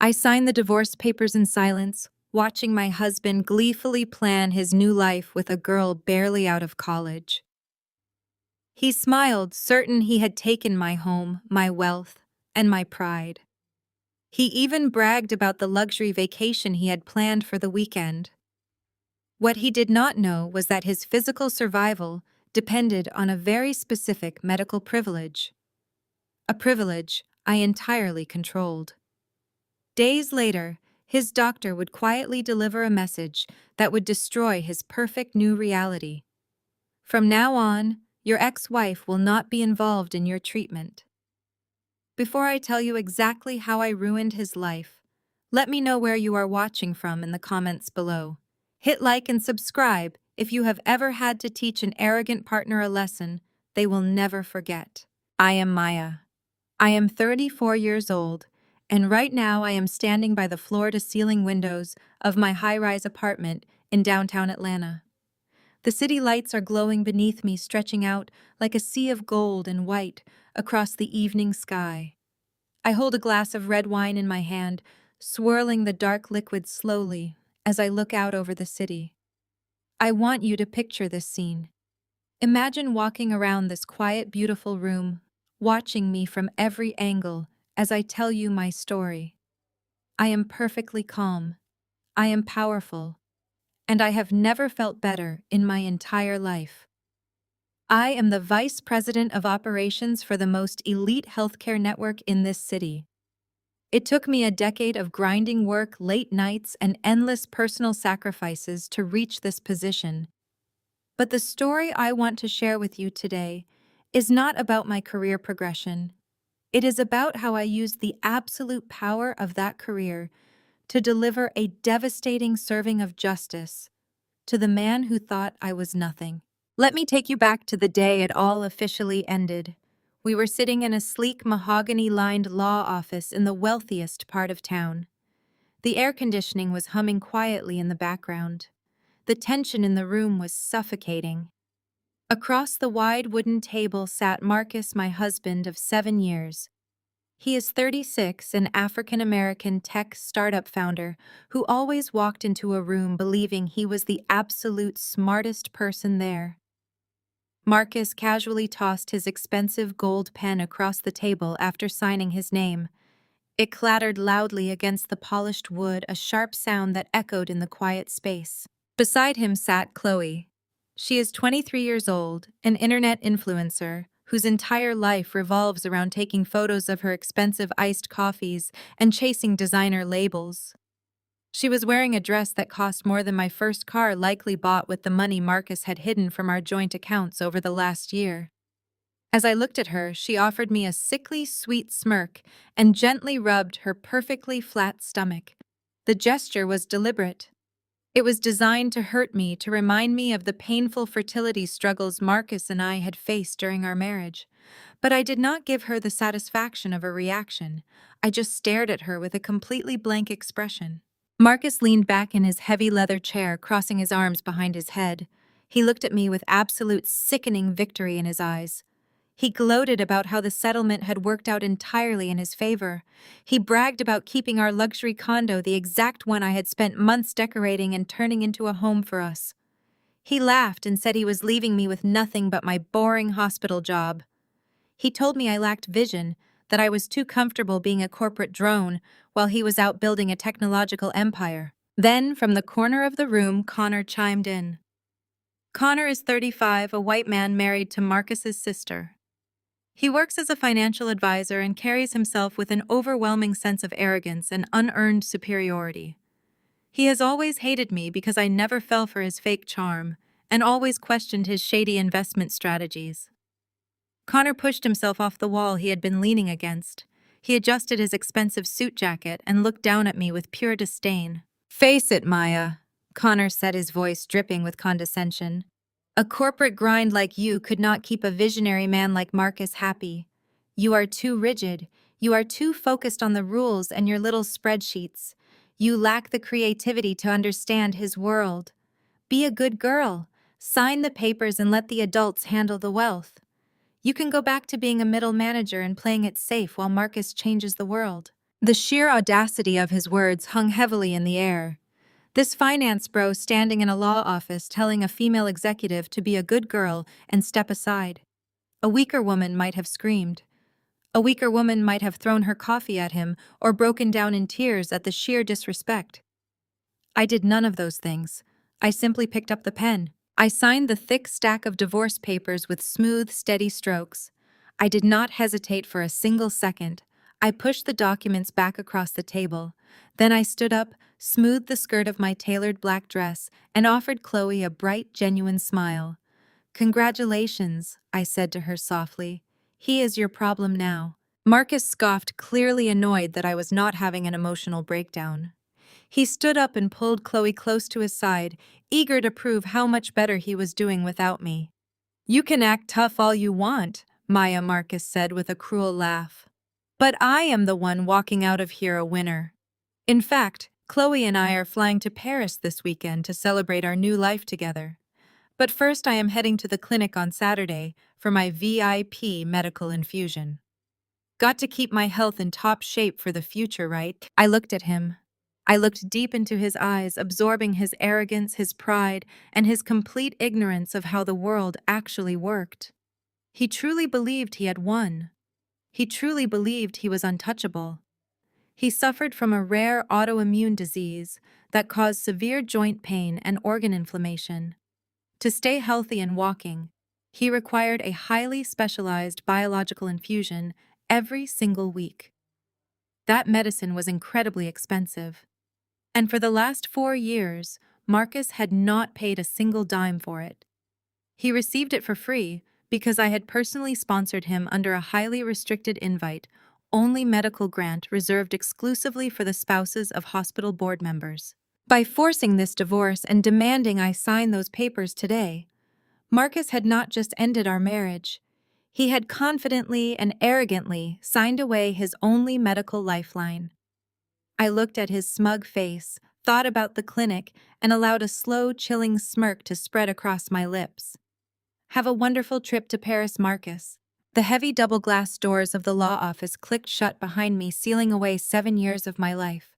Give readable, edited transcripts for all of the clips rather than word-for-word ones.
I signed the divorce papers in silence, watching my husband gleefully plan his new life with a girl barely out of college. He smiled, certain he had taken my home, my wealth, and my pride. He even bragged about the luxury vacation he had planned for the weekend. What he did not know was that his physical survival depended on a very specific medical privilege. A privilege I entirely controlled. Days later, his doctor would quietly deliver a message that would destroy his perfect new reality. From now on, your ex-wife will not be involved in your treatment. Before I tell you exactly how I ruined his life, let me know where you are watching from in the comments below. Hit like and subscribe if you have ever had to teach an arrogant partner a lesson they will never forget. I am Maya. I am 34 years old, and right now I am standing by the floor-to-ceiling windows of my high-rise apartment in downtown Atlanta. The city lights are glowing beneath me, stretching out like a sea of gold and white across the evening sky. I hold a glass of red wine in my hand, swirling the dark liquid slowly as I look out over the city. I want you to picture this scene. Imagine walking around this quiet, beautiful room, watching me from every angle as I tell you my story. I am perfectly calm. I am powerful. And I have never felt better in my entire life. I am the Vice President of Operations for the most elite healthcare network in this city. It took me a decade of grinding work, late nights, and endless personal sacrifices to reach this position. But the story I want to share with you today is not about my career progression. It is about how I used the absolute power of that career to deliver a devastating serving of justice to the man who thought I was nothing. Let me take you back to the day it all officially ended. We were sitting in a sleek mahogany-lined law office in the wealthiest part of town. The air conditioning was humming quietly in the background. The tension in the room was suffocating. Across the wide wooden table sat Marcus, my husband of 7 years. He is 36, an African-American tech startup founder who always walked into a room believing he was the absolute smartest person there. Marcus casually tossed his expensive gold pen across the table after signing his name. It clattered loudly against the polished wood, a sharp sound that echoed in the quiet space. Beside him sat Chloe. She is 23 years old, an internet influencer whose entire life revolves around taking photos of her expensive iced coffees and chasing designer labels. She was wearing a dress that cost more than my first car, likely bought with the money Marcus had hidden from our joint accounts over the last year. As I looked at her, she offered me a sickly sweet smirk and gently rubbed her perfectly flat stomach. The gesture was deliberate. It was designed to hurt me, to remind me of the painful fertility struggles Marcus and I had faced during our marriage. But I did not give her the satisfaction of a reaction. I just stared at her with a completely blank expression. Marcus leaned back in his heavy leather chair, crossing his arms behind his head. He looked at me with absolute sickening victory in his eyes. He gloated about how the settlement had worked out entirely in his favor. He bragged about keeping our luxury condo, the exact one I had spent months decorating and turning into a home for us. He laughed and said he was leaving me with nothing but my boring hospital job. He told me I lacked vision, that I was too comfortable being a corporate drone while he was out building a technological empire. Then, from the corner of the room, Connor chimed in. Connor is 35, a white man married to Marcus's sister. He works as a financial advisor and carries himself with an overwhelming sense of arrogance and unearned superiority. He has always hated me because I never fell for his fake charm and always questioned his shady investment strategies. Connor pushed himself off the wall he had been leaning against. He adjusted his expensive suit jacket and looked down at me with pure disdain. "Face it, Maya," Connor said, his voice dripping with condescension. "A corporate grind like you could not keep a visionary man like Marcus happy. You are too rigid. You are too focused on the rules and your little spreadsheets. You lack the creativity to understand his world. Be a good girl. Sign the papers and let the adults handle the wealth. You can go back to being a middle manager and playing it safe while Marcus changes the world." The sheer audacity of his words hung heavily in the air. This finance bro standing in a law office telling a female executive to be a good girl and step aside. A weaker woman might have screamed. A weaker woman might have thrown her coffee at him or broken down in tears at the sheer disrespect. I did none of those things. I simply picked up the pen. I signed the thick stack of divorce papers with smooth, steady strokes. I did not hesitate for a single second. I pushed the documents back across the table. Then I stood up, smoothed the skirt of my tailored black dress, and offered Chloe a bright, genuine smile. "Congratulations," I said to her softly. "He is your problem now." Marcus scoffed, clearly annoyed that I was not having an emotional breakdown. He stood up and pulled Chloe close to his side, eager to prove how much better he was doing without me. "You can act tough all you want," Maya Marcus said with a cruel laugh. "But I am the one walking out of here a winner. In fact, Chloe and I are flying to Paris this weekend to celebrate our new life together. But first I am heading to the clinic on Saturday for my VIP medical infusion. Got to keep my health in top shape for the future, right?" I looked at him. I looked deep into his eyes, absorbing his arrogance, his pride, and his complete ignorance of how the world actually worked. He truly believed he had won. He truly believed he was untouchable. He suffered from a rare autoimmune disease that caused severe joint pain and organ inflammation. To stay healthy and walking, he required a highly specialized biological infusion every single week. That medicine was incredibly expensive. And for the last 4 years, Marcus had not paid a single dime for it. He received it for free because I had personally sponsored him under a highly restricted invite-only medical grant reserved exclusively for the spouses of hospital board members. By forcing this divorce and demanding I sign those papers today, Marcus had not just ended our marriage. He had confidently and arrogantly signed away his only medical lifeline. I looked at his smug face, thought about the clinic, and allowed a slow, chilling smirk to spread across my lips. "Have a wonderful trip to Paris, Marcus." The heavy double-glass doors of the law office clicked shut behind me, sealing away 7 years of my life.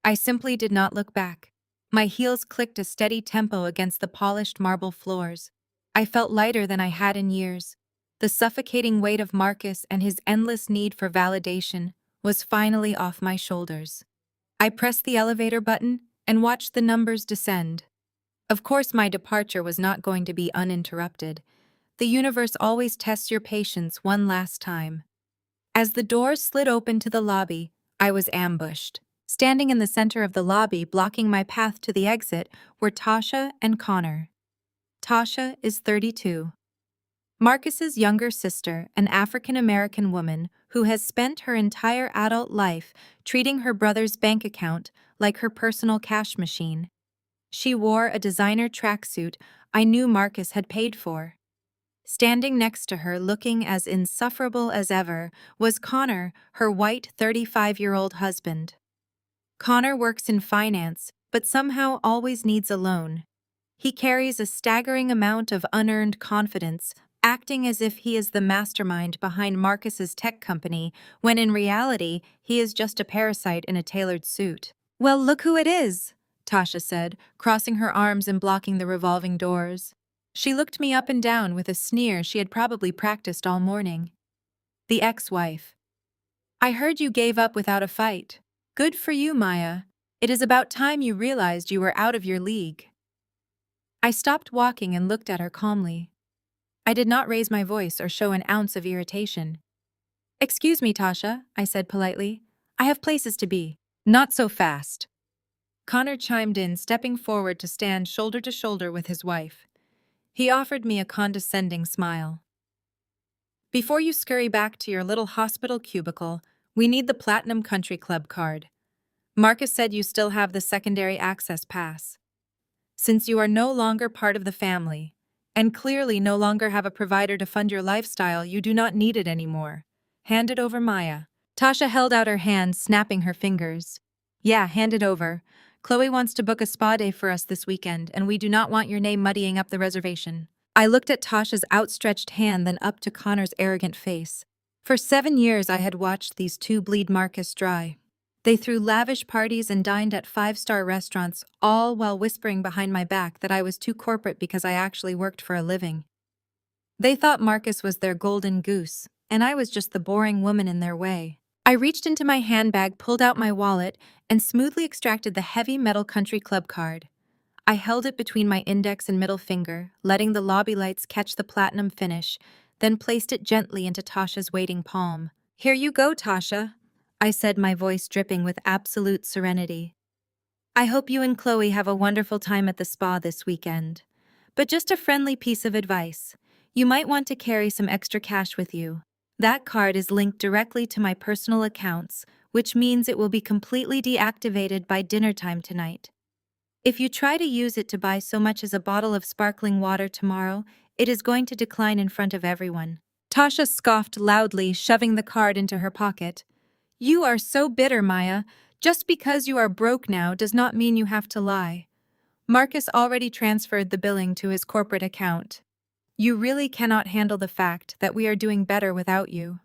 I simply did not look back. My heels clicked a steady tempo against the polished marble floors. I felt lighter than I had in years. The suffocating weight of Marcus and his endless need for validation was finally off my shoulders. I pressed the elevator button and watched the numbers descend. Of course, my departure was not going to be uninterrupted. The universe always tests your patience one last time. As the doors slid open to the lobby, I was ambushed. Standing in the center of the lobby, blocking my path to the exit, were Tasha and Connor. Tasha is 32. Marcus's younger sister, an African-American woman who has spent her entire adult life treating her brother's bank account like her personal cash machine. She wore a designer tracksuit I knew Marcus had paid for. Standing next to her, looking as insufferable as ever, was Connor, her white 35-year-old husband. Connor works in finance, but somehow always needs a loan. He carries a staggering amount of unearned confidence, acting as if he is the mastermind behind Marcus's tech company, when in reality, he is just a parasite in a tailored suit. "Well, look who it is," Tasha said, crossing her arms and blocking the revolving doors. She looked me up and down with a sneer she had probably practiced all morning. "The ex-wife. I heard you gave up without a fight. Good for you, Maya. It is about time you realized you were out of your league." I stopped walking and looked at her calmly. I did not raise my voice or show an ounce of irritation. "Excuse me, Tasha," I said politely. "I have places to be." "Not so fast." Connor chimed in, stepping forward to stand shoulder to shoulder with his wife. He offered me a condescending smile. "Before you scurry back to your little hospital cubicle, we need the Platinum Country Club card. Marcus said you still have the secondary access pass. Since you are no longer part of the family, and clearly no longer have a provider to fund your lifestyle, you do not need it anymore. Hand it over, Maya." Tasha held out her hand, snapping her fingers. "Yeah, hand it over. Chloe wants to book a spa day for us this weekend, and we do not want your name muddying up the reservation." I looked at Tasha's outstretched hand, then up to Connor's arrogant face. For 7 years I had watched these two bleed Marcus dry. They threw lavish parties and dined at five-star restaurants, all while whispering behind my back that I was too corporate because I actually worked for a living. They thought Marcus was their golden goose, and I was just the boring woman in their way. I reached into my handbag, pulled out my wallet, and smoothly extracted the heavy metal country club card. I held it between my index and middle finger, letting the lobby lights catch the platinum finish, then placed it gently into Tasha's waiting palm. "Here you go, Tasha," I said, my voice dripping with absolute serenity. "I hope you and Chloe have a wonderful time at the spa this weekend. But just a friendly piece of advice. You might want to carry some extra cash with you. That card is linked directly to my personal accounts, which means it will be completely deactivated by dinner time tonight. If you try to use it to buy so much as a bottle of sparkling water tomorrow, it is going to decline in front of everyone." Tasha scoffed loudly, shoving the card into her pocket. "You are so bitter, Maya. Just because you are broke now does not mean you have to lie. Marcus already transferred the billing to his corporate account. You really cannot handle the fact that we are doing better without you.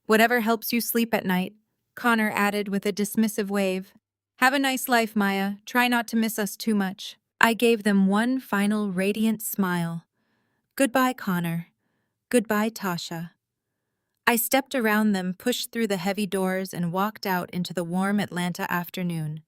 Whatever helps you sleep at night," Connor added with a dismissive wave. "Have a nice life, Maya. Try not to miss us too much." I gave them one final radiant smile. Goodbye, Connor. Goodbye, Tasha. I stepped around them, pushed through the heavy doors, and walked out into the warm Atlanta afternoon.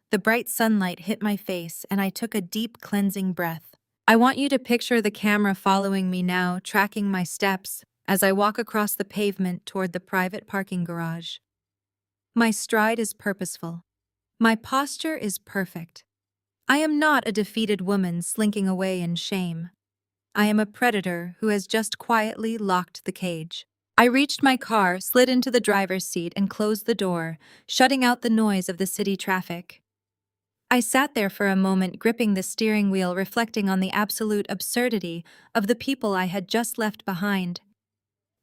The bright sunlight hit my face, and I took a deep, cleansing breath. I want you to picture the camera following me now, tracking my steps as I walk across the pavement toward the private parking garage. My stride is purposeful. My posture is perfect. I am not a defeated woman slinking away in shame. I am a predator who has just quietly locked the cage. I reached my car, slid into the driver's seat, and closed the door, shutting out the noise of the city traffic. I sat there for a moment, gripping the steering wheel, reflecting on the absolute absurdity of the people I had just left behind.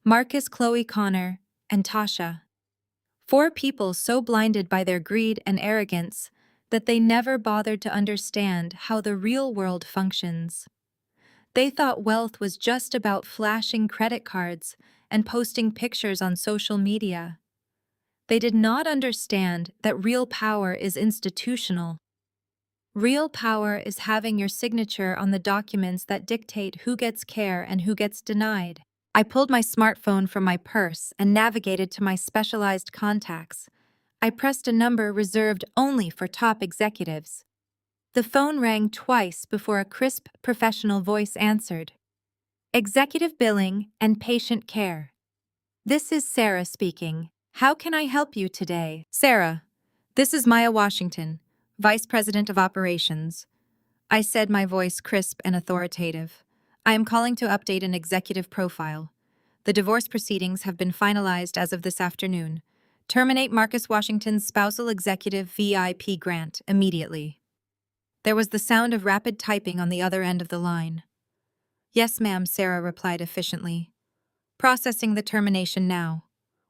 Marcus, Chloe, Connor, and Tasha. 4 people so blinded by their greed and arrogance that they never bothered to understand how the real world functions. They thought wealth was just about flashing credit cards and posting pictures on social media. They did not understand that real power is institutional. Real power is having your signature on the documents that dictate who gets care and who gets denied. I pulled my smartphone from my purse and navigated to my specialized contacts. I pressed a number reserved only for top executives. The phone rang twice before a crisp, professional voice answered. "Executive billing and patient care. This is Sarah speaking. How can I help you today?" "Sarah, this is Maya Washington, Vice President of Operations," I said, my voice crisp and authoritative. "I am calling to update an executive profile. The divorce proceedings have been finalized as of this afternoon. Terminate Marcus Washington's spousal executive VIP grant immediately." There was the sound of rapid typing on the other end of the line. "Yes, ma'am," Sarah replied efficiently. "Processing the termination now.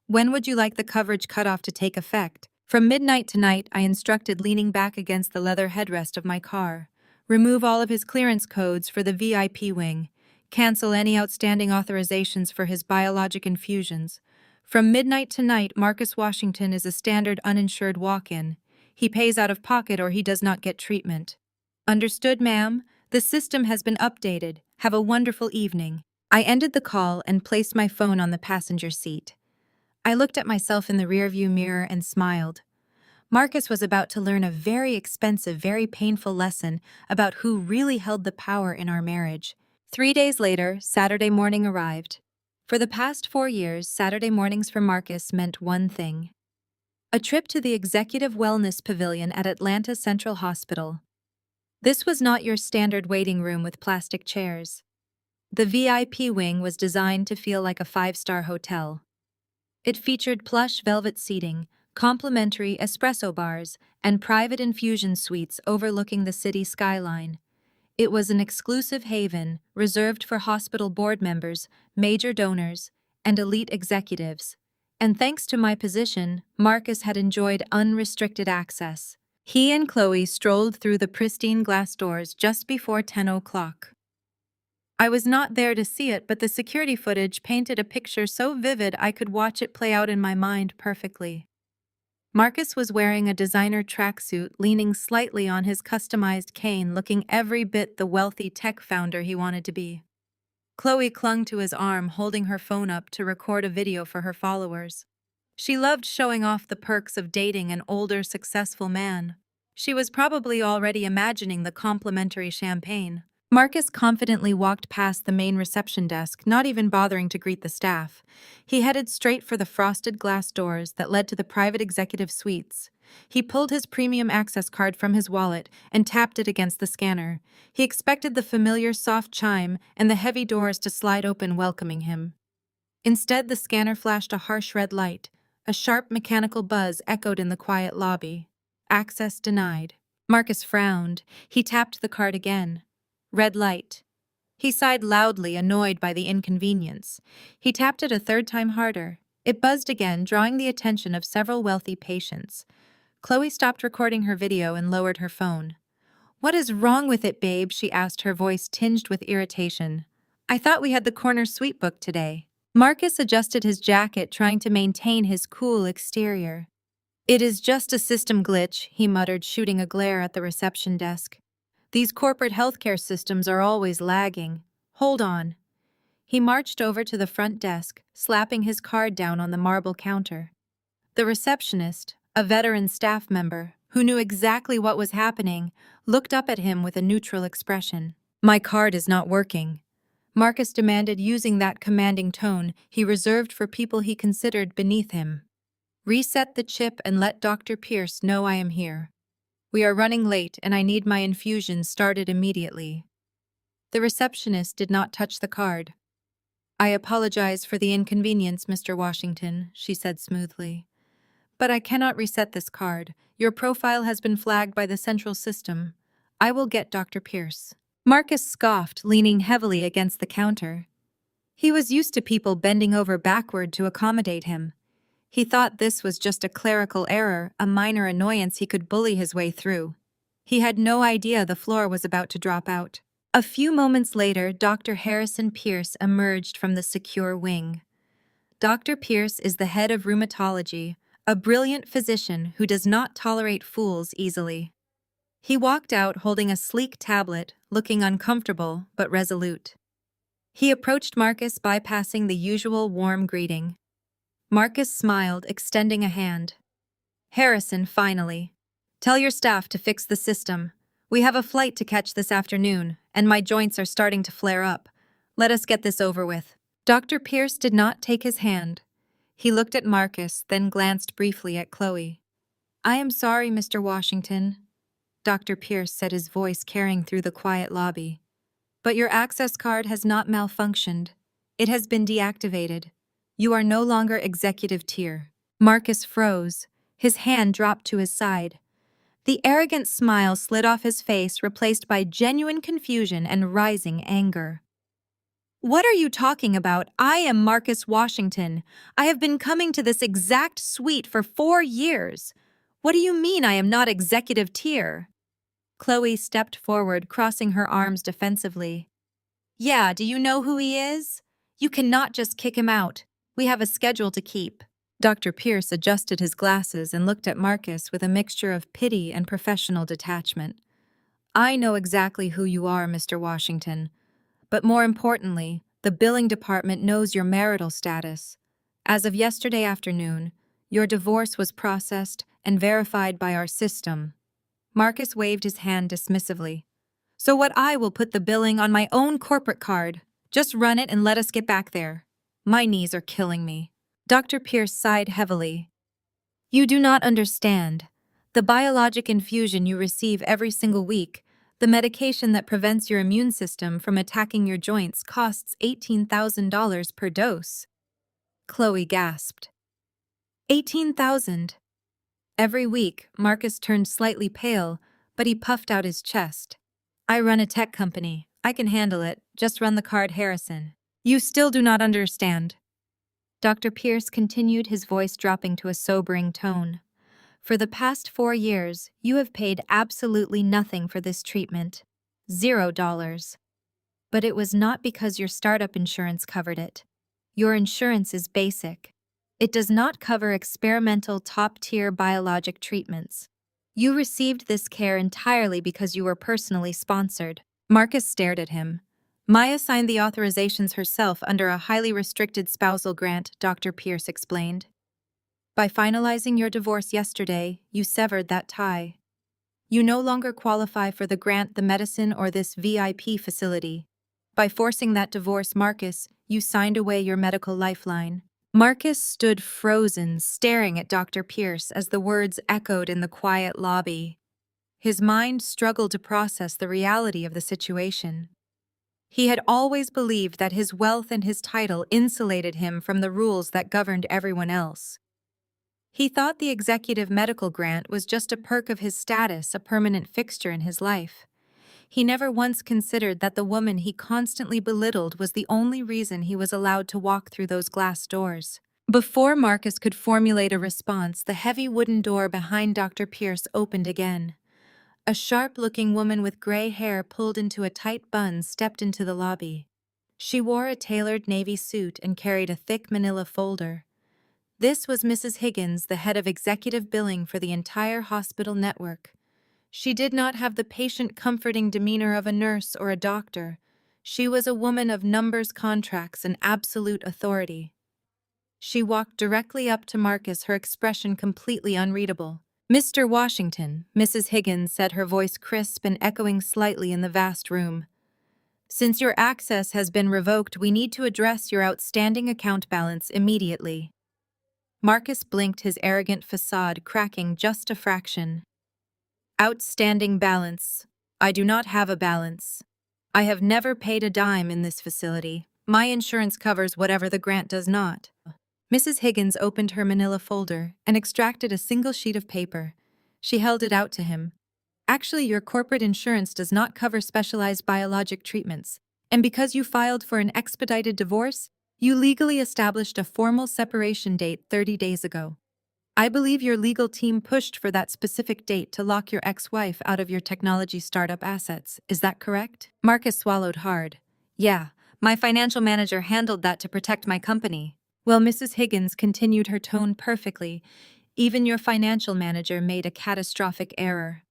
When would you like the coverage cutoff to take effect?" From midnight tonight, I instructed, leaning back against the leather headrest of my car. Remove all of his clearance codes for the VIP wing. Cancel any outstanding authorizations for his biologic infusions. From midnight tonight, Marcus Washington is a standard uninsured walk-in. He pays out of pocket or he does not get treatment. "Understood, ma'am. The system has been updated. Have a wonderful evening." I ended the call and placed my phone on the passenger seat. I looked at myself in the rearview mirror and smiled. Marcus was about to learn a very expensive, very painful lesson about who really held the power in our marriage. 3 days later, Saturday morning arrived. For the past 4 years, Saturday mornings for Marcus meant one thing: a trip to the Executive Wellness Pavilion at Atlanta Central Hospital. This was not your standard waiting room with plastic chairs. The VIP wing was designed to feel like a 5-star hotel. It featured plush velvet seating, complimentary espresso bars, and private infusion suites overlooking the city skyline. It was an exclusive haven reserved for hospital board members, major donors, and elite executives. And thanks to my position, Marcus had enjoyed unrestricted access. He and Chloe strolled through the pristine glass doors just before 10 o'clock. I was not there to see it, but the security footage painted a picture so vivid I could watch it play out in my mind perfectly. Marcus was wearing a designer tracksuit, leaning slightly on his customized cane, looking every bit the wealthy tech founder he wanted to be. Chloe clung to his arm, holding her phone up to record a video for her followers. She loved showing off the perks of dating an older, successful man. She was probably already imagining the complimentary champagne. Marcus confidently walked past the main reception desk, not even bothering to greet the staff. He headed straight for the frosted glass doors that led to the private executive suites. He pulled his premium access card from his wallet and tapped it against the scanner. He expected the familiar soft chime and the heavy doors to slide open, welcoming him. Instead, the scanner flashed a harsh red light. A sharp mechanical buzz echoed in the quiet lobby. Access denied. Marcus frowned. He tapped the card again. Red light. He sighed loudly, annoyed by the inconvenience. He tapped it a third time harder. It buzzed again, drawing the attention of several wealthy patients. Chloe stopped recording her video and lowered her phone. "What is wrong with it, babe?" she asked, her voice tinged with irritation. "I thought we had the corner suite booked today." Marcus adjusted his jacket, trying to maintain his cool exterior. "It is just a system glitch," he muttered, shooting a glare at the reception desk. "These corporate healthcare systems are always lagging. Hold on." He marched over to the front desk, slapping his card down on the marble counter. The receptionist, a veteran staff member, who knew exactly what was happening, looked up at him with a neutral expression. "My card is not working," Marcus demanded, using that commanding tone he reserved for people he considered beneath him. "Reset the chip and let Dr. Pierce know I am here. We are running late and I need my infusion started immediately." The receptionist did not touch the card. "I apologize for the inconvenience, Mr. Washington," she said smoothly. "But I cannot reset this card. Your profile has been flagged by the central system. I will get Dr. Pierce." Marcus scoffed, leaning heavily against the counter. He was used to people bending over backward to accommodate him. He thought this was just a clerical error, a minor annoyance he could bully his way through. He had no idea the floor was about to drop out. A few moments later, Dr. Harrison Pierce emerged from the secure wing. Dr. Pierce is the head of rheumatology, a brilliant physician who does not tolerate fools easily. He walked out holding a sleek tablet, looking uncomfortable but resolute. He approached Marcus, bypassing the usual warm greeting. Marcus smiled, extending a hand. "Harrison, finally. Tell your staff to fix the system. We have a flight to catch this afternoon, and my joints are starting to flare up. Let us get this over with." Dr. Pierce did not take his hand. He looked at Marcus, then glanced briefly at Chloe. "I am sorry, Mr. Washington," Dr. Pierce said, his voice carrying through the quiet lobby. "But your access card has not malfunctioned. It has been deactivated. You are no longer executive tier." Marcus froze. His hand dropped to his side. The arrogant smile slid off his face, replaced by genuine confusion and rising anger. "What are you talking about? I am Marcus Washington. I have been coming to this exact suite for 4 years. What do you mean I am not executive tier?" Chloe stepped forward, crossing her arms defensively. "Yeah, do you know who he is? You cannot just kick him out. We have a schedule to keep." Dr. Pierce adjusted his glasses and looked at Marcus with a mixture of pity and professional detachment. "I know exactly who you are, Mr. Washington. But more importantly, the billing department knows your marital status. As of yesterday afternoon, your divorce was processed and verified by our system." Marcus waved his hand dismissively. "So what, I will put the billing on my own corporate card. Just run it and let us get back there. My knees are killing me." Dr. Pierce sighed heavily. "You do not understand. The biologic infusion you receive every single week, the medication that prevents your immune system from attacking your joints, costs $18,000 per dose." Chloe gasped. 18,000. Every week, Marcus turned slightly pale, but he puffed out his chest. "I run a tech company. I can handle it. Just run the card, Harrison." "You still do not understand." Dr. Pierce continued, his voice dropping to a sobering tone. "For the past 4 years, you have paid absolutely nothing for this treatment. $0. But it was not because your startup insurance covered it. Your insurance is basic. It does not cover experimental top-tier biologic treatments. You received this care entirely because you were personally sponsored. Marcus stared at him. Maya signed the authorizations herself under a highly restricted spousal grant, Dr. Pierce explained. By finalizing your divorce yesterday, you severed that tie. You no longer qualify for the grant, the medicine, or this VIP facility. By forcing that divorce, Marcus, you signed away your medical lifeline. Marcus stood frozen, staring at Dr. Pierce as the words echoed in the quiet lobby. His mind struggled to process the reality of the situation. He had always believed that his wealth and his title insulated him from the rules that governed everyone else. He thought the executive medical grant was just a perk of his status, a permanent fixture in his life. He never once considered that the woman he constantly belittled was the only reason he was allowed to walk through those glass doors. Before Marcus could formulate a response, the heavy wooden door behind Dr. Pierce opened again. A sharp-looking woman with gray hair pulled into a tight bun stepped into the lobby. She wore a tailored navy suit and carried a thick manila folder. This was Mrs. Higgins, the head of executive billing for the entire hospital network. She did not have the patient-comforting demeanor of a nurse or a doctor. She was a woman of numbers, contracts, and absolute authority. She walked directly up to Marcus, her expression completely unreadable. "Mr. Washington," Mrs. Higgins said, her voice crisp and echoing slightly in the vast room. "Since your access has been revoked, we need to address your outstanding account balance immediately." Marcus blinked, his arrogant facade cracking just a fraction. "Outstanding balance. I do not have a balance. I have never paid a dime in this facility. My insurance covers whatever the grant does not." Mrs. Higgins opened her manila folder and extracted a single sheet of paper. She held it out to him. "Actually, your corporate insurance does not cover specialized biologic treatments, and because you filed for an expedited divorce, you legally established a formal separation date 30 days ago. I believe your legal team pushed for that specific date to lock your ex-wife out of your technology startup assets. Is that correct?" Marcus swallowed hard. "Yeah, my financial manager handled that to protect my company." Well, Mrs. Higgins continued, her tone perfectly. "Even your financial manager made a catastrophic error.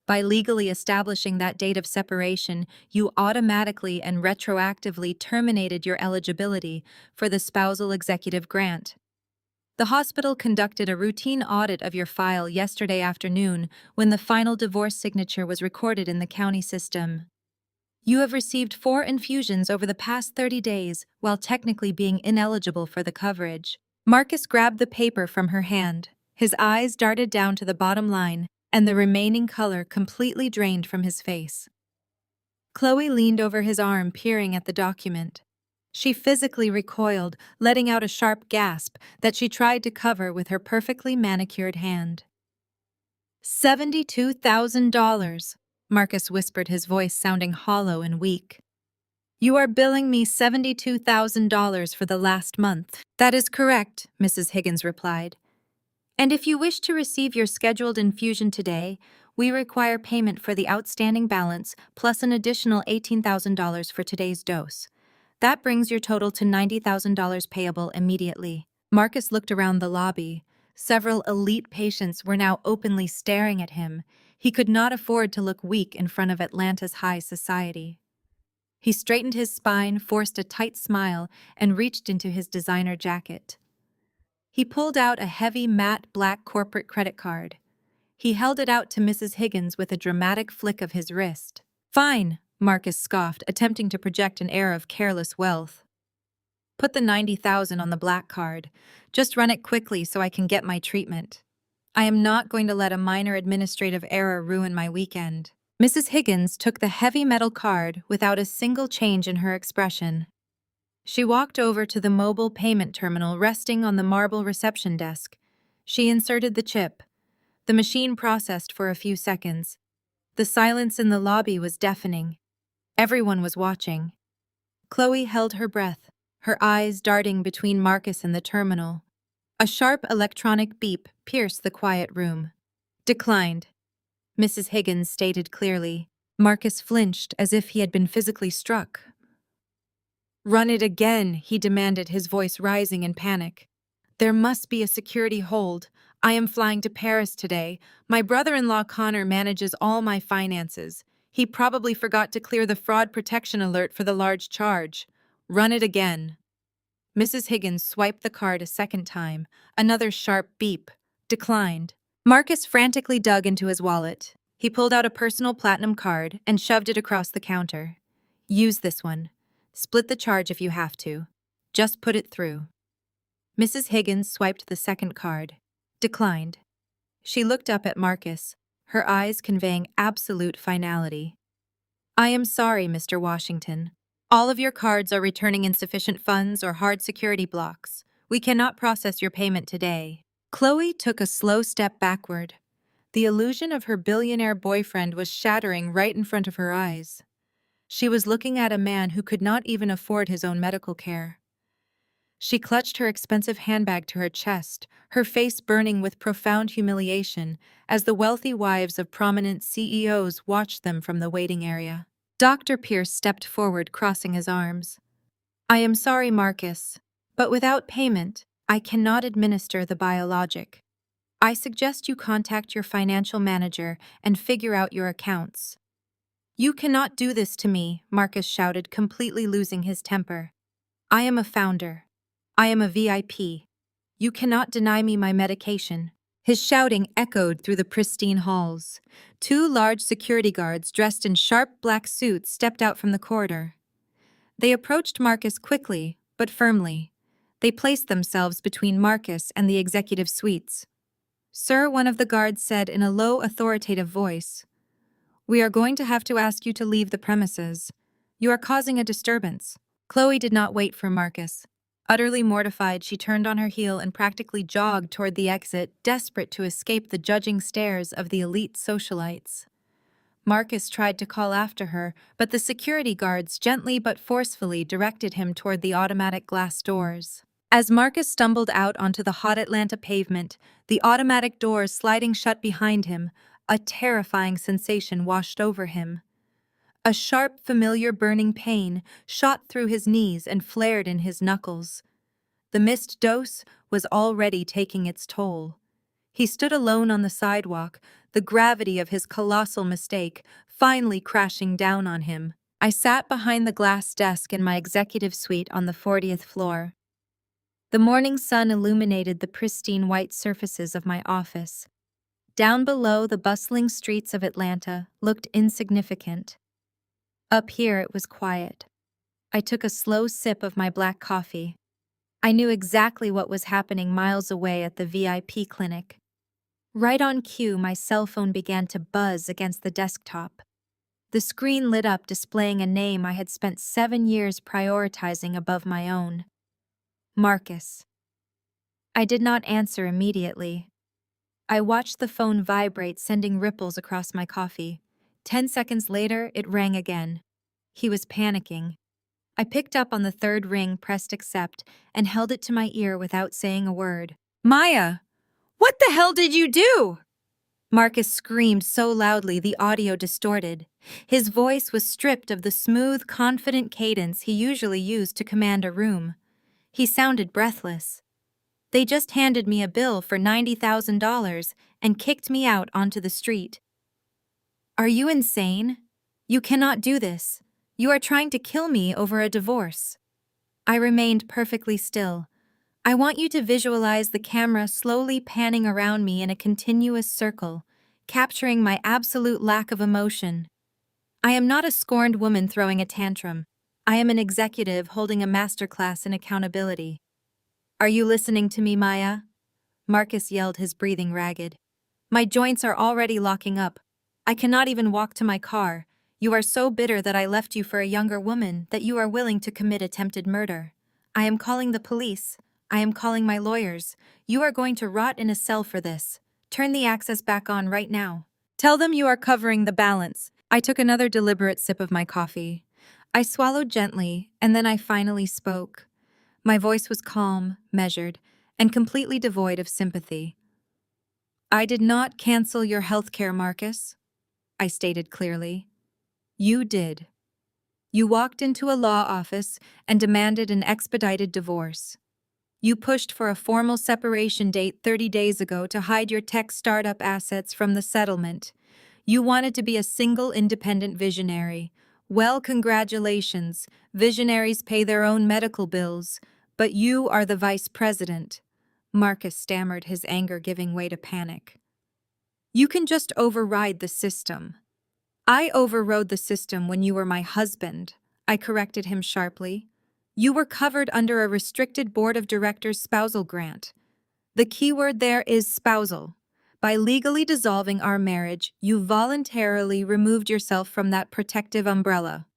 By legally establishing that date of separation, you automatically and retroactively terminated your eligibility for the spousal executive grant. The hospital conducted a routine audit of your file yesterday afternoon when the final divorce signature was recorded in the county system. You have received 4 infusions over the past 30 days while technically being ineligible for the coverage." Marcus grabbed the paper from her hand. His eyes darted down to the bottom line, and the remaining color completely drained from his face. Chloe leaned over his arm, peering at the document. She physically recoiled, letting out a sharp gasp that she tried to cover with her perfectly manicured hand. $72,000, Marcus whispered, his voice sounding hollow and weak. "You are billing me $72,000 for the last month." "That is correct," Mrs. Higgins replied. "And if you wish to receive your scheduled infusion today, we require payment for the outstanding balance plus an additional $18,000 for today's dose. That brings your total to $90,000 payable immediately." Marcus looked around the lobby. Several elite patients were now openly staring at him. He could not afford to look weak in front of Atlanta's high society. He straightened his spine, forced a tight smile, and reached into his designer jacket. He pulled out a heavy matte black corporate credit card. He held it out to Mrs. Higgins with a dramatic flick of his wrist. "Fine," Marcus scoffed, attempting to project an air of careless wealth. "Put the $90,000 on the black card. Just run it quickly so I can get my treatment. I am not going to let a minor administrative error ruin my weekend." Mrs. Higgins took the heavy metal card without a single change in her expression. She walked over to the mobile payment terminal resting on the marble reception desk. She inserted the chip. The machine processed for a few seconds. The silence in the lobby was deafening. Everyone was watching. Chloe held her breath, her eyes darting between Marcus and the terminal. A sharp electronic beep pierced the quiet room. "Declined," Mrs. Higgins stated clearly. Marcus flinched as if he had been physically struck. "Run it again," he demanded, his voice rising in panic. There must be a security hold. I am flying to Paris today. My brother-in-law Connor manages all my finances. He probably forgot to clear the fraud protection alert for the large charge. Run it again. Mrs. Higgins swiped the card a second time. Another sharp beep. Declined. Marcus frantically dug into his wallet. He pulled out a personal platinum card and shoved it across the counter. Use this one. Split the charge if you have to. Just put it through. Mrs. Higgins swiped the second card. Declined. She looked up at Marcus, her eyes conveying absolute finality. I am sorry, Mr. Washington. All of your cards are returning insufficient funds or hard security blocks. We cannot process your payment today. Chloe took a slow step backward. The illusion of her billionaire boyfriend was shattering right in front of her eyes. She was looking at a man who could not even afford his own medical care. She clutched her expensive handbag to her chest, her face burning with profound humiliation as the wealthy wives of prominent CEOs watched them from the waiting area. Dr. Pierce stepped forward, crossing his arms. I am sorry, Marcus, but without payment, I cannot administer the biologic. I suggest you contact your financial manager and figure out your accounts. You cannot do this to me, Marcus shouted, completely losing his temper. I am a founder. I am a VIP. You cannot deny me my medication. His shouting echoed through the pristine halls. Two large security guards dressed in sharp black suits stepped out from the corridor. They approached Marcus quickly, but firmly. They placed themselves between Marcus and the executive suites. Sir, one of the guards said in a low, authoritative voice, we are going to have to ask you to leave the premises. You are causing a disturbance. Chloe did not wait for Marcus. Utterly mortified, she turned on her heel and practically jogged toward the exit, desperate to escape the judging stares of the elite socialites. Marcus tried to call after her, but the security guards gently but forcefully directed him toward the automatic glass doors. As Marcus stumbled out onto the hot Atlanta pavement, the automatic doors sliding shut behind him, a terrifying sensation washed over him. A sharp, familiar burning pain shot through his knees and flared in his knuckles. The missed dose was already taking its toll. He stood alone on the sidewalk, the gravity of his colossal mistake finally crashing down on him. I sat behind the glass desk in my executive suite on the 40th floor. The morning sun illuminated the pristine white surfaces of my office. Down below, the bustling streets of Atlanta looked insignificant. Up here, it was quiet. I took a slow sip of my black coffee. I knew exactly what was happening miles away at the VIP clinic. Right on cue, my cell phone began to buzz against the desktop. The screen lit up, displaying a name I had spent 7 years prioritizing above my own. Marcus. I did not answer immediately. I watched the phone vibrate, sending ripples across my coffee. 10 seconds later, it rang again. He was panicking. I picked up on the third ring, pressed accept, and held it to my ear without saying a word. Maya, what the hell did you do? Marcus screamed so loudly the audio distorted. His voice was stripped of the smooth, confident cadence he usually used to command a room. He sounded breathless. They just handed me a bill for $90,000 and kicked me out onto the street. Are you insane? You cannot do this. You are trying to kill me over a divorce. I remained perfectly still. I want you to visualize the camera slowly panning around me in a continuous circle, capturing my absolute lack of emotion. I am not a scorned woman throwing a tantrum. I am an executive holding a masterclass in accountability. Are you listening to me, Maya? Marcus yelled, his breathing ragged. My joints are already locking up. I cannot even walk to my car. You are so bitter that I left you for a younger woman that you are willing to commit attempted murder. I am calling the police. I am calling my lawyers. You are going to rot in a cell for this. Turn the access back on right now. Tell them you are covering the balance. I took another deliberate sip of my coffee. I swallowed gently, and then I finally spoke. My voice was calm, measured, and completely devoid of sympathy. I did not cancel your healthcare, Marcus, I stated clearly. You did. You walked into a law office and demanded an expedited divorce. You pushed for a formal separation date 30 days ago to hide your tech startup assets from the settlement. You wanted to be a single independent visionary. Well, congratulations. Visionaries pay their own medical bills, but you are the vice president. Marcus stammered, his anger giving way to panic. You can just override the system. I overrode the system when you were my husband, I corrected him sharply. You were covered under a restricted board of directors spousal grant. The key word there is spousal. By legally dissolving our marriage, you voluntarily removed yourself from that protective umbrella.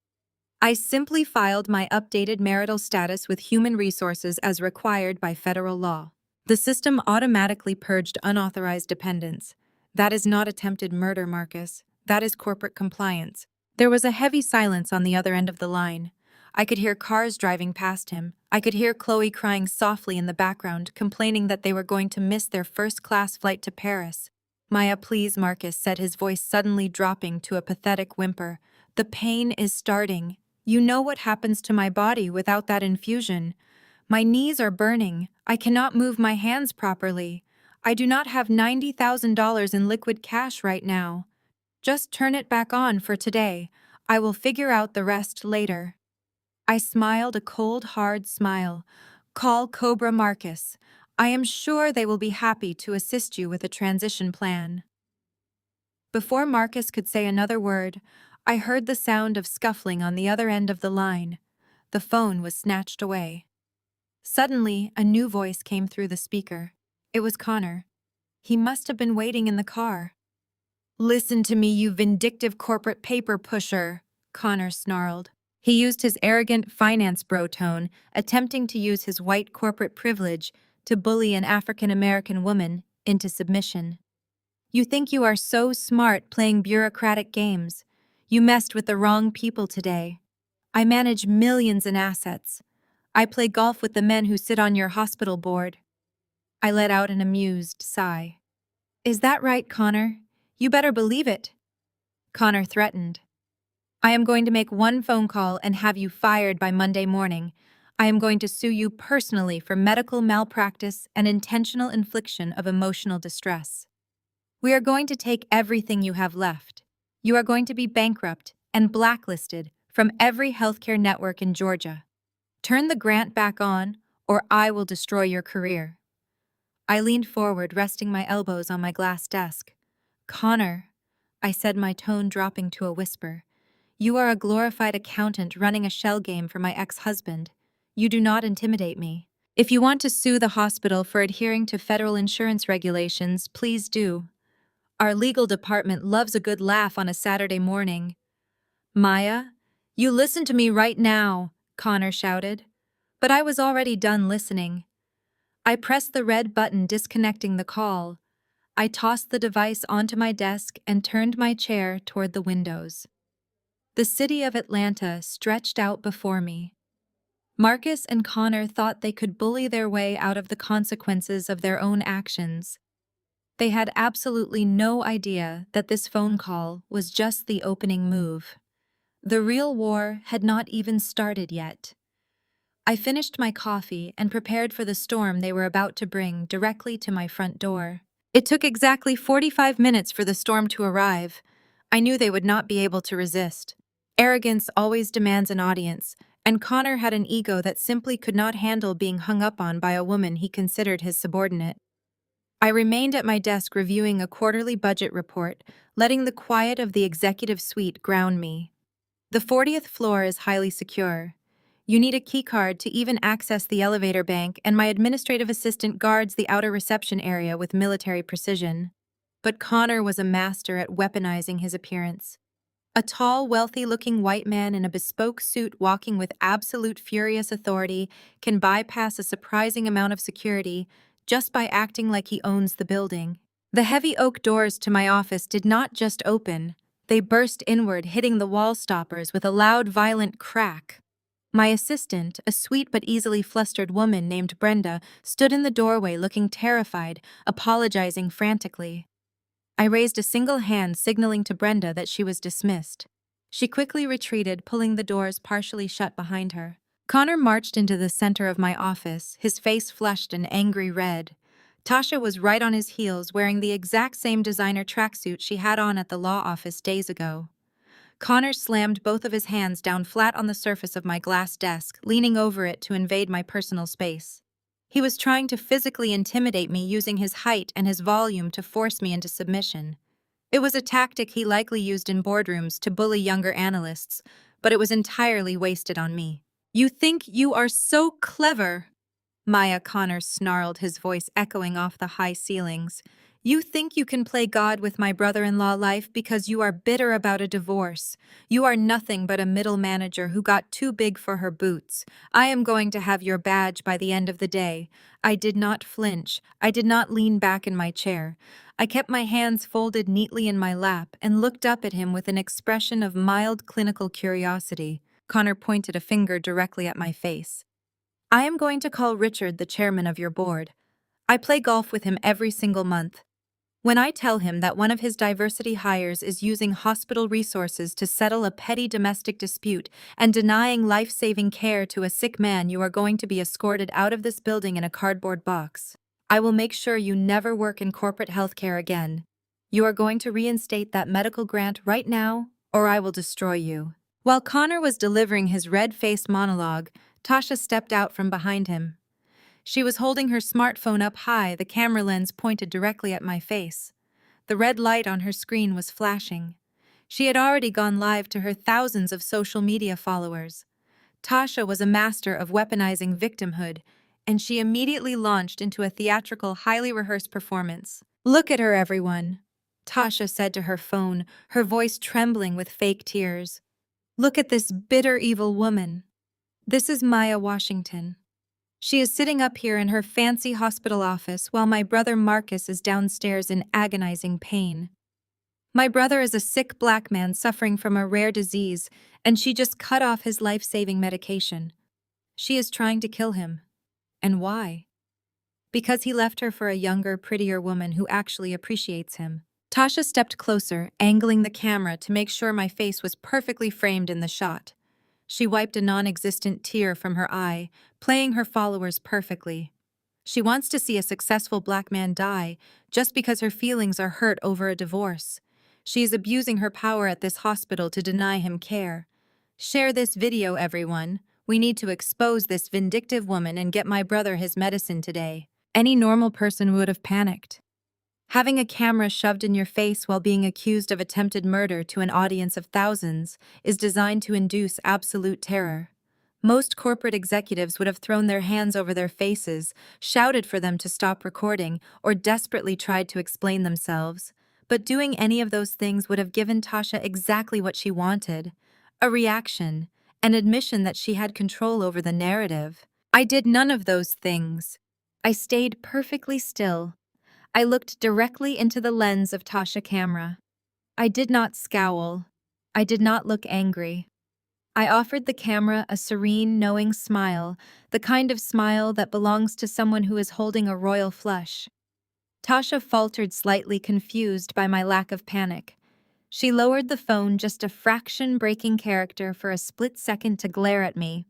I simply filed my updated marital status with Human Resources as required by federal law. The system automatically purged unauthorized dependents. That is not attempted murder, Marcus. That is corporate compliance. There was a heavy silence on the other end of the line. I could hear cars driving past him. I could hear Chloe crying softly in the background, complaining that they were going to miss their first-class flight to Paris. Maya, please, Marcus said, his voice suddenly dropping to a pathetic whimper. The pain is starting. You know what happens to my body without that infusion. My knees are burning. I cannot move my hands properly. I do not have $90,000 in liquid cash right now. Just turn it back on for today. I will figure out the rest later. I smiled a cold, hard smile. Call Cobra Marcus. I am sure they will be happy to assist you with a transition plan. Before Marcus could say another word, I heard the sound of scuffling on the other end of the line. The phone was snatched away. Suddenly, a new voice came through the speaker. It was Connor. He must have been waiting in the car. Listen to me, you vindictive corporate paper pusher, Connor snarled. He used his arrogant finance bro tone, attempting to use his white corporate privilege to bully an African-American woman into submission. You think you are so smart playing bureaucratic games. You messed with the wrong people today. I manage millions in assets. I play golf with the men who sit on your hospital board. I let out an amused sigh. Is that right, Connor? You better believe it. Connor threatened. I am going to make one phone call and have you fired by Monday morning. I am going to sue you personally for medical malpractice and intentional infliction of emotional distress. We are going to take everything you have left. You are going to be bankrupt and blacklisted from every healthcare network in Georgia. Turn the grant back on, or I will destroy your career. I leaned forward, resting my elbows on my glass desk. Connor, I said, my tone dropping to a whisper. You are a glorified accountant running a shell game for my ex-husband. You do not intimidate me. If you want to sue the hospital for adhering to federal insurance regulations, please do. Our legal department loves a good laugh on a Saturday morning. Maya, you listen to me right now, Connor shouted. But I was already done listening. I pressed the red button disconnecting the call. I tossed the device onto my desk and turned my chair toward the windows. The city of Atlanta stretched out before me. Marcus and Connor thought they could bully their way out of the consequences of their own actions. They had absolutely no idea that this phone call was just the opening move. The real war had not even started yet. I finished my coffee and prepared for the storm they were about to bring directly to my front door. It took exactly 45 minutes for the storm to arrive. I knew they would not be able to resist. Arrogance always demands an audience, and Connor had an ego that simply could not handle being hung up on by a woman he considered his subordinate. I remained at my desk reviewing a quarterly budget report, letting the quiet of the executive suite ground me. The 40th floor is highly secure. You need a keycard to even access the elevator bank, and my administrative assistant guards the outer reception area with military precision. But Connor was a master at weaponizing his appearance. A tall, wealthy-looking white man in a bespoke suit walking with absolute furious authority can bypass a surprising amount of security just by acting like he owns the building. The heavy oak doors to my office did not just open. They burst inward, hitting the wall stoppers with a loud, violent crack. My assistant, a sweet but easily flustered woman named Brenda, stood in the doorway looking terrified, apologizing frantically. I raised a single hand, signaling to Brenda that she was dismissed. She quickly retreated, pulling the doors partially shut behind her. Connor marched into the center of my office, his face flushed an angry red. Tasha was right on his heels, wearing the exact same designer tracksuit she had on at the law office days ago. Connor slammed both of his hands down flat on the surface of my glass desk, leaning over it to invade my personal space. He was trying to physically intimidate me using his height and his volume to force me into submission. It was a tactic he likely used in boardrooms to bully younger analysts, but it was entirely wasted on me. "You think you are so clever," Maya Connor snarled, his voice echoing off the high ceilings. "You think you can play God with my brother-in-law life because you are bitter about a divorce. You are nothing but a middle manager who got too big for her boots. I am going to have your badge by the end of the day." I did not flinch. I did not lean back in my chair. I kept my hands folded neatly in my lap and looked up at him with an expression of mild clinical curiosity. Connor pointed a finger directly at my face. "I am going to call Richard the chairman of your board. I play golf with him every single month. When I tell him that one of his diversity hires is using hospital resources to settle a petty domestic dispute and denying life-saving care to a sick man, you are going to be escorted out of this building in a cardboard box. I will make sure you never work in corporate healthcare again. You are going to reinstate that medical grant right now, or I will destroy you." While Connor was delivering his red-faced monologue, Tasha stepped out from behind him. She was holding her smartphone up high, the camera lens pointed directly at my face. The red light on her screen was flashing. She had already gone live to her thousands of social media followers. Tasha was a master of weaponizing victimhood, and she immediately launched into a theatrical, highly rehearsed performance. "Look at her, everyone," Tasha said to her phone, her voice trembling with fake tears. "Look at this bitter, evil woman. This is Maya Washington. She is sitting up here in her fancy hospital office while my brother Marcus is downstairs in agonizing pain. My brother is a sick black man suffering from a rare disease, and she just cut off his life-saving medication. She is trying to kill him. And why? Because he left her for a younger, prettier woman who actually appreciates him." Tasha stepped closer, angling the camera to make sure my face was perfectly framed in the shot. She wiped a non-existent tear from her eye, playing her followers perfectly. She wants to see a successful black man die just because her feelings are hurt over a divorce. She is abusing her power at this hospital to deny him care. "Share this video, everyone. We need to expose this vindictive woman and get my brother his medicine today." Any normal person would have panicked. Having a camera shoved in your face while being accused of attempted murder to an audience of thousands is designed to induce absolute terror. Most corporate executives would have thrown their hands over their faces, shouted for them to stop recording, or desperately tried to explain themselves. But doing any of those things would have given Tasha exactly what she wanted: a reaction, an admission that she had control over the narrative. I did none of those things. I stayed perfectly still. I looked directly into the lens of Tasha's camera. I did not scowl. I did not look angry. I offered the camera a serene, knowing smile, the kind of smile that belongs to someone who is holding a royal flush. Tasha faltered, slightly confused by my lack of panic. She lowered the phone just a fraction, breaking character for a split second to glare at me.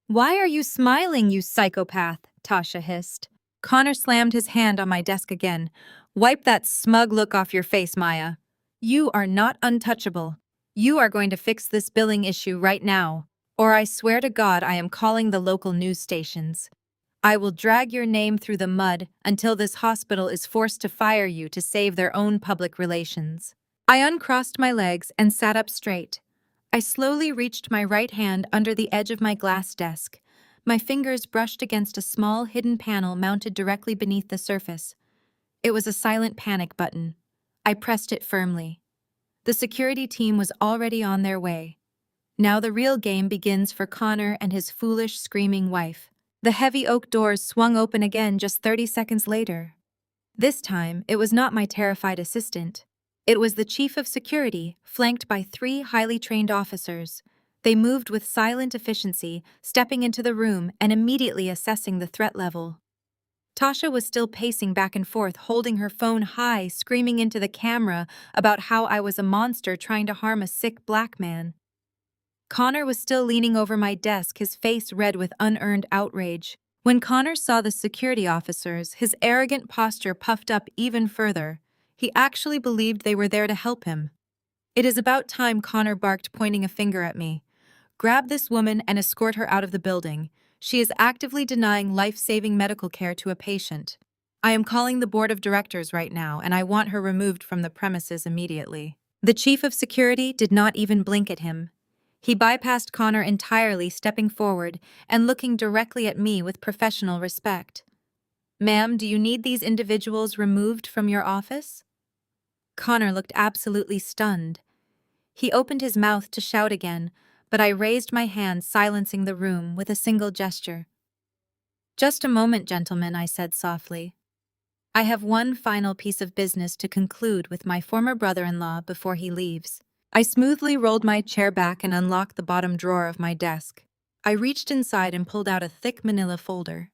"Why are you smiling, you psychopath?" Tasha hissed. Connor slammed his hand on my desk again. "Wipe that smug look off your face, Maya. You are not untouchable. You are going to fix this billing issue right now, or I swear to God I am calling the local news stations. I will drag your name through the mud until this hospital is forced to fire you to save their own public relations." I uncrossed my legs and sat up straight. I slowly reached my right hand under the edge of my glass desk. My fingers brushed against a small hidden panel mounted directly beneath the surface. It was a silent panic button. I pressed it firmly. The security team was already on their way. Now the real game begins for Connor and his foolish, screaming wife. The heavy oak doors swung open again just 30 seconds later. This time, it was not my terrified assistant. It was the chief of security, flanked by 3 highly trained officers. They moved with silent efficiency, stepping into the room and immediately assessing the threat level. Tasha was still pacing back and forth, holding her phone high, screaming into the camera about how I was a monster trying to harm a sick black man. Connor was still leaning over my desk, his face red with unearned outrage. When Connor saw the security officers, his arrogant posture puffed up even further. He actually believed they were there to help him. "It is about time," Connor barked, pointing a finger at me. "Grab this woman and escort her out of the building. She is actively denying life-saving medical care to a patient. I am calling the board of directors right now, and I want her removed from the premises immediately." The chief of security did not even blink at him. He bypassed Connor entirely, stepping forward and looking directly at me with professional respect. "Ma'am, do you need these individuals removed from your office?" Connor looked absolutely stunned. He opened his mouth to shout again, but I raised my hand, silencing the room with a single gesture. "Just a moment, gentlemen," I said softly. "I have one final piece of business to conclude with my former brother-in-law before he leaves." I smoothly rolled my chair back and unlocked the bottom drawer of my desk. I reached inside and pulled out a thick manila folder.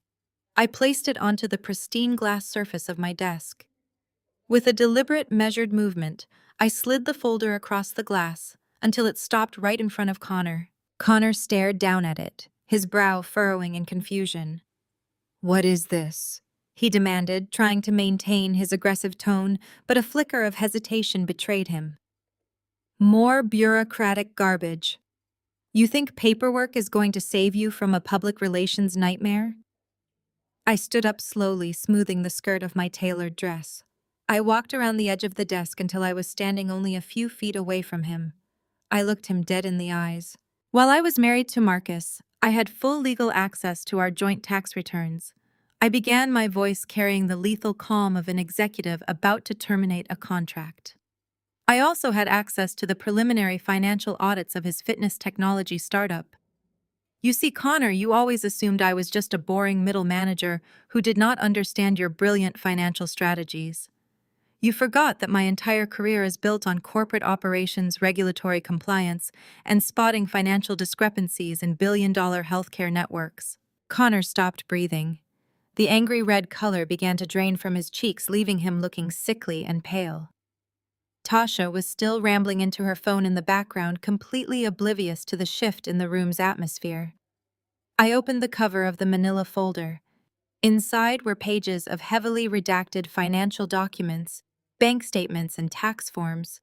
I placed it onto the pristine glass surface of my desk. With a deliberate, measured movement, I slid the folder across the glass until it stopped right in front of Connor. Connor stared down at it, his brow furrowing in confusion. "What is this?" he demanded, trying to maintain his aggressive tone, but a flicker of hesitation betrayed him. "More bureaucratic garbage. You think paperwork is going to save you from a public relations nightmare?" I stood up slowly, smoothing the skirt of my tailored dress. I walked around the edge of the desk until I was standing only a few feet away from him. I looked him dead in the eyes. While I was married to Marcus, I had full legal access to our joint tax returns. I began, my voice carrying the lethal calm of an executive about to terminate a contract. I also had access to the preliminary financial audits of his fitness technology startup. "You see, Connor, you always assumed I was just a boring middle manager who did not understand your brilliant financial strategies. You forgot that my entire career is built on corporate operations, regulatory compliance, and spotting financial discrepancies in billion-dollar healthcare networks." Connor stopped breathing. The angry red color began to drain from his cheeks, leaving him looking sickly and pale. Tasha was still rambling into her phone in the background, completely oblivious to the shift in the room's atmosphere. I opened the cover of the manila folder. Inside were pages of heavily redacted financial documents, bank statements, and tax forms.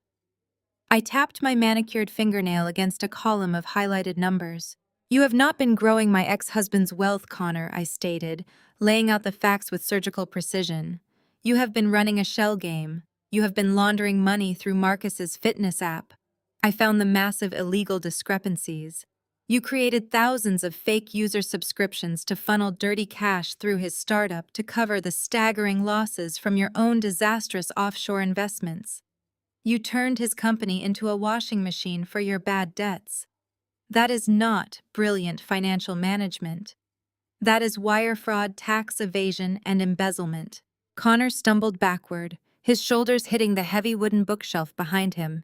I tapped my manicured fingernail against a column of highlighted numbers. "You have not been growing my ex-husband's wealth, Connor," I stated, laying out the facts with surgical precision. "You have been running a shell game. You have been laundering money through Marcus's fitness app. I found the massive illegal discrepancies. You created thousands of fake user subscriptions to funnel dirty cash through his startup to cover the staggering losses from your own disastrous offshore investments. You turned his company into a washing machine for your bad debts. That is not brilliant financial management. That is wire fraud, tax evasion, and embezzlement." Connor stumbled backward, his shoulders hitting the heavy wooden bookshelf behind him.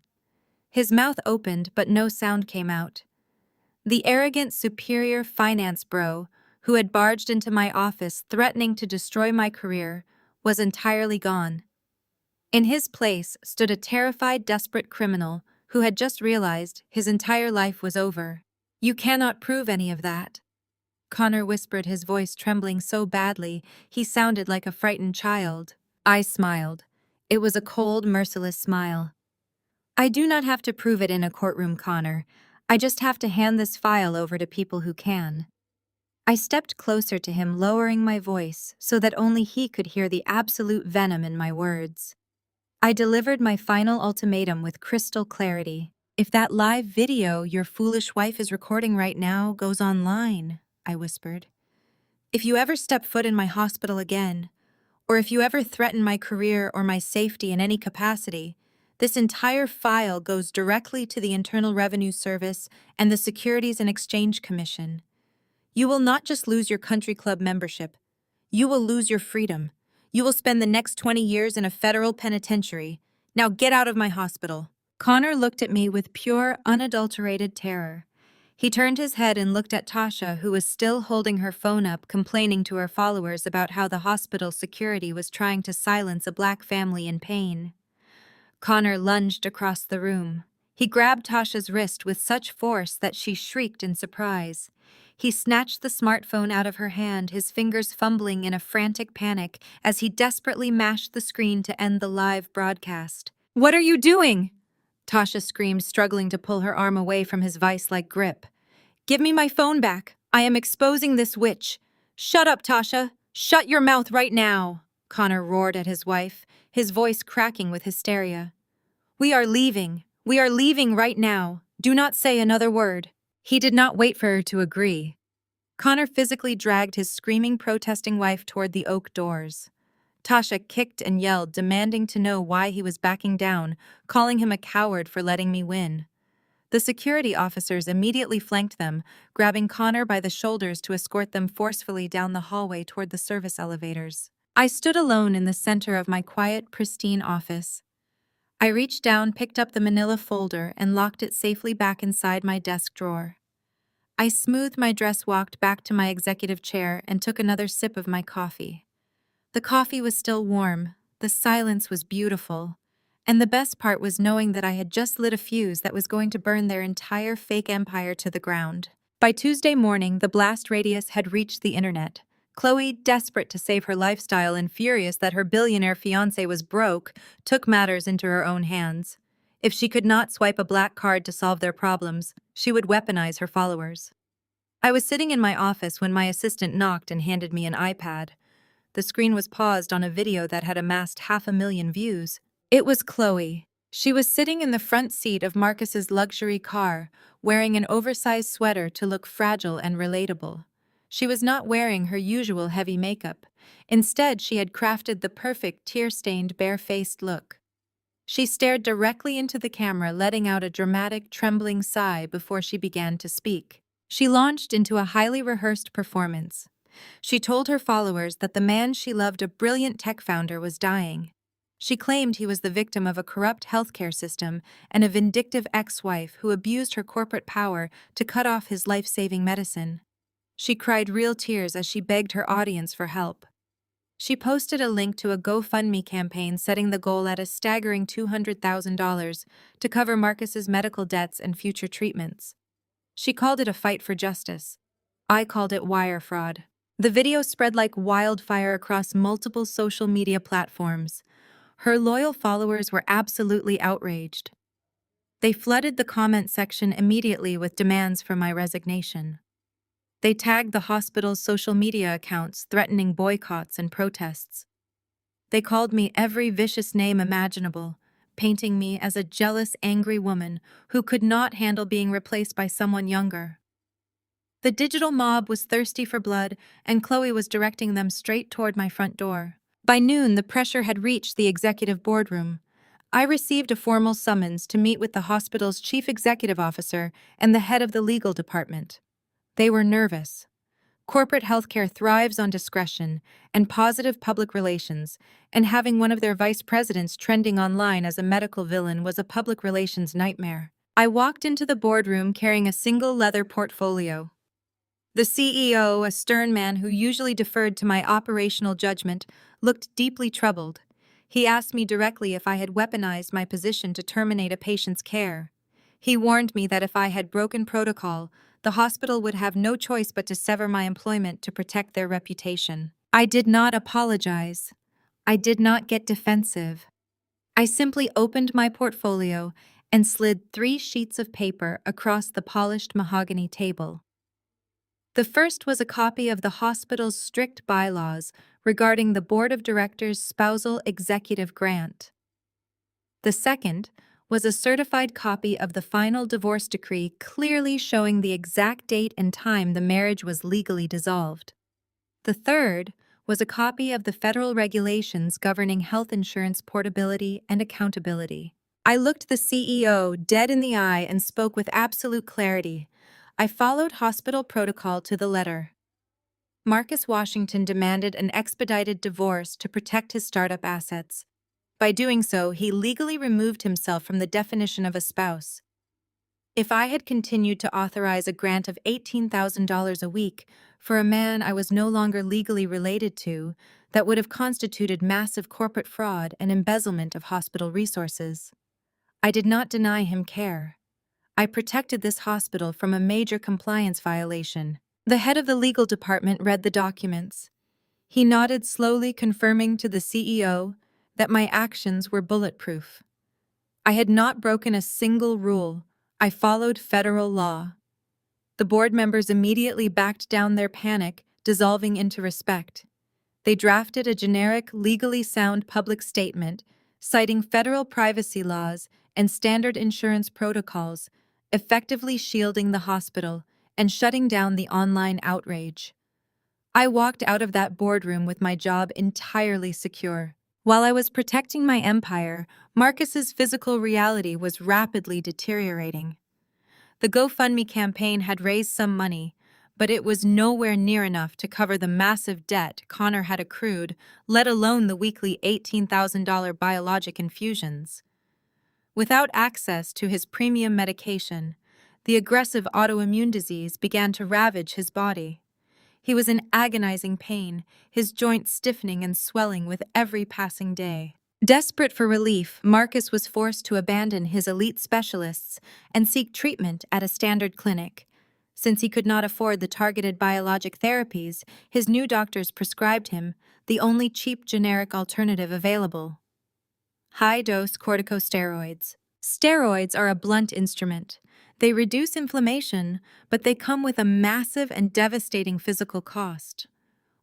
His mouth opened, but no sound came out. The arrogant, superior finance bro, who had barged into my office threatening to destroy my career, was entirely gone. In his place stood a terrified, desperate criminal who had just realized his entire life was over. "You cannot prove any of that," Connor whispered, his voice trembling so badly he sounded like a frightened child. I smiled. It was a cold, merciless smile. "I do not have to prove it in a courtroom, Connor. I just have to hand this file over to people who can." I stepped closer to him, lowering my voice so that only he could hear the absolute venom in my words. I delivered my final ultimatum with crystal clarity. "If that live video your foolish wife is recording right now goes online," I whispered, "if you ever step foot in my hospital again, or if you ever threaten my career or my safety in any capacity, this entire file goes directly to the Internal Revenue Service and the Securities and Exchange Commission. You will not just lose your country club membership. You will lose your freedom. You will spend the next 20 years in a federal penitentiary. Now get out of my hospital." Connor looked at me with pure, unadulterated terror. He turned his head and looked at Tasha, who was still holding her phone up, complaining to her followers about how the hospital security was trying to silence a black family in pain. Connor lunged across the room. He grabbed Tasha's wrist with such force that she shrieked in surprise. He snatched the smartphone out of her hand, his fingers fumbling in a frantic panic as he desperately mashed the screen to end the live broadcast. "What are you doing?" Tasha screamed, struggling to pull her arm away from his vice-like grip. "Give me my phone back. I am exposing this witch." "Shut up, Tasha. Shut your mouth right now," Connor roared at his wife, his voice cracking with hysteria. "We are leaving. We are leaving right now. Do not say another word." He did not wait for her to agree. Connor physically dragged his screaming, protesting wife toward the oak doors. Tasha kicked and yelled, demanding to know why he was backing down, calling him a coward for letting me win. The security officers immediately flanked them, grabbing Connor by the shoulders to escort them forcefully down the hallway toward the service elevators. I stood alone in the center of my quiet, pristine office. I reached down, picked up the manila folder, and locked it safely back inside my desk drawer. I smoothed my dress, walked back to my executive chair, and took another sip of my coffee. The coffee was still warm, the silence was beautiful, and the best part was knowing that I had just lit a fuse that was going to burn their entire fake empire to the ground. By Tuesday morning, the blast radius had reached the internet. Chloe, desperate to save her lifestyle and furious that her billionaire fiancé was broke, took matters into her own hands. If she could not swipe a black card to solve their problems, she would weaponize her followers. I was sitting in my office when my assistant knocked and handed me an iPad. The screen was paused on a video that had amassed 500,000 views. It was Chloe. She was sitting in the front seat of Marcus's luxury car, wearing an oversized sweater to look fragile and relatable. She was not wearing her usual heavy makeup. Instead, she had crafted the perfect tear-stained, bare-faced look. She stared directly into the camera, letting out a dramatic, trembling sigh before she began to speak. She launched into a highly rehearsed performance. She told her followers that the man she loved, a brilliant tech founder, was dying. She claimed he was the victim of a corrupt healthcare system and a vindictive ex-wife who abused her corporate power to cut off his life-saving medicine. She cried real tears as she begged her audience for help. She posted a link to a GoFundMe campaign setting the goal at a staggering $200,000 to cover Marcus's medical debts and future treatments. She called it a fight for justice. I called it wire fraud. The video spread like wildfire across multiple social media platforms. Her loyal followers were absolutely outraged. They flooded the comment section immediately with demands for my resignation. They tagged the hospital's social media accounts, threatening boycotts and protests. They called me every vicious name imaginable, painting me as a jealous, angry woman who could not handle being replaced by someone younger. The digital mob was thirsty for blood, and Chloe was directing them straight toward my front door. By noon, the pressure had reached the executive boardroom. I received a formal summons to meet with the hospital's chief executive officer and the head of the legal department. They were nervous. Corporate healthcare thrives on discretion and positive public relations, and having one of their vice presidents trending online as a medical villain was a public relations nightmare. I walked into the boardroom carrying a single leather portfolio. The CEO, a stern man who usually deferred to my operational judgment, looked deeply troubled. He asked me directly if I had weaponized my position to terminate a patient's care. He warned me that if I had broken protocol, the hospital would have no choice but to sever my employment to protect their reputation. I did not apologize. I did not get defensive. I simply opened my portfolio and slid 3 sheets of paper across the polished mahogany table. The first was a copy of the hospital's strict bylaws regarding the board of directors' spousal executive grant. The second was a certified copy of the final divorce decree clearly showing the exact date and time the marriage was legally dissolved. The third was a copy of the federal regulations governing health insurance portability and accountability. I looked the CEO dead in the eye and spoke with absolute clarity. I followed hospital protocol to the letter. Marcus Washington demanded an expedited divorce to protect his startup assets. By doing so, he legally removed himself from the definition of a spouse. If I had continued to authorize a grant of $18,000 a week for a man I was no longer legally related to, that would have constituted massive corporate fraud and embezzlement of hospital resources. I did not deny him care. I protected this hospital from a major compliance violation. The head of the legal department read the documents. He nodded slowly, confirming to the CEO that my actions were bulletproof. I had not broken a single rule. I followed federal law. The board members immediately backed down their panic, dissolving into respect. They drafted a generic, legally sound public statement, citing federal privacy laws and standard insurance protocols, effectively shielding the hospital and shutting down the online outrage. I walked out of that boardroom with my job entirely secure. While I was protecting my empire, Marcus's physical reality was rapidly deteriorating. The GoFundMe campaign had raised some money, but it was nowhere near enough to cover the massive debt Connor had accrued, let alone the weekly $18,000 biologic infusions. Without access to his premium medication, the aggressive autoimmune disease began to ravage his body. He was in agonizing pain, his joints stiffening and swelling with every passing day. Desperate for relief, Marcus was forced to abandon his elite specialists and seek treatment at a standard clinic. Since he could not afford the targeted biologic therapies, his new doctors prescribed him the only cheap generic alternative available: high-dose corticosteroids. Steroids are a blunt instrument. They reduce inflammation, but they come with a massive and devastating physical cost.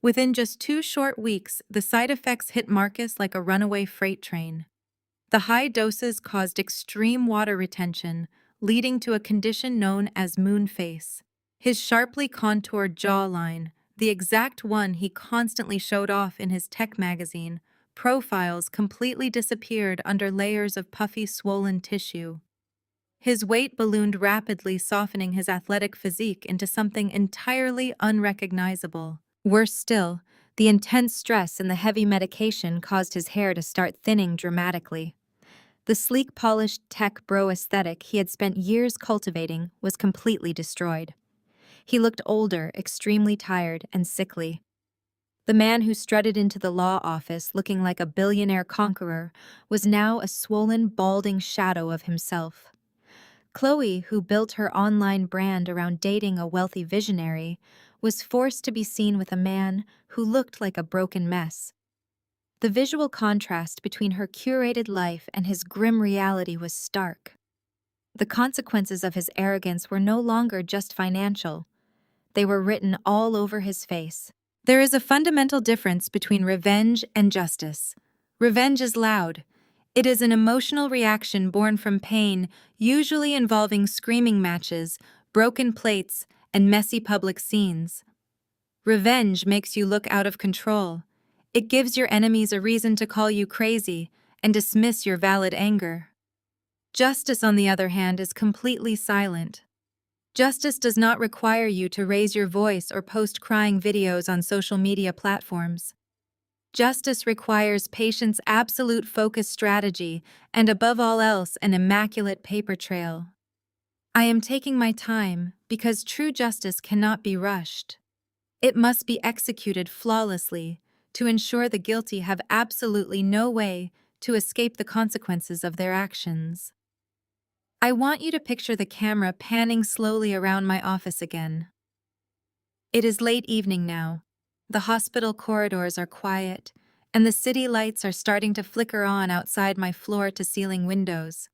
Within just 2 short weeks, the side effects hit Marcus like a runaway freight train. The high doses caused extreme water retention, leading to a condition known as moon face. His sharply contoured jawline, the exact one he constantly showed off in his tech magazine, profiles completely disappeared under layers of puffy, swollen tissue. His weight ballooned rapidly, softening his athletic physique into something entirely unrecognizable. Worse still, the intense stress and the heavy medication caused his hair to start thinning dramatically. The sleek, polished tech bro aesthetic he had spent years cultivating was completely destroyed. He looked older, extremely tired, and sickly. The man who strutted into the law office looking like a billionaire conqueror was now a swollen, balding shadow of himself. Chloe, who built her online brand around dating a wealthy visionary, was forced to be seen with a man who looked like a broken mess. The visual contrast between her curated life and his grim reality was stark. The consequences of his arrogance were no longer just financial. They were written all over his face. There is a fundamental difference between revenge and justice. Revenge is loud. It is an emotional reaction born from pain, usually involving screaming matches, broken plates, and messy public scenes. Revenge makes you look out of control. It gives your enemies a reason to call you crazy and dismiss your valid anger. Justice, on the other hand, is completely silent. Justice does not require you to raise your voice or post crying videos on social media platforms. Justice requires patience, absolute focus, strategy, and above all else, an immaculate paper trail. I am taking my time because true justice cannot be rushed. It must be executed flawlessly to ensure the guilty have absolutely no way to escape the consequences of their actions. I want you to picture the camera panning slowly around my office again. It is late evening now. The hospital corridors are quiet, and the city lights are starting to flicker on outside my floor-to-ceiling windows.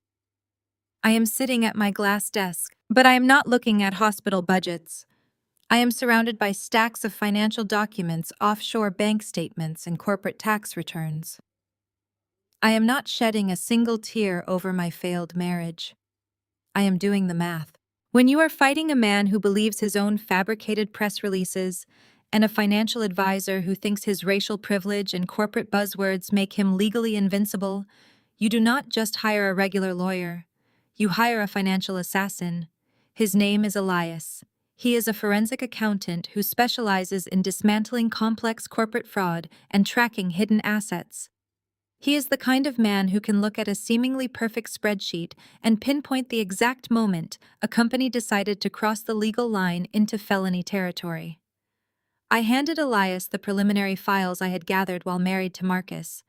I am sitting at my glass desk, but I am not looking at hospital budgets. I am surrounded by stacks of financial documents, offshore bank statements, and corporate tax returns. I am not shedding a single tear over my failed marriage. I am doing the math. When you are fighting a man who believes his own fabricated press releases and a financial advisor who thinks his racial privilege and corporate buzzwords make him legally invincible, you do not just hire a regular lawyer. You hire a financial assassin. His name is Elias. He is a forensic accountant who specializes in dismantling complex corporate fraud and tracking hidden assets. He is the kind of man who can look at a seemingly perfect spreadsheet and pinpoint the exact moment a company decided to cross the legal line into felony territory. I handed Elias the preliminary files I had gathered while married to Marcus.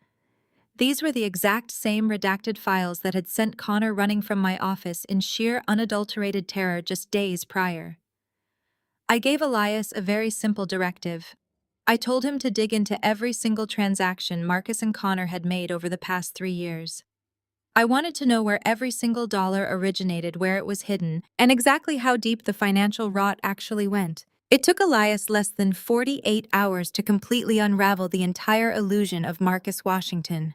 These were the exact same redacted files that had sent Connor running from my office in sheer unadulterated terror just days prior. I gave Elias a very simple directive. I told him to dig into every single transaction Marcus and Connor had made over the past 3 years. I wanted to know where every single dollar originated, where it was hidden, and exactly how deep the financial rot actually went. It took Elias less than 48 hours to completely unravel the entire illusion of Marcus Washington.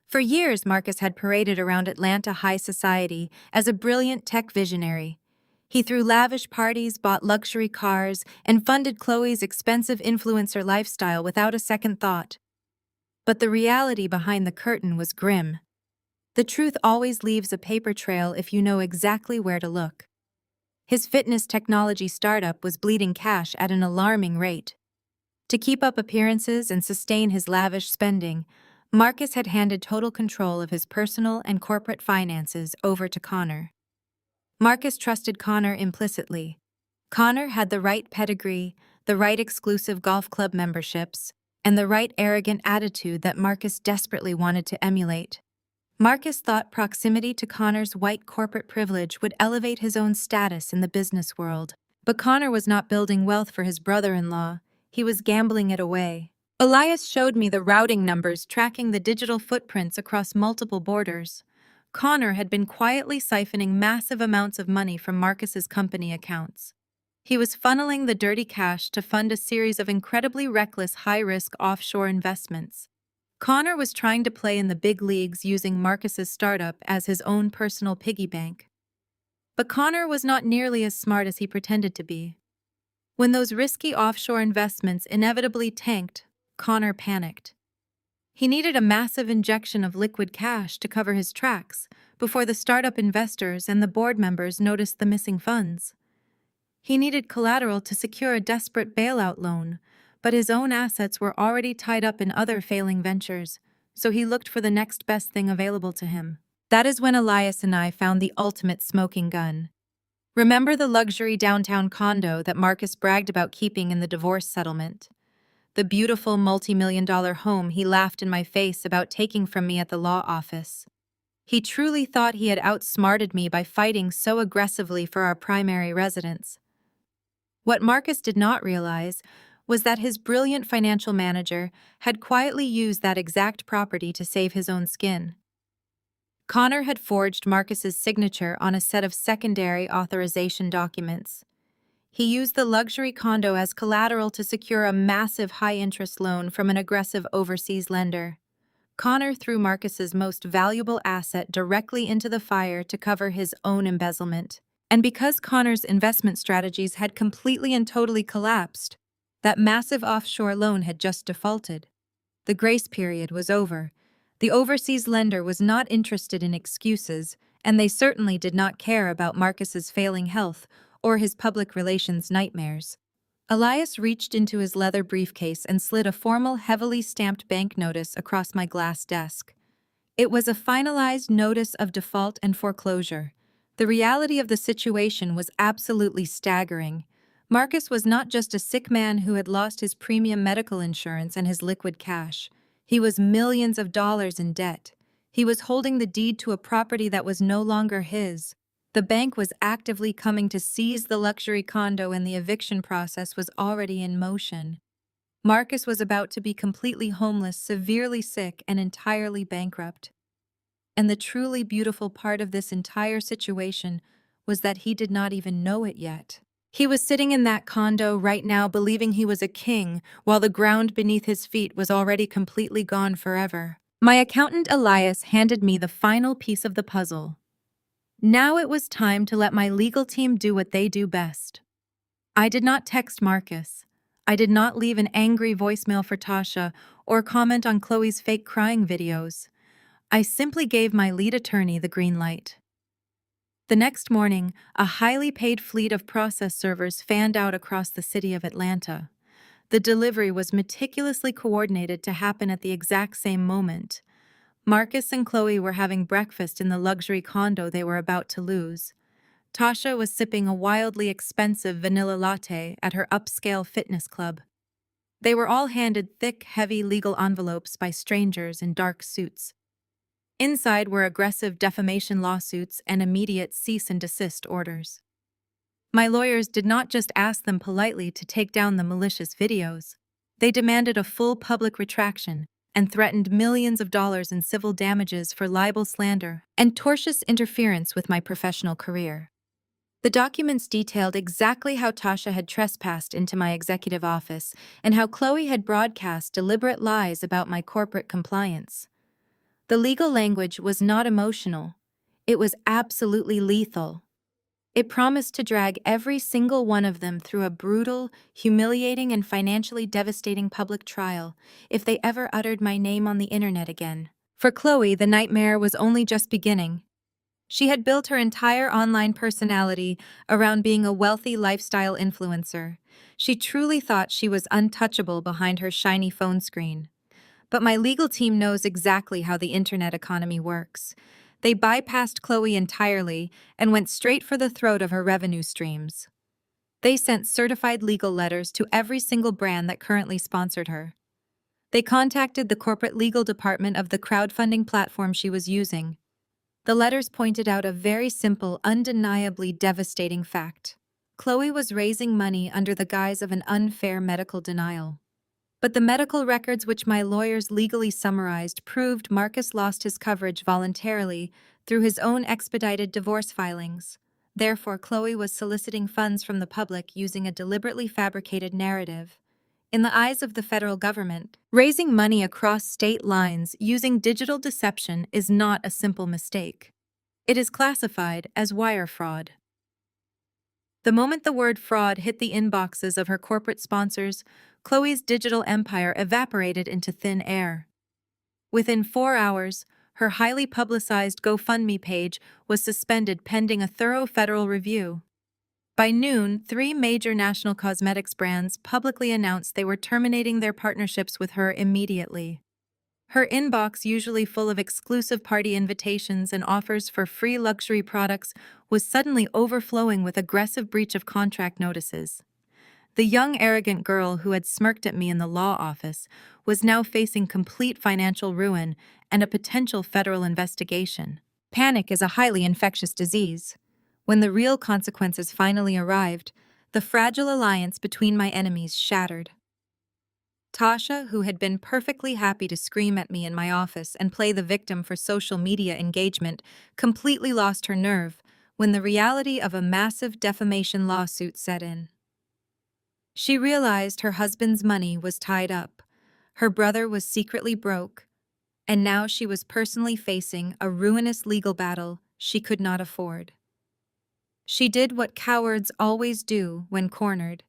For years, Marcus had paraded around Atlanta high society as a brilliant tech visionary. He threw lavish parties, bought luxury cars, and funded Chloe's expensive influencer lifestyle without a second thought. But the reality behind the curtain was grim. The truth always leaves a paper trail if you know exactly where to look. His fitness technology startup was bleeding cash at an alarming rate. To keep up appearances and sustain his lavish spending, Marcus had handed total control of his personal and corporate finances over to Connor. Marcus trusted Connor implicitly. Connor had the right pedigree, the right exclusive golf club memberships, and the right arrogant attitude that Marcus desperately wanted to emulate. Marcus thought proximity to Connor's white corporate privilege would elevate his own status in the business world. But Connor was not building wealth for his brother-in-law, he was gambling it away. Elias showed me the routing numbers tracking the digital footprints across multiple borders. Connor had been quietly siphoning massive amounts of money from Marcus's company accounts. He was funneling the dirty cash to fund a series of incredibly reckless high-risk offshore investments. Connor was trying to play in the big leagues using Marcus's startup as his own personal piggy bank. But Connor was not nearly as smart as he pretended to be. When those risky offshore investments inevitably tanked, Connor panicked. He needed a massive injection of liquid cash to cover his tracks before the startup investors and the board members noticed the missing funds. He needed collateral to secure a desperate bailout loan, but his own assets were already tied up in other failing ventures, so he looked for the next best thing available to him. That is when Elias and I found the ultimate smoking gun. Remember the luxury downtown condo that Marcus bragged about keeping in the divorce settlement? The beautiful multi-million-dollar home he laughed in my face about taking from me at the law office. He truly thought he had outsmarted me by fighting so aggressively for our primary residence. What Marcus did not realize was that his brilliant financial manager had quietly used that exact property to save his own skin. Connor had forged Marcus's signature on a set of secondary authorization documents. He used the luxury condo as collateral to secure a massive high-interest loan from an aggressive overseas lender. Connor threw Marcus's most valuable asset directly into the fire to cover his own embezzlement. And because Connor's investment strategies had completely and totally collapsed, that massive offshore loan had just defaulted. The grace period was over. The overseas lender was not interested in excuses, and they certainly did not care about Marcus's failing health or his public relations nightmares. Elias reached into his leather briefcase and slid a formal, heavily stamped bank notice across my glass desk. It was a finalized notice of default and foreclosure. The reality of the situation was absolutely staggering. Marcus was not just a sick man who had lost his premium medical insurance and his liquid cash. He was millions of dollars in debt. He was holding the deed to a property that was no longer his. The bank was actively coming to seize the luxury condo, and the eviction process was already in motion. Marcus was about to be completely homeless, severely sick, and entirely bankrupt. And the truly beautiful part of this entire situation was that he did not even know it yet. He was sitting in that condo right now believing he was a king, while the ground beneath his feet was already completely gone forever. My accountant Elias handed me the final piece of the puzzle. Now it was time to let my legal team do what they do best. I did not text Marcus. I did not leave an angry voicemail for Tasha or comment on Chloe's fake crying videos. I simply gave my lead attorney the green light. The next morning, a highly paid fleet of process servers fanned out across the city of Atlanta. The delivery was meticulously coordinated to happen at the exact same moment. Marcus and Chloe were having breakfast in the luxury condo they were about to lose. Tasha was sipping a wildly expensive vanilla latte at her upscale fitness club. They were all handed thick, heavy legal envelopes by strangers in dark suits. Inside were aggressive defamation lawsuits and immediate cease and desist orders. My lawyers did not just ask them politely to take down the malicious videos. They demanded a full public retraction and threatened millions of dollars in civil damages for libel slander and tortious interference with my professional career. The documents detailed exactly how Tasha had trespassed into my executive office and how Chloe had broadcast deliberate lies about my corporate compliance. The legal language was not emotional. It was absolutely lethal. It promised to drag every single one of them through a brutal, humiliating, and financially devastating public trial if they ever uttered my name on the internet again. For Chloe, the nightmare was only just beginning. She had built her entire online personality around being a wealthy lifestyle influencer. She truly thought she was untouchable behind her shiny phone screen. But my legal team knows exactly how the internet economy works. They bypassed Chloe entirely and went straight for the throat of her revenue streams. They sent certified legal letters to every single brand that currently sponsored her. They contacted the corporate legal department of the crowdfunding platform she was using. The letters pointed out a very simple, undeniably devastating fact. Chloe was raising money under the guise of an unfair medical denial. But the medical records which my lawyers legally summarized proved Marcus lost his coverage voluntarily through his own expedited divorce filings. Therefore, Chloe was soliciting funds from the public using a deliberately fabricated narrative. In the eyes of the federal government, raising money across state lines using digital deception is not a simple mistake. It is classified as wire fraud. The moment the word fraud hit the inboxes of her corporate sponsors, Chloe's digital empire evaporated into thin air. Within 4 hours, her highly publicized GoFundMe page was suspended pending a thorough federal review. By noon, 3 major national cosmetics brands publicly announced they were terminating their partnerships with her immediately. Her inbox, usually full of exclusive party invitations and offers for free luxury products, was suddenly overflowing with aggressive breach of contract notices. The young, arrogant girl who had smirked at me in the law office was now facing complete financial ruin and a potential federal investigation. Panic is a highly infectious disease. When the real consequences finally arrived, the fragile alliance between my enemies shattered. Tasha, who had been perfectly happy to scream at me in my office and play the victim for social media engagement, completely lost her nerve when the reality of a massive defamation lawsuit set in. She realized her husband's money was tied up, her brother was secretly broke, and now she was personally facing a ruinous legal battle she could not afford. She did what cowards always do when cornered.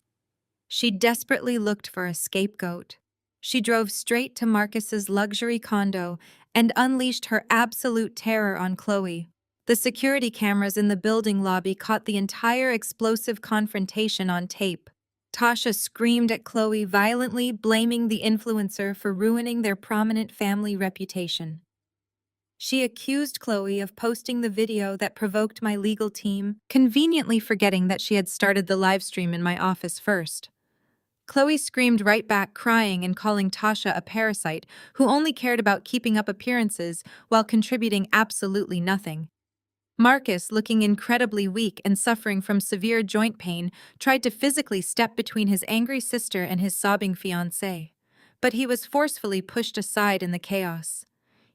She desperately looked for a scapegoat. She drove straight to Marcus's luxury condo and unleashed her absolute terror on Chloe. The security cameras in the building lobby caught the entire explosive confrontation on tape. Tasha screamed at Chloe violently, blaming the influencer for ruining their prominent family reputation. She accused Chloe of posting the video that provoked my legal team, conveniently forgetting that she had started the livestream in my office first. Chloe screamed right back, crying and calling Tasha a parasite who only cared about keeping up appearances while contributing absolutely nothing. Marcus, looking incredibly weak and suffering from severe joint pain, tried to physically step between his angry sister and his sobbing fiancée. But he was forcefully pushed aside in the chaos.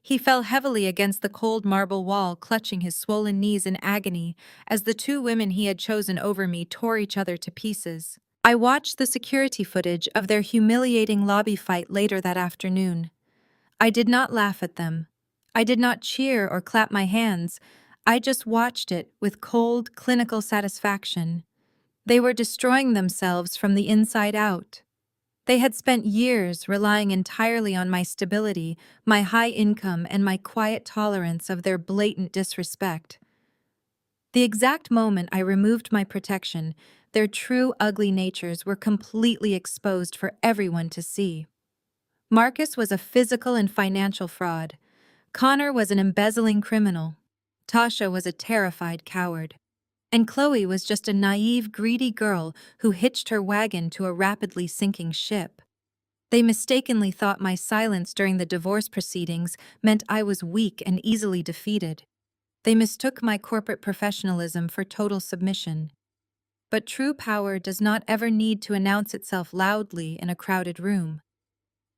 He fell heavily against the cold marble wall, clutching his swollen knees in agony as the 2 women he had chosen over me tore each other to pieces. I watched the security footage of their humiliating lobby fight later that afternoon. I did not laugh at them. I did not cheer or clap my hands. I just watched it with cold, clinical satisfaction. They were destroying themselves from the inside out. They had spent years relying entirely on my stability, my high income, and my quiet tolerance of their blatant disrespect. The exact moment I removed my protection, their true ugly natures were completely exposed for everyone to see. Marcus was a physical and financial fraud. Connor was an embezzling criminal. Tasha was a terrified coward. And Chloe was just a naive, greedy girl who hitched her wagon to a rapidly sinking ship. They mistakenly thought my silence during the divorce proceedings meant I was weak and easily defeated. They mistook my corporate professionalism for total submission. But true power does not ever need to announce itself loudly in a crowded room.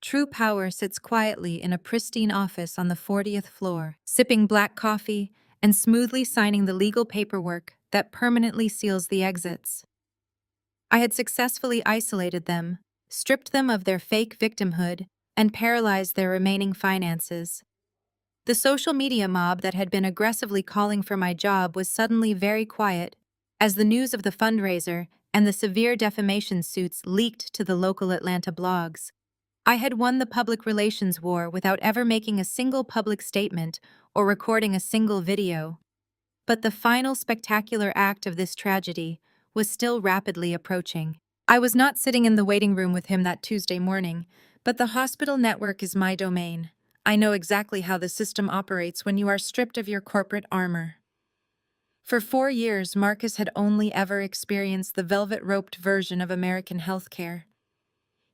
True power sits quietly in a pristine office on the 40th floor, sipping black coffee and smoothly signing the legal paperwork that permanently seals the exits. I had successfully isolated them, stripped them of their fake victimhood, and paralyzed their remaining finances. The social media mob that had been aggressively calling for my job was suddenly very quiet, as the news of the fundraiser and the severe defamation suits leaked to the local Atlanta blogs. I had won the public relations war without ever making a single public statement or recording a single video. But the final spectacular act of this tragedy was still rapidly approaching. I was not sitting in the waiting room with him that Tuesday morning, but the hospital network is my domain. I know exactly how the system operates when you are stripped of your corporate armor. For 4 years, Marcus had only ever experienced the velvet-roped version of American healthcare.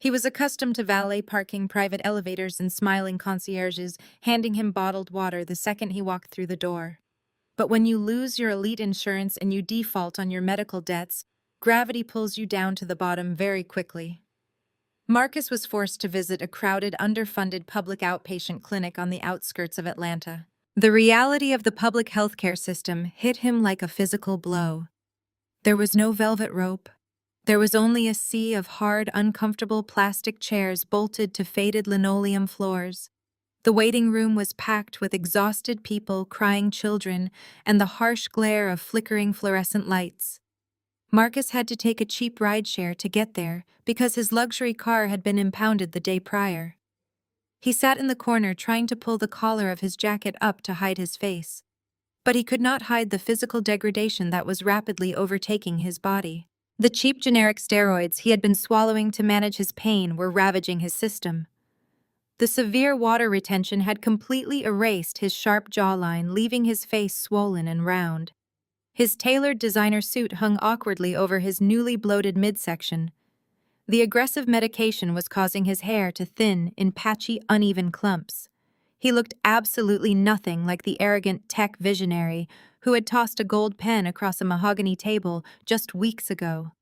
He was accustomed to valet parking, private elevators, and smiling concierges handing him bottled water the second he walked through the door. But when you lose your elite insurance and you default on your medical debts, gravity pulls you down to the bottom very quickly. Marcus was forced to visit a crowded, underfunded public outpatient clinic on the outskirts of Atlanta. The reality of the public healthcare system hit him like a physical blow. There was no velvet rope. There was only a sea of hard, uncomfortable plastic chairs bolted to faded linoleum floors. The waiting room was packed with exhausted people, crying children, and the harsh glare of flickering fluorescent lights. Marcus had to take a cheap rideshare to get there because his luxury car had been impounded the day prior. He sat in the corner trying to pull the collar of his jacket up to hide his face. But he could not hide the physical degradation that was rapidly overtaking his body. The cheap generic steroids he had been swallowing to manage his pain were ravaging his system. The severe water retention had completely erased his sharp jawline, leaving his face swollen and round. His tailored designer suit hung awkwardly over his newly bloated midsection. The aggressive medication was causing his hair to thin in patchy, uneven clumps. He looked absolutely nothing like the arrogant tech visionary who had tossed a gold pen across a mahogany table just weeks ago.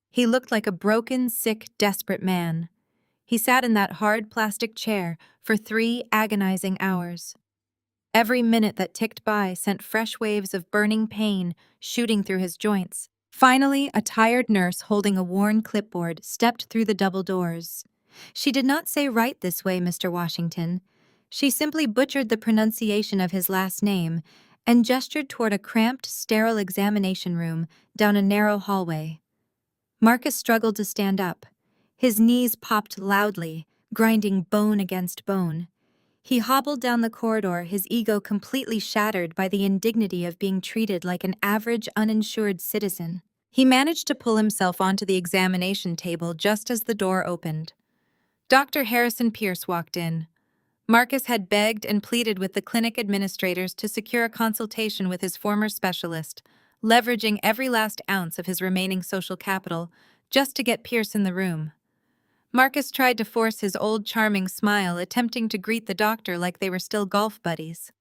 He looked like a broken, sick, desperate man. He sat in that hard plastic chair for 3 agonizing hours. Every minute that ticked by sent fresh waves of burning pain shooting through his joints. Finally, a tired nurse holding a worn clipboard stepped through the double doors. She did not say "right this way, Mr. Washington." She simply butchered the pronunciation of his last name and gestured toward a cramped, sterile examination room down a narrow hallway. Marcus struggled to stand up. His knees popped loudly, grinding bone against bone. He hobbled down the corridor, his ego completely shattered by the indignity of being treated like an average, uninsured citizen. He managed to pull himself onto the examination table just as the door opened. Dr. Harrison Pierce walked in. Marcus had begged and pleaded with the clinic administrators to secure a consultation with his former specialist, leveraging every last ounce of his remaining social capital just to get Pierce in the room. Marcus tried to force his old charming smile, attempting to greet the doctor like they were still golf buddies.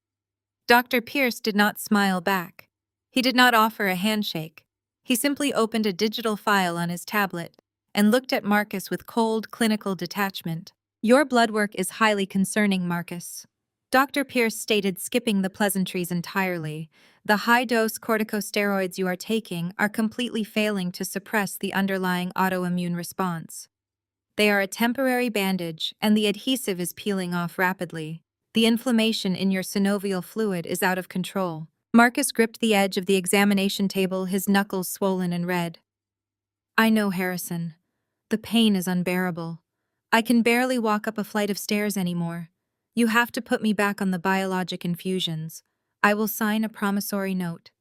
Dr. Pierce did not smile back. He did not offer a handshake. He simply opened a digital file on his tablet and looked at Marcus with cold, clinical detachment. "Your blood work is highly concerning, Marcus," Dr. Pierce stated, skipping the pleasantries entirely. "The high-dose corticosteroids you are taking are completely failing to suppress the underlying autoimmune response. They are a temporary bandage, and the adhesive is peeling off rapidly. The inflammation in your synovial fluid is out of control." Marcus gripped the edge of the examination table, his knuckles swollen and red. "I know, Harrison. The pain is unbearable. I can barely walk up a flight of stairs anymore. You have to put me back on the biologic infusions. I will sign a promissory note.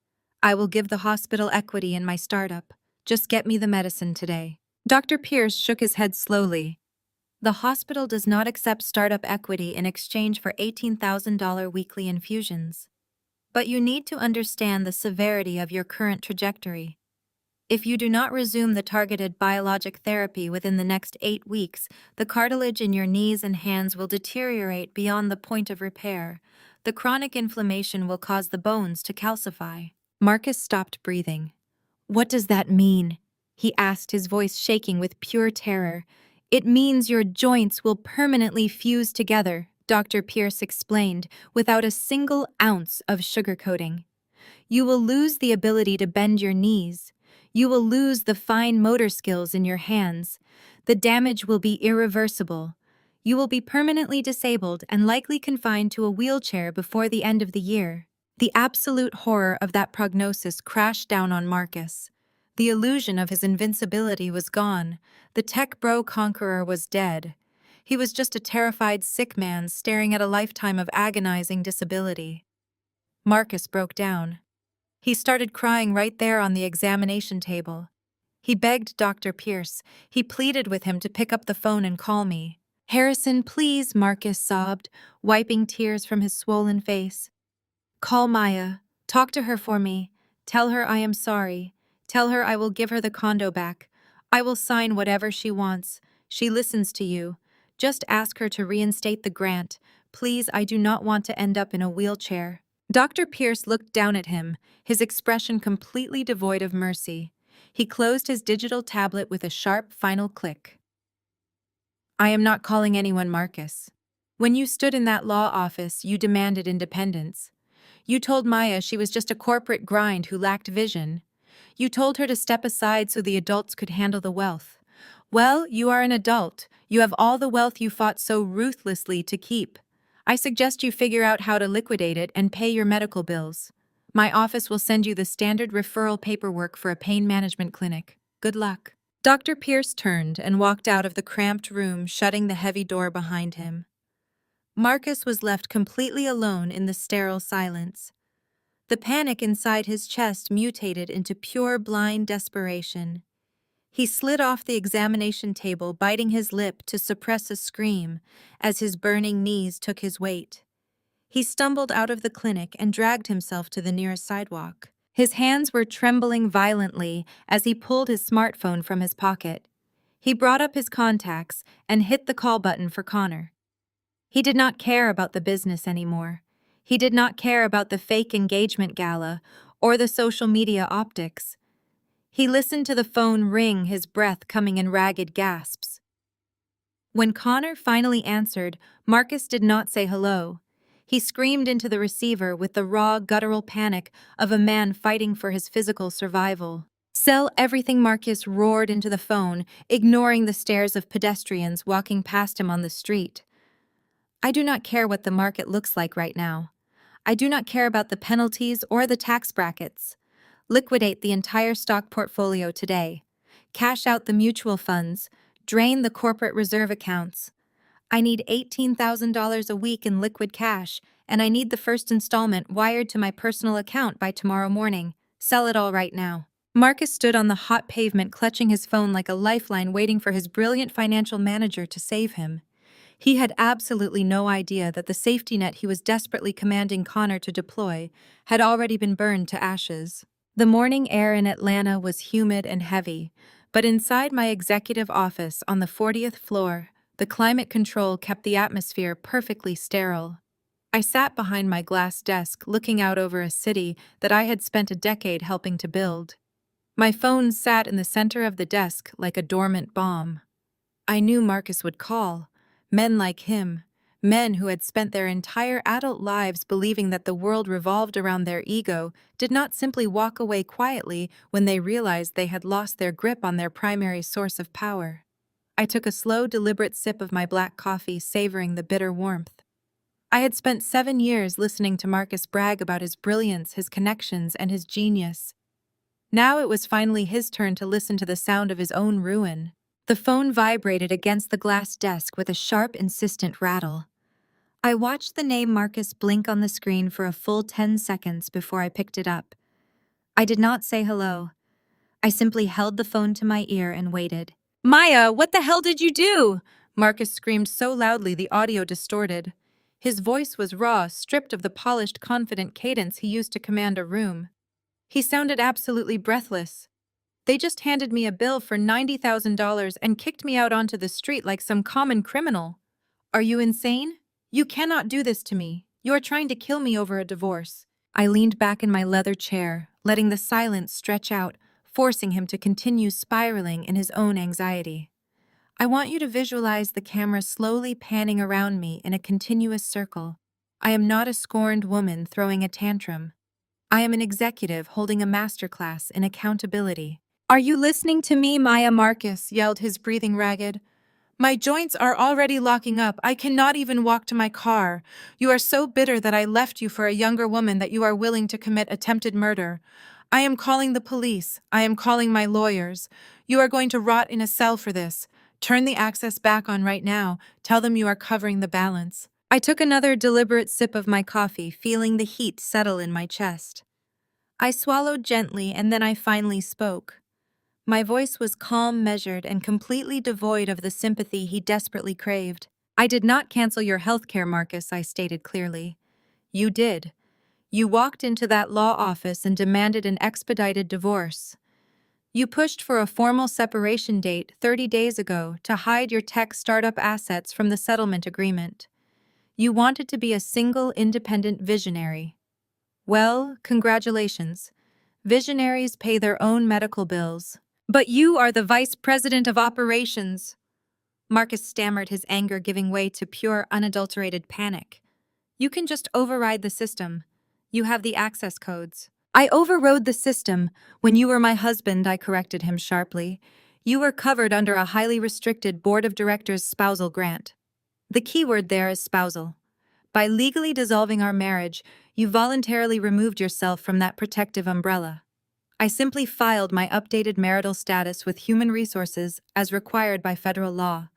I will give the hospital equity in my startup. Just get me the medicine today." Dr. Pierce shook his head slowly. "The hospital does not accept startup equity in exchange for $18,000 weekly infusions. But you need to understand the severity of your current trajectory. If you do not resume the targeted biologic therapy within the next 8 weeks, the cartilage in your knees and hands will deteriorate beyond the point of repair. The chronic inflammation will cause the bones to calcify. Marcus stopped breathing. What does that mean? He asked, his voice shaking with pure terror. It means your joints will permanently fuse together, Dr. Pierce explained, without a single ounce of sugarcoating. You will lose the ability to bend your knees. You will lose the fine motor skills in your hands. The damage will be irreversible. You will be permanently disabled and likely confined to a wheelchair before the end of the year. The absolute horror of that prognosis crashed down on Marcus. The illusion of his invincibility was gone. The tech bro conqueror was dead. He was just a terrified sick man staring at a lifetime of agonizing disability. Marcus broke down. He started crying right there on the examination table. He begged Dr. Pierce. He pleaded with him to pick up the phone and call me. "Harrison, please," Marcus sobbed, wiping tears from his swollen face. "Call Maya. Talk to her for me. Tell her I am sorry. Tell her I will give her the condo back. I will sign whatever she wants. She listens to you. Just ask her to reinstate the grant. Please, I do not want to end up in a wheelchair." Dr. Pierce looked down at him, his expression completely devoid of mercy. He closed his digital tablet with a sharp final click. "I am not calling anyone, Marcus. When you stood in that law office, you demanded independence. You told Maya she was just a corporate grind who lacked vision. You told her to step aside so the adults could handle the wealth. Well, you are an adult. You have all the wealth you fought so ruthlessly to keep. I suggest you figure out how to liquidate it and pay your medical bills. My office will send you the standard referral paperwork for a pain management clinic. Good luck." Dr. Pierce turned and walked out of the cramped room, shutting the heavy door behind him. Marcus was left completely alone in the sterile silence. The panic inside his chest mutated into pure blind desperation. He slid off the examination table, biting his lip to suppress a scream as his burning knees took his weight. He stumbled out of the clinic and dragged himself to the nearest sidewalk. His hands were trembling violently as he pulled his smartphone from his pocket. He brought up his contacts and hit the call button for Connor. He did not care about the business anymore. He did not care about the fake engagement gala or the social media optics. He listened to the phone ring, his breath coming in ragged gasps. When Connor finally answered, Marcus did not say hello. He screamed into the receiver with the raw, guttural panic of a man fighting for his physical survival. "Sell everything," Marcus roared into the phone, ignoring the stares of pedestrians walking past him on the street. "I do not care what the market looks like right now. I do not care about the penalties or the tax brackets. Liquidate the entire stock portfolio today. Cash out the mutual funds. Drain the corporate reserve accounts. I need $18,000 a week in liquid cash, and I need the first installment wired to my personal account by tomorrow morning. Sell it all right now." Marcus stood on the hot pavement, clutching his phone like a lifeline, waiting for his brilliant financial manager to save him. He had absolutely no idea that the safety net he was desperately commanding Connor to deploy had already been burned to ashes. The morning air in Atlanta was humid and heavy, but inside my executive office on the 40th floor, the climate control kept the atmosphere perfectly sterile. I sat behind my glass desk, looking out over a city that I had spent a decade helping to build. My phone sat in the center of the desk like a dormant bomb. I knew Marcus would call. Men like him, men who had spent their entire adult lives believing that the world revolved around their ego, did not simply walk away quietly when they realized they had lost their grip on their primary source of power. I took a slow, deliberate sip of my black coffee, savoring the bitter warmth. I had spent 7 years listening to Marcus brag about his brilliance, his connections, and his genius. Now it was finally his turn to listen to the sound of his own ruin. The phone vibrated against the glass desk with a sharp, insistent rattle. I watched the name Marcus blink on the screen for a full 10 seconds before I picked it up. I did not say hello. I simply held the phone to my ear and waited. "Maya, what the hell did you do?" Marcus screamed so loudly the audio distorted. His voice was raw, stripped of the polished, confident cadence he used to command a room. He sounded absolutely breathless. They just handed me a bill for $90,000 and kicked me out onto the street like some common criminal. Are you insane? You cannot do this to me. You are trying to kill me over a divorce. I leaned back in my leather chair, letting the silence stretch out, forcing him to continue spiraling in his own anxiety. I want you to visualize the camera slowly panning around me in a continuous circle. I am not a scorned woman throwing a tantrum. I am an executive holding a masterclass in accountability. Are you listening to me, Maya? Marcus yelled, his breathing ragged. My joints are already locking up. I cannot even walk to my car. You are so bitter that I left you for a younger woman that you are willing to commit attempted murder. I am calling the police. I am calling my lawyers. You are going to rot in a cell for this. Turn the access back on right now. Tell them you are covering the balance. I took another deliberate sip of my coffee, feeling the heat settle in my chest. I swallowed gently and then I finally spoke. My voice was calm, measured, and completely devoid of the sympathy he desperately craved. I did not cancel your health care, Marcus, I stated clearly. You did. You walked into that law office and demanded an expedited divorce. You pushed for a formal separation date 30 days ago to hide your tech startup assets from the settlement agreement. You wanted to be a single, independent visionary. Well, congratulations. Visionaries pay their own medical bills. But you are the vice president of operations. Marcus stammered, his anger giving way to pure, unadulterated panic. You can just override the system. You have the access codes. I overrode the system. When you were my husband, I corrected him sharply. You were covered under a highly restricted board of directors spousal grant. The key word there is spousal. By legally dissolving our marriage, you voluntarily removed yourself from that protective umbrella. I simply filed my updated marital status with Human Resources as required by federal law.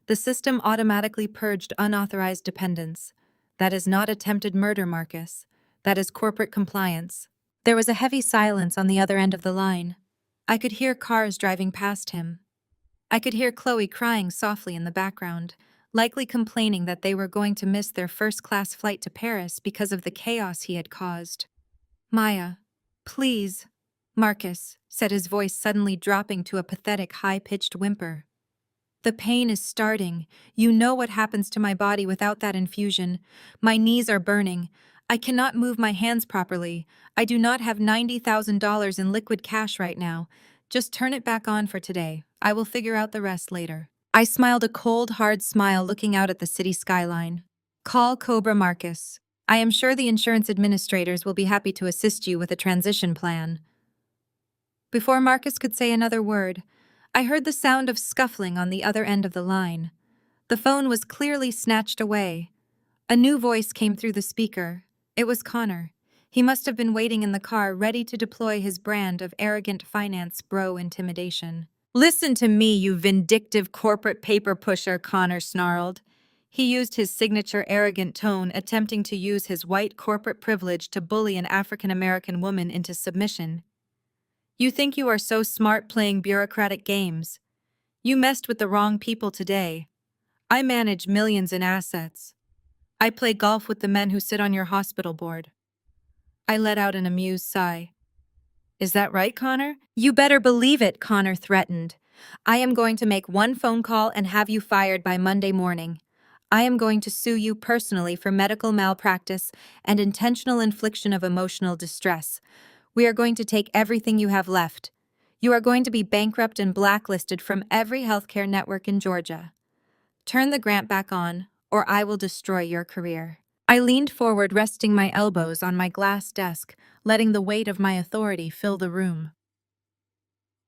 The system automatically purged unauthorized dependents. That is not attempted murder, Marcus. That is corporate compliance. There was a heavy silence on the other end of the line. I could hear cars driving past him. I could hear Chloe crying softly in the background, likely complaining that they were going to miss their first-class flight to Paris because of the chaos he had caused. Maya, please. Marcus said, his voice suddenly dropping to a pathetic, high-pitched whimper. The pain is starting. You know what happens to my body without that infusion. My knees are burning. I cannot move my hands properly. I do not have $90,000 in liquid cash right now. Just turn it back on for today. I will figure out the rest later. I smiled a cold, hard smile looking out at the city skyline. Call Cobra, Marcus. I am sure the insurance administrators will be happy to assist you with a transition plan. Before Marcus could say another word, I heard the sound of scuffling on the other end of the line. The phone was clearly snatched away. A new voice came through the speaker. It was Connor. He must have been waiting in the car, ready to deploy his brand of arrogant finance bro intimidation. Listen to me, you vindictive corporate paper pusher, Connor snarled. He used his signature arrogant tone, attempting to use his white corporate privilege to bully an African-American woman into submission. You think you are so smart playing bureaucratic games. You messed with the wrong people today. I manage millions in assets. I play golf with the men who sit on your hospital board. I let out an amused sigh. Is that right, Connor? You better believe it, Connor threatened. I am going to make one phone call and have you fired by Monday morning. I am going to sue you personally for medical malpractice and intentional infliction of emotional distress. We are going to take everything you have left. You are going to be bankrupt and blacklisted from every healthcare network in Georgia. Turn the grant back on, or I will destroy your career. I leaned forward, resting my elbows on my glass desk, letting the weight of my authority fill the room.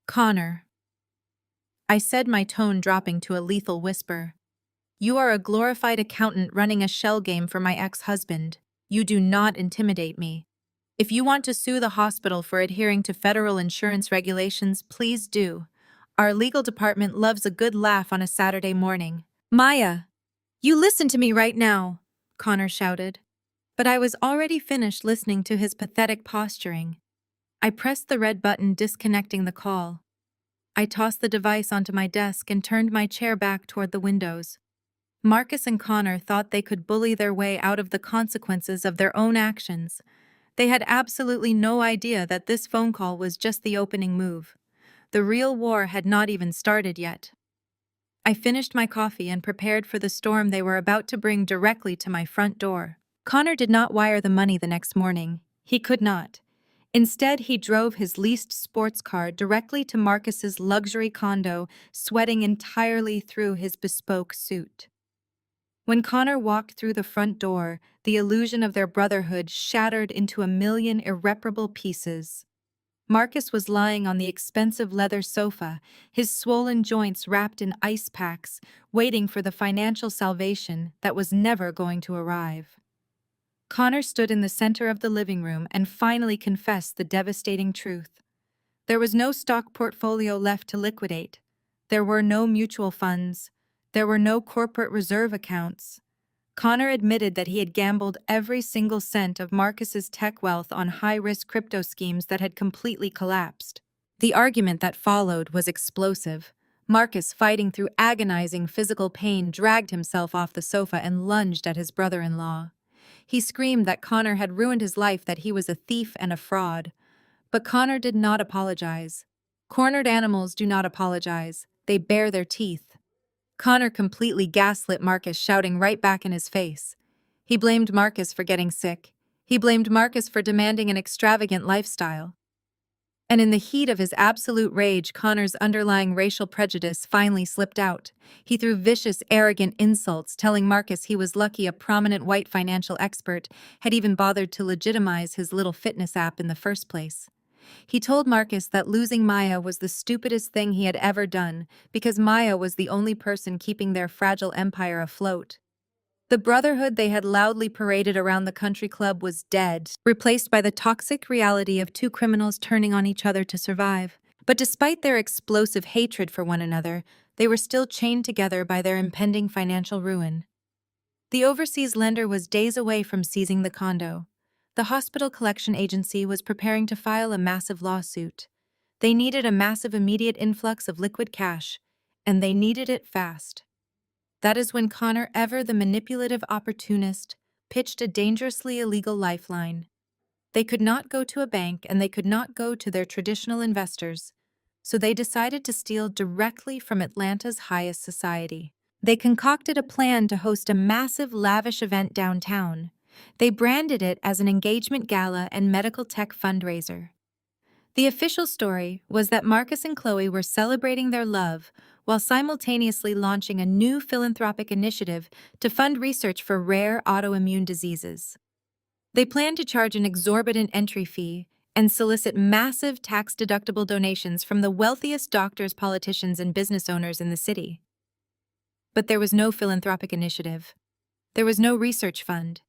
Connor, I said, my tone dropping to a lethal whisper. You are a glorified accountant running a shell game for my ex-husband. You do not intimidate me. If you want to sue the hospital for adhering to federal insurance regulations, please do. Our legal department loves a good laugh on a Saturday morning. Maya, you listen to me right now, Connor shouted. But I was already finished listening to his pathetic posturing. I pressed the red button, disconnecting the call. I tossed the device onto my desk and turned my chair back toward the windows. Marcus and Connor thought they could bully their way out of the consequences of their own actions. They had absolutely no idea that this phone call was just the opening move. The real war had not even started yet. I finished my coffee and prepared for the storm they were about to bring directly to my front door. Connor did not wire the money the next morning. He could not. Instead, he drove his leased sports car directly to Marcus's luxury condo, sweating entirely through his bespoke suit. When Connor walked through the front door, the illusion of their brotherhood shattered into a million irreparable pieces. Marcus was lying on the expensive leather sofa, his swollen joints wrapped in ice packs, waiting for the financial salvation that was never going to arrive. Connor stood in the center of the living room and finally confessed the devastating truth. There was no stock portfolio left to liquidate. There were no mutual funds. There were no corporate reserve accounts. Connor admitted that he had gambled every single cent of Marcus's tech wealth on high-risk crypto schemes that had completely collapsed. The argument that followed was explosive. Marcus, fighting through agonizing physical pain, dragged himself off the sofa and lunged at his brother-in-law. He screamed that Connor had ruined his life, that he was a thief and a fraud. But Connor did not apologize. Cornered animals do not apologize. They bare their teeth. Connor completely gaslit Marcus, shouting right back in his face. He blamed Marcus for getting sick. He blamed Marcus for demanding an extravagant lifestyle. And in the heat of his absolute rage, Connor's underlying racial prejudice finally slipped out. He threw vicious, arrogant insults, telling Marcus he was lucky a prominent white financial expert had even bothered to legitimize his little fitness app in the first place. He told Marcus that losing Maya was the stupidest thing he had ever done, because Maya was the only person keeping their fragile empire afloat. The brotherhood they had loudly paraded around the country club was dead, replaced by the toxic reality of two criminals turning on each other to survive. But despite their explosive hatred for one another, they were still chained together by their impending financial ruin. The overseas lender was days away from seizing the condo. The hospital collection agency was preparing to file a massive lawsuit. They needed a massive immediate influx of liquid cash, and they needed it fast. That is when Connor, ever the manipulative opportunist, pitched a dangerously illegal lifeline. They could not go to a bank and they could not go to their traditional investors, so they decided to steal directly from Atlanta's highest society. They concocted a plan to host a massive, lavish event downtown. They branded it as an engagement gala and medical tech fundraiser. The official story was that Marcus and Chloe were celebrating their love while simultaneously launching a new philanthropic initiative to fund research for rare autoimmune diseases. They planned to charge an exorbitant entry fee and solicit massive tax-deductible donations from the wealthiest doctors, politicians, and business owners in the city. But there was no philanthropic initiative. There was no research fund.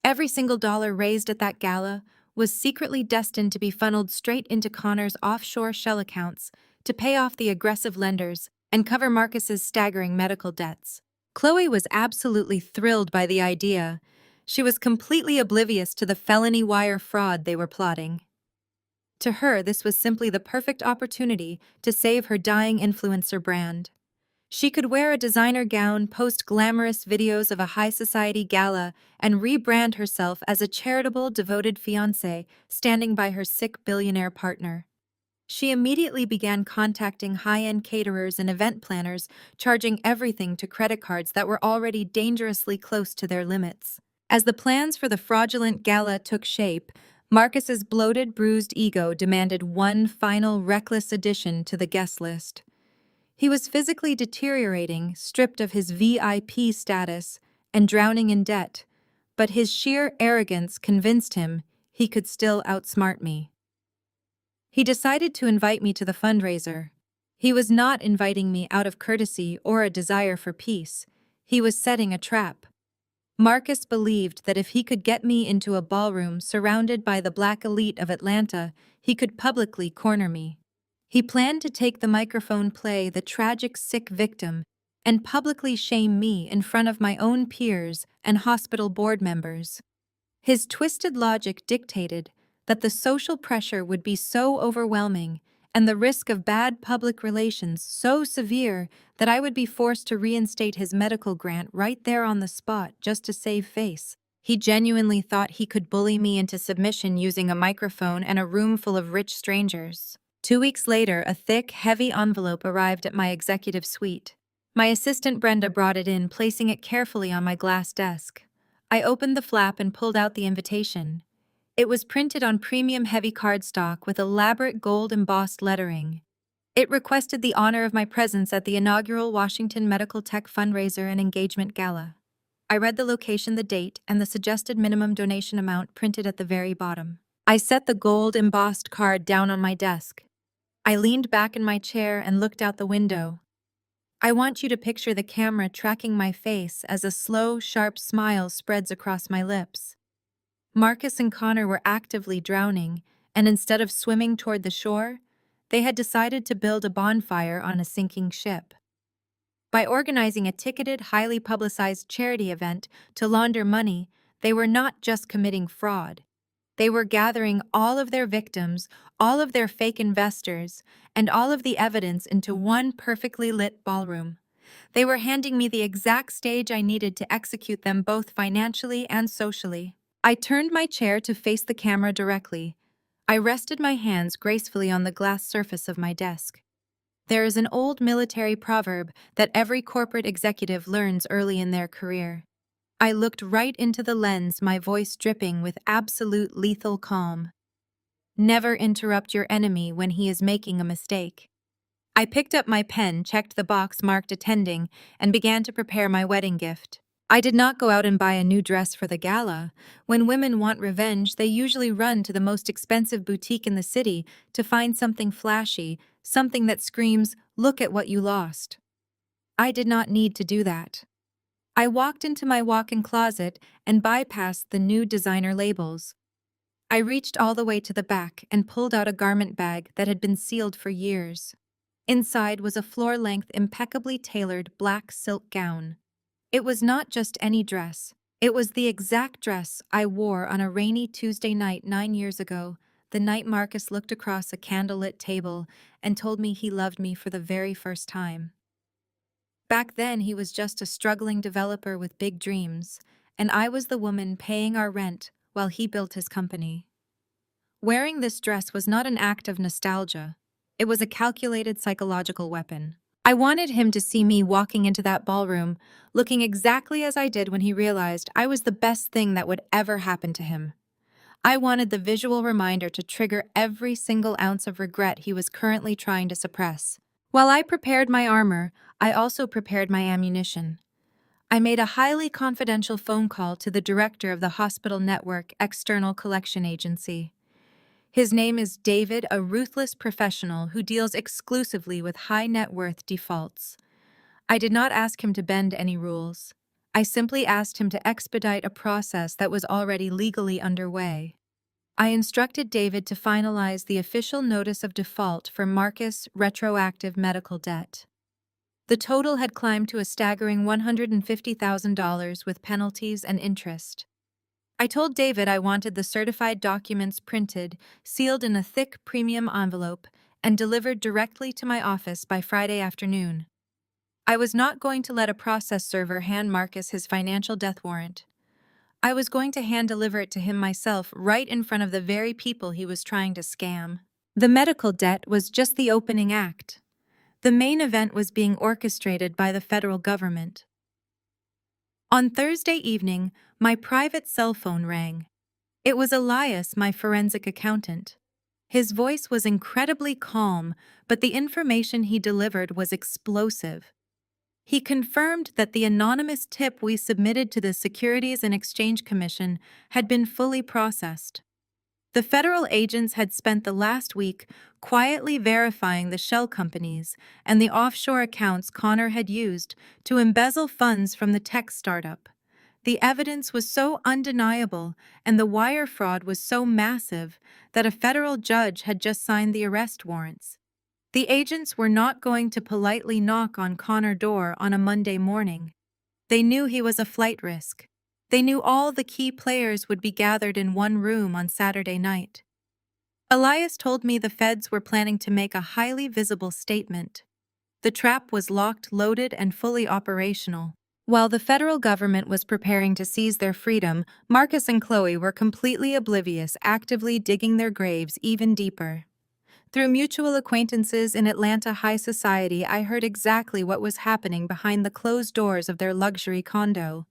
Every single dollar raised at that gala was secretly destined to be funneled straight into Connor's offshore shell accounts to pay off the aggressive lenders and cover Marcus's staggering medical debts. Chloe was absolutely thrilled by the idea. She was completely oblivious to the felony wire fraud they were plotting. To her, this was simply the perfect opportunity to save her dying influencer brand. She could wear a designer gown, post glamorous videos of a high-society gala, and rebrand herself as a charitable, devoted fiancé standing by her sick billionaire partner. She immediately began contacting high-end caterers and event planners, charging everything to credit cards that were already dangerously close to their limits. As the plans for the fraudulent gala took shape, Marcus's bloated, bruised ego demanded one final reckless addition to the guest list. He was physically deteriorating, stripped of his VIP status, and drowning in debt, but his sheer arrogance convinced him he could still outsmart me. He decided to invite me to the fundraiser. He was not inviting me out of courtesy or a desire for peace. He was setting a trap. Marcus believed that if he could get me into a ballroom surrounded by the black elite of Atlanta, he could publicly corner me. He planned to take the microphone, play the tragic sick victim, and publicly shame me in front of my own peers and hospital board members. His twisted logic dictated that the social pressure would be so overwhelming and the risk of bad public relations so severe that I would be forced to reinstate his medical grant right there on the spot just to save face. He genuinely thought he could bully me into submission using a microphone and a room full of rich strangers. 2 weeks later, a thick, heavy envelope arrived at my executive suite. My assistant Brenda brought it in, placing it carefully on my glass desk. I opened the flap and pulled out the invitation. It was printed on premium heavy cardstock with elaborate gold embossed lettering. It requested the honor of my presence at the inaugural Washington Medical Tech Fundraiser and Engagement Gala. I read the location, the date, and the suggested minimum donation amount printed at the very bottom. I set the gold embossed card down on my desk. I leaned back in my chair and looked out the window. I want you to picture the camera tracking my face as a slow, sharp smile spreads across my lips. Marcus and Connor were actively drowning, and instead of swimming toward the shore, they had decided to build a bonfire on a sinking ship. By organizing a ticketed, highly publicized charity event to launder money, they were not just committing fraud. They were gathering all of their victims, all of their fake investors, and all of the evidence into one perfectly lit ballroom. They were handing me the exact stage I needed to execute them both financially and socially. I turned my chair to face the camera directly. I rested my hands gracefully on the glass surface of my desk. There is an old military proverb that every corporate executive learns early in their career. I looked right into the lens, my voice dripping with absolute lethal calm. Never interrupt your enemy when he is making a mistake. I picked up my pen, checked the box marked attending, and began to prepare my wedding gift. I did not go out and buy a new dress for the gala. When women want revenge, they usually run to the most expensive boutique in the city to find something flashy, something that screams, "Look at what you lost." I did not need to do that. I walked into my walk-in closet and bypassed the new designer labels. I reached all the way to the back and pulled out a garment bag that had been sealed for years. Inside was a floor-length, impeccably tailored black silk gown. It was not just any dress. It was the exact dress I wore on a rainy Tuesday night 9 years ago, the night Marcus looked across a candlelit table and told me he loved me for the very first time. Back then, he was just a struggling developer with big dreams, and I was the woman paying our rent while he built his company. Wearing this dress was not an act of nostalgia. It was a calculated psychological weapon. I wanted him to see me walking into that ballroom, looking exactly as I did when he realized I was the best thing that would ever happen to him. I wanted the visual reminder to trigger every single ounce of regret he was currently trying to suppress. While I prepared my armor, I also prepared my ammunition. I made a highly confidential phone call to the director of the Hospital Network External Collection Agency. His name is David, a ruthless professional who deals exclusively with high net worth defaults. I did not ask him to bend any rules. I simply asked him to expedite a process that was already legally underway. I instructed David to finalize the official notice of default for Marcus' retroactive medical debt. The total had climbed to a staggering $150,000 with penalties and interest. I told David I wanted the certified documents printed, sealed in a thick premium envelope, and delivered directly to my office by Friday afternoon. I was not going to let a process server hand Marcus his financial death warrant. I was going to hand-deliver it to him myself right in front of the very people he was trying to scam. The medical debt was just the opening act. The main event was being orchestrated by the federal government. On Thursday evening, my private cell phone rang. It was Elias, my forensic accountant. His voice was incredibly calm, but the information he delivered was explosive. He confirmed that the anonymous tip we submitted to the Securities and Exchange Commission had been fully processed. The federal agents had spent the last week quietly verifying the shell companies and the offshore accounts Connor had used to embezzle funds from the tech startup. The evidence was so undeniable and the wire fraud was so massive that a federal judge had just signed the arrest warrants. The agents were not going to politely knock on Connor's door on a Monday morning. They knew he was a flight risk. They knew all the key players would be gathered in one room on Saturday night. Elias told me the feds were planning to make a highly visible statement. The trap was locked, loaded, and fully operational. While the federal government was preparing to seize their freedom, Marcus and Chloe were completely oblivious, actively digging their graves even deeper. Through mutual acquaintances in Atlanta high society, I heard exactly what was happening behind the closed doors of their luxury condo.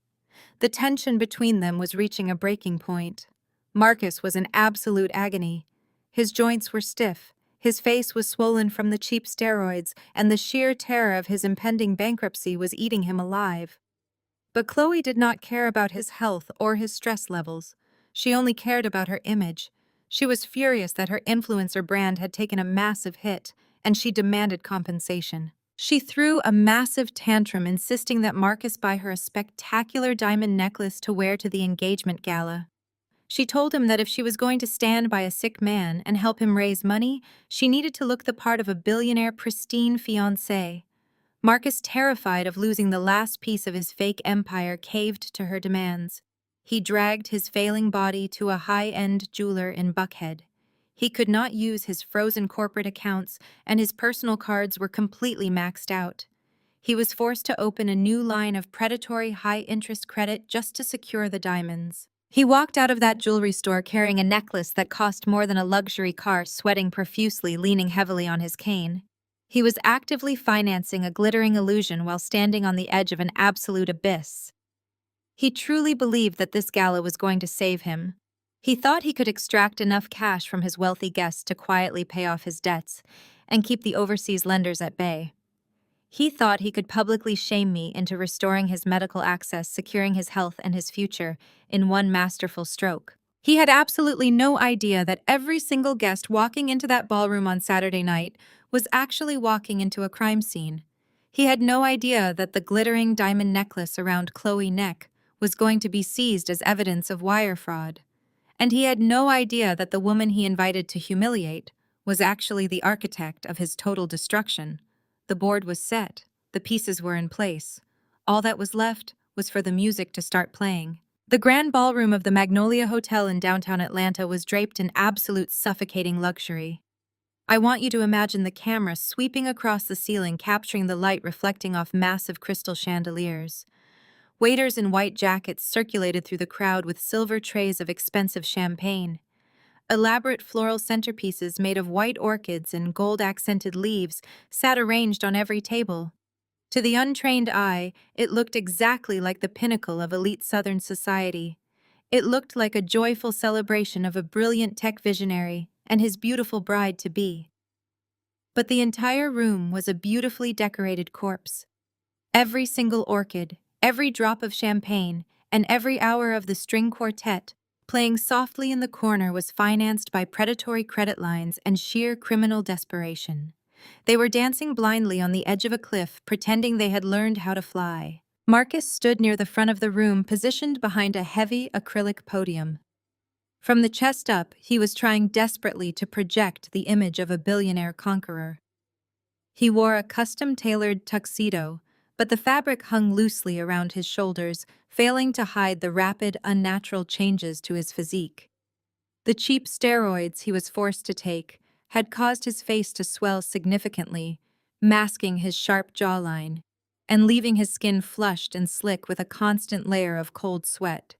The tension between them was reaching a breaking point. Marcus was in absolute agony. His joints were stiff, his face was swollen from the cheap steroids, and the sheer terror of his impending bankruptcy was eating him alive. But Chloe did not care about his health or his stress levels. She only cared about her image. She was furious that her influencer brand had taken a massive hit, and she demanded compensation. She threw a massive tantrum, insisting that Marcus buy her a spectacular diamond necklace to wear to the engagement gala. She told him that if she was going to stand by a sick man and help him raise money, she needed to look the part of a billionaire pristine fiancé. Marcus, terrified of losing the last piece of his fake empire, caved to her demands. He dragged his failing body to a high-end jeweler in Buckhead. He could not use his frozen corporate accounts, and his personal cards were completely maxed out. He was forced to open a new line of predatory high-interest credit just to secure the diamonds. He walked out of that jewelry store carrying a necklace that cost more than a luxury car, sweating profusely, leaning heavily on his cane. He was actively financing a glittering illusion while standing on the edge of an absolute abyss. He truly believed that this gala was going to save him. He thought he could extract enough cash from his wealthy guests to quietly pay off his debts and keep the overseas lenders at bay. He thought he could publicly shame me into restoring his medical access, securing his health and his future in one masterful stroke. He had absolutely no idea that every single guest walking into that ballroom on Saturday night was actually walking into a crime scene. He had no idea that the glittering diamond necklace around Chloe's neck was going to be seized as evidence of wire fraud. And he had no idea that the woman he invited to humiliate was actually the architect of his total destruction. The board was set, the pieces were in place. All that was left was for the music to start playing. The grand ballroom of the Magnolia Hotel in downtown Atlanta was draped in absolute suffocating luxury. I want you to imagine the camera sweeping across the ceiling, capturing the light reflecting off massive crystal chandeliers. Waiters in white jackets circulated through the crowd with silver trays of expensive champagne. Elaborate floral centerpieces made of white orchids and gold-accented leaves sat arranged on every table. To the untrained eye, it looked exactly like the pinnacle of elite Southern society. It looked like a joyful celebration of a brilliant tech visionary and his beautiful bride-to-be. But the entire room was a beautifully decorated corpse. Every single orchid, every drop of champagne, and every hour of the string quartet playing softly in the corner was financed by predatory credit lines and sheer criminal desperation. They were dancing blindly on the edge of a cliff, pretending they had learned how to fly. Marcus stood near the front of the room, positioned behind a heavy acrylic podium. From the chest up, he was trying desperately to project the image of a billionaire conqueror. He wore a custom-tailored tuxedo, but the fabric hung loosely around his shoulders, failing to hide the rapid, unnatural changes to his physique. The cheap steroids he was forced to take had caused his face to swell significantly, masking his sharp jawline, and leaving his skin flushed and slick with a constant layer of cold sweat.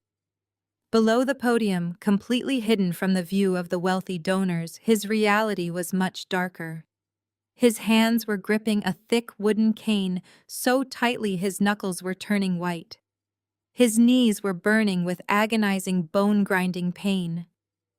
Below the podium, completely hidden from the view of the wealthy donors, his reality was much darker. His hands were gripping a thick wooden cane so tightly his knuckles were turning white. His knees were burning with agonizing, bone-grinding pain.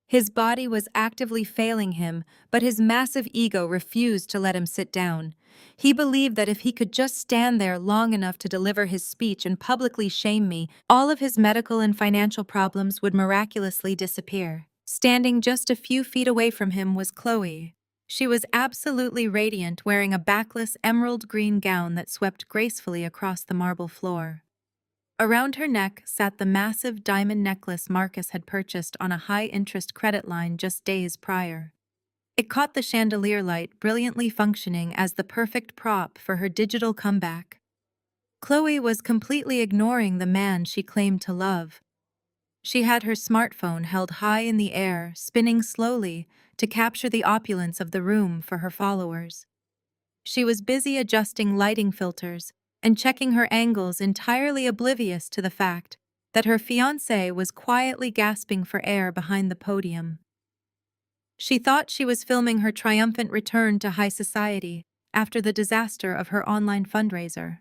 His body was actively failing him, but his massive ego refused to let him sit down. He believed that if he could just stand there long enough to deliver his speech and publicly shame me, all of his medical and financial problems would miraculously disappear. Standing just a few feet away from him was Chloe. She was absolutely radiant, wearing a backless emerald green gown that swept gracefully across the marble floor. Around her neck sat the massive diamond necklace Marcus had purchased on a high-interest credit line just days prior. It caught the chandelier light, brilliantly functioning as the perfect prop for her digital comeback. Chloe was completely ignoring the man she claimed to love. She had her smartphone held high in the air, spinning slowly to capture the opulence of the room for her followers. She was busy adjusting lighting filters and checking her angles, entirely oblivious to the fact that her fiancé was quietly gasping for air behind the podium. She thought she was filming her triumphant return to high society after the disaster of her online fundraiser.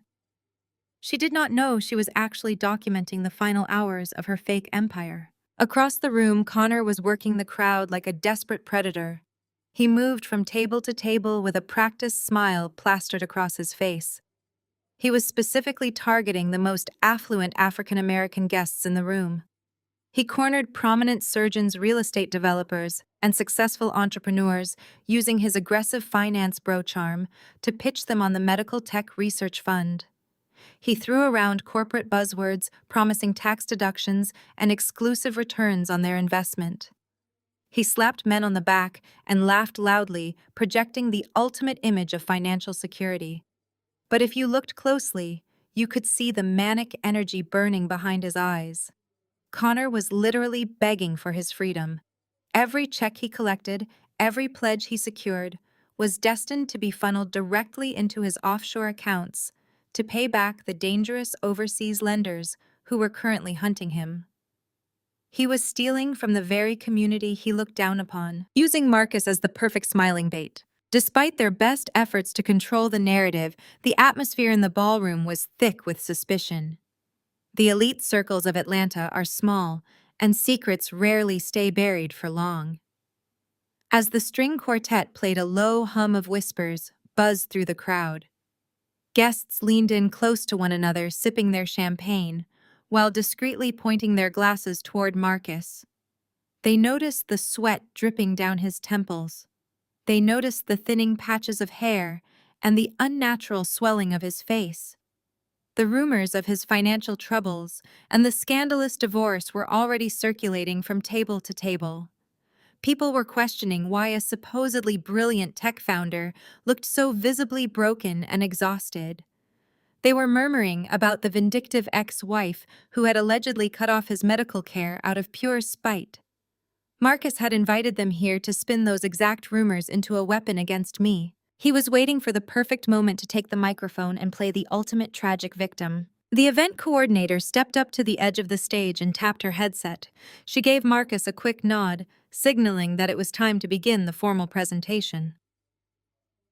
She did not know she was actually documenting the final hours of her fake empire. Across the room, Connor was working the crowd like a desperate predator. He moved from table to table with a practiced smile plastered across his face. He was specifically targeting the most affluent African American guests in the room. He cornered prominent surgeons, real estate developers, and successful entrepreneurs using his aggressive finance bro charm to pitch them on the Medical Tech Research Fund. He threw around corporate buzzwords promising tax deductions and exclusive returns on their investment. He slapped men on the back and laughed loudly, projecting the ultimate image of financial security. But if you looked closely, you could see the manic energy burning behind his eyes. Connor was literally begging for his freedom. Every check he collected, every pledge he secured, was destined to be funneled directly into his offshore accounts to pay back the dangerous overseas lenders who were currently hunting him. He was stealing from the very community he looked down upon, using Marcus as the perfect smiling bait. Despite their best efforts to control the narrative, the atmosphere in the ballroom was thick with suspicion. The elite circles of Atlanta are small, and secrets rarely stay buried for long. As the string quartet played, a low hum of whispers buzzed through the crowd. Guests leaned in close to one another, sipping their champagne, while discreetly pointing their glasses toward Marcus. They noticed the sweat dripping down his temples. They noticed the thinning patches of hair and the unnatural swelling of his face. The rumors of his financial troubles and the scandalous divorce were already circulating from table to table. People were questioning why a supposedly brilliant tech founder looked so visibly broken and exhausted. They were murmuring about the vindictive ex-wife who had allegedly cut off his medical care out of pure spite. Marcus had invited them here to spin those exact rumors into a weapon against me. He was waiting for the perfect moment to take the microphone and play the ultimate tragic victim. The event coordinator stepped up to the edge of the stage and tapped her headset. She gave Marcus a quick nod, signaling that it was time to begin the formal presentation.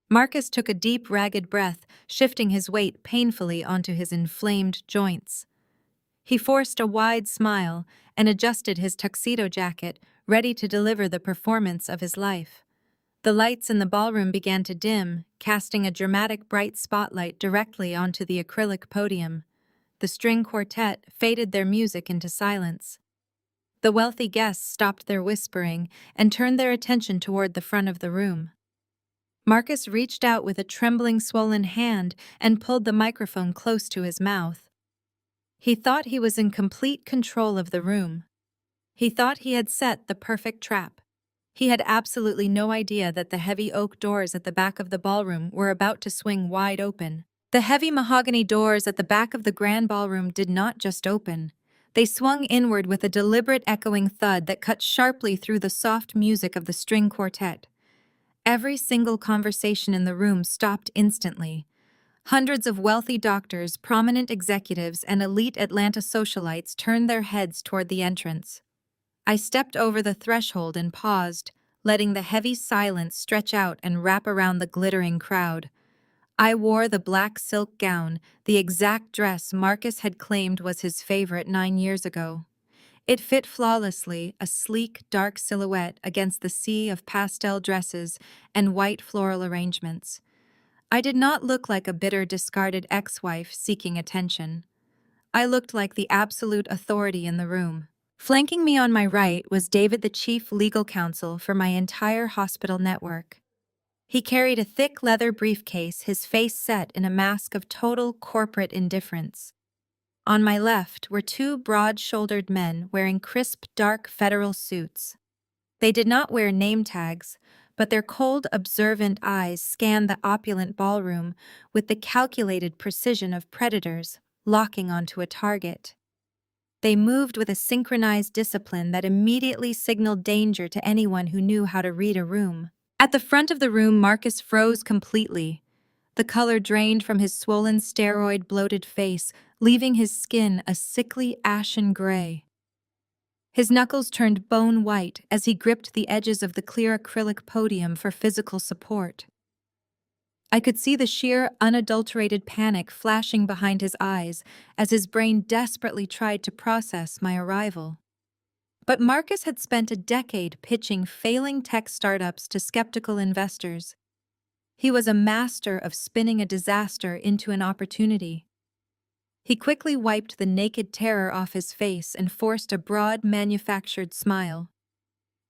Marcus took a deep, ragged breath, shifting his weight painfully onto his inflamed joints. He forced a wide smile and adjusted his tuxedo jacket, ready to deliver the performance of his life. The lights in the ballroom began to dim, casting a dramatic bright spotlight directly onto the acrylic podium. The string quartet faded their music into silence. The wealthy guests stopped their whispering and turned their attention toward the front of the room. Marcus reached out with a trembling, swollen hand and pulled the microphone close to his mouth. He thought he was in complete control of the room. He thought he had set the perfect trap. He had absolutely no idea that the heavy oak doors at the back of the ballroom were about to swing wide open. The heavy mahogany doors at the back of the grand ballroom did not just open. They swung inward with a deliberate echoing thud that cut sharply through the soft music of the string quartet. Every single conversation in the room stopped instantly. Hundreds of wealthy doctors, prominent executives, and elite Atlanta socialites turned their heads toward the entrance. I stepped over the threshold and paused, letting the heavy silence stretch out and wrap around the glittering crowd. I wore the black silk gown, the exact dress Marcus had claimed was his favorite 9 years ago. It fit flawlessly, a sleek, dark silhouette against the sea of pastel dresses and white floral arrangements. I did not look like a bitter, discarded ex-wife seeking attention. I looked like the absolute authority in the room. Flanking me on my right was David, the chief legal counsel for my entire hospital network. He carried a thick leather briefcase, his face set in a mask of total corporate indifference. On my left were two broad-shouldered men wearing crisp, dark federal suits. They did not wear name tags, but their cold, observant eyes scanned the opulent ballroom with the calculated precision of predators locking onto a target. They moved with a synchronized discipline that immediately signaled danger to anyone who knew how to read a room. At the front of the room, Marcus froze completely. The color drained from his swollen, steroid-bloated face, leaving his skin a sickly, ashen gray. His knuckles turned bone white as he gripped the edges of the clear acrylic podium for physical support. I could see the sheer, unadulterated panic flashing behind his eyes as his brain desperately tried to process my arrival. But Marcus had spent a decade pitching failing tech startups to skeptical investors. He was a master of spinning a disaster into an opportunity. He quickly wiped the naked terror off his face and forced a broad, manufactured smile.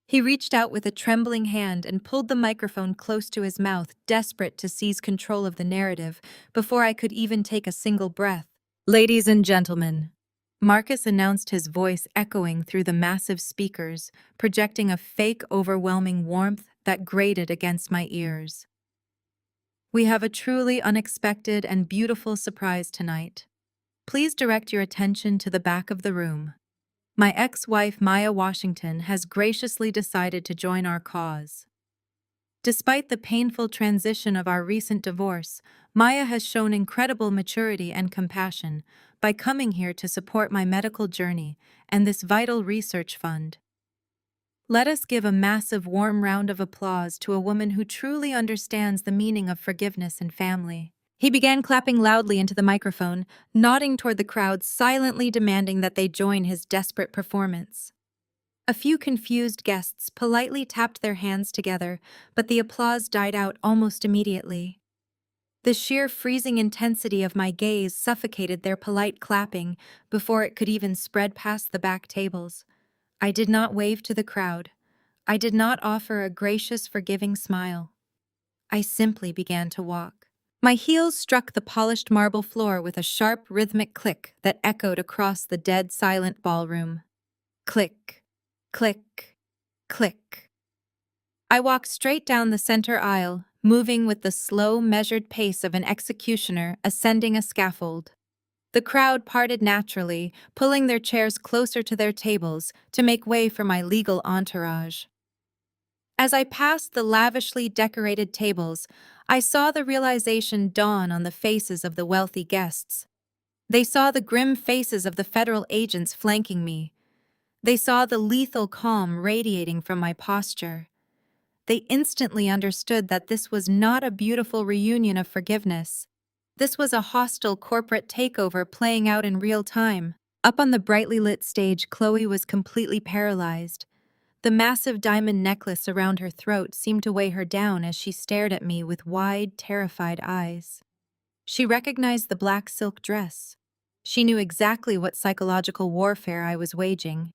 He reached out with a trembling hand and pulled the microphone close to his mouth, desperate to seize control of the narrative before I could even take a single breath. "Ladies and gentlemen," Marcus announced, his voice echoing through the massive speakers, projecting a fake, overwhelming warmth that grated against my ears. "We have a truly unexpected and beautiful surprise tonight. Please direct your attention to the back of the room. My ex-wife, Maya Washington, has graciously decided to join our cause. Despite the painful transition of our recent divorce, Maya has shown incredible maturity and compassion by coming here to support my medical journey and this vital research fund. Let us give a massive warm round of applause to a woman who truly understands the meaning of forgiveness and family." He began clapping loudly into the microphone, nodding toward the crowd, silently demanding that they join his desperate performance. A few confused guests politely tapped their hands together, but the applause died out almost immediately. The sheer freezing intensity of my gaze suffocated their polite clapping before it could even spread past the back tables. I did not wave to the crowd. I did not offer a gracious, forgiving smile. I simply began to walk. My heels struck the polished marble floor with a sharp, rhythmic click that echoed across the dead, silent ballroom. Click, click, click. I walked straight down the center aisle, moving with the slow, measured pace of an executioner ascending a scaffold. The crowd parted naturally, pulling their chairs closer to their tables to make way for my legal entourage. As I passed the lavishly decorated tables, I saw the realization dawn on the faces of the wealthy guests. They saw the grim faces of the federal agents flanking me. They saw the lethal calm radiating from my posture. They instantly understood that this was not a beautiful reunion of forgiveness. This was a hostile corporate takeover playing out in real time. Up on the brightly lit stage, Chloe was completely paralyzed. The massive diamond necklace around her throat seemed to weigh her down as she stared at me with wide, terrified eyes. She recognized the black silk dress. She knew exactly what psychological warfare I was waging.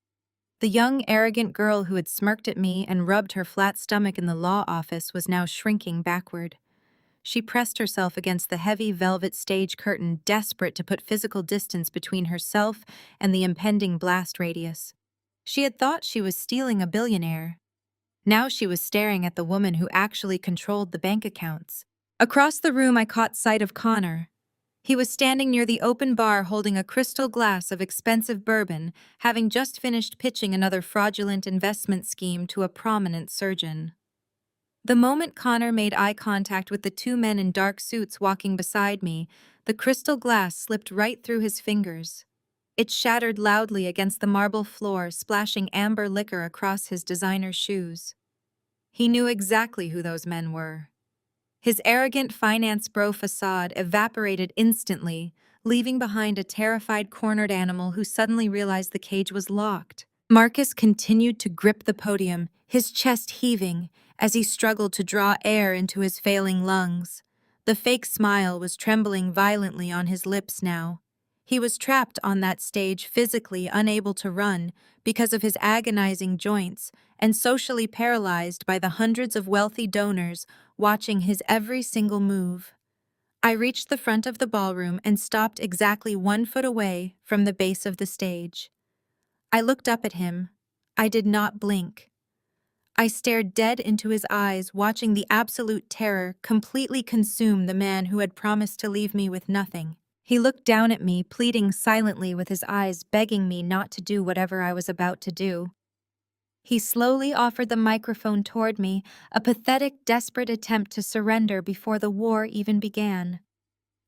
The young, arrogant girl who had smirked at me and rubbed her flat stomach in the law office was now shrinking backward. She pressed herself against the heavy velvet stage curtain, desperate to put physical distance between herself and the impending blast radius. She had thought she was stealing a billionaire. Now she was staring at the woman who actually controlled the bank accounts. Across the room, I caught sight of Connor. He was standing near the open bar holding a crystal glass of expensive bourbon, having just finished pitching another fraudulent investment scheme to a prominent surgeon. The moment Connor made eye contact with the two men in dark suits walking beside me, the crystal glass slipped right through his fingers. It shattered loudly against the marble floor, splashing amber liquor across his designer shoes. He knew exactly who those men were. His arrogant finance bro facade evaporated instantly, leaving behind a terrified cornered animal who suddenly realized the cage was locked. Marcus continued to grip the podium, his chest heaving as he struggled to draw air into his failing lungs. The fake smile was trembling violently on his lips now. He was trapped on that stage, physically unable to run because of his agonizing joints, and socially paralyzed by the hundreds of wealthy donors watching his every single move. I reached the front of the ballroom and stopped exactly 1 foot away from the base of the stage. I looked up at him. I did not blink. I stared dead into his eyes, watching the absolute terror completely consume the man who had promised to leave me with nothing. He looked down at me, pleading silently with his eyes, begging me not to do whatever I was about to do. He slowly offered the microphone toward me, a pathetic, desperate attempt to surrender before the war even began.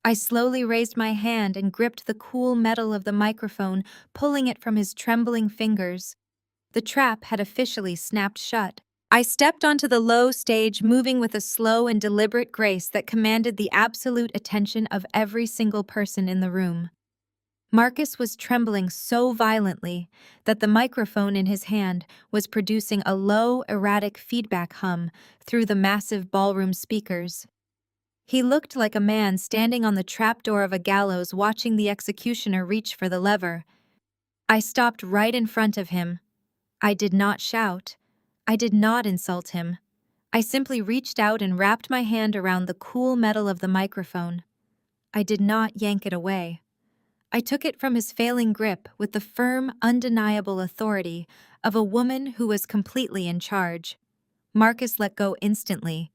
I slowly raised my hand and gripped the cool metal of the microphone, pulling it from his trembling fingers. The trap had officially snapped shut. I stepped onto the low stage, moving with a slow and deliberate grace that commanded the absolute attention of every single person in the room. Marcus was trembling so violently that the microphone in his hand was producing a low, erratic feedback hum through the massive ballroom speakers. He looked like a man standing on the trapdoor of a gallows watching the executioner reach for the lever. I stopped right in front of him. I did not shout. I did not insult him. I simply reached out and wrapped my hand around the cool metal of the microphone. I did not yank it away. I took it from his failing grip with the firm, undeniable authority of a woman who was completely in charge. Marcus let go instantly.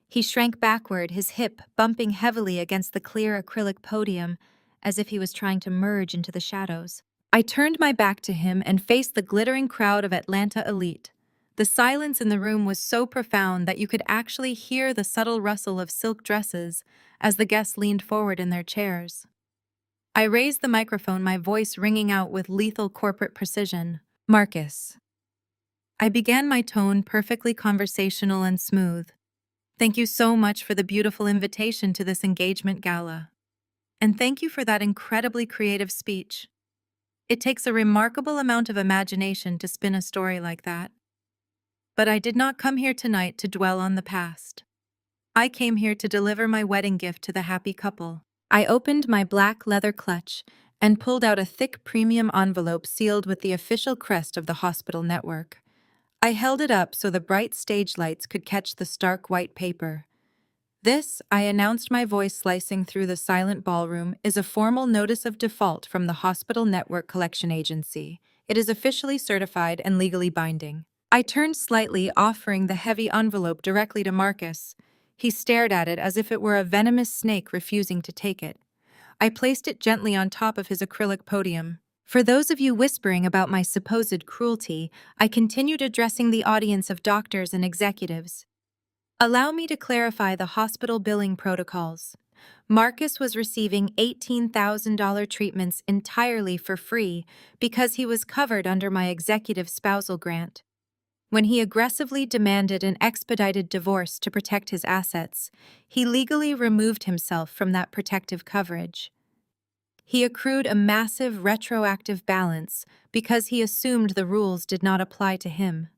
He shrank backward, his hip bumping heavily against the clear acrylic podium, as if he was trying to merge into the shadows. I turned my back to him and faced the glittering crowd of Atlanta elite. The silence in the room was so profound that you could actually hear the subtle rustle of silk dresses as the guests leaned forward in their chairs. I raised the microphone, my voice ringing out with lethal corporate precision. Marcus. I began my tone perfectly conversational and smooth. Thank you so much for the beautiful invitation to this engagement gala. And thank you for that incredibly creative speech. It takes a remarkable amount of imagination to spin a story like that. But I did not come here tonight to dwell on the past. I came here to deliver my wedding gift to the happy couple. I opened my black leather clutch and pulled out a thick premium envelope sealed with the official crest of the hospital network. I held it up so the bright stage lights could catch the stark white paper. This, I announced, my voice slicing through the silent ballroom, is a formal notice of default from the Hospital Network Collection Agency. It is officially certified and legally binding. I turned slightly, offering the heavy envelope directly to Marcus. He stared at it as if it were a venomous snake refusing to take it. I placed it gently on top of his acrylic podium. For those of you whispering about my supposed cruelty, I continued addressing the audience of doctors and executives. Allow me to clarify the hospital billing protocols. Marcus was receiving $18,000 treatments entirely for free because he was covered under my executive spousal grant. When he aggressively demanded an expedited divorce to protect his assets, he legally removed himself from that protective coverage. He accrued a massive retroactive balance because he assumed the rules did not apply to him.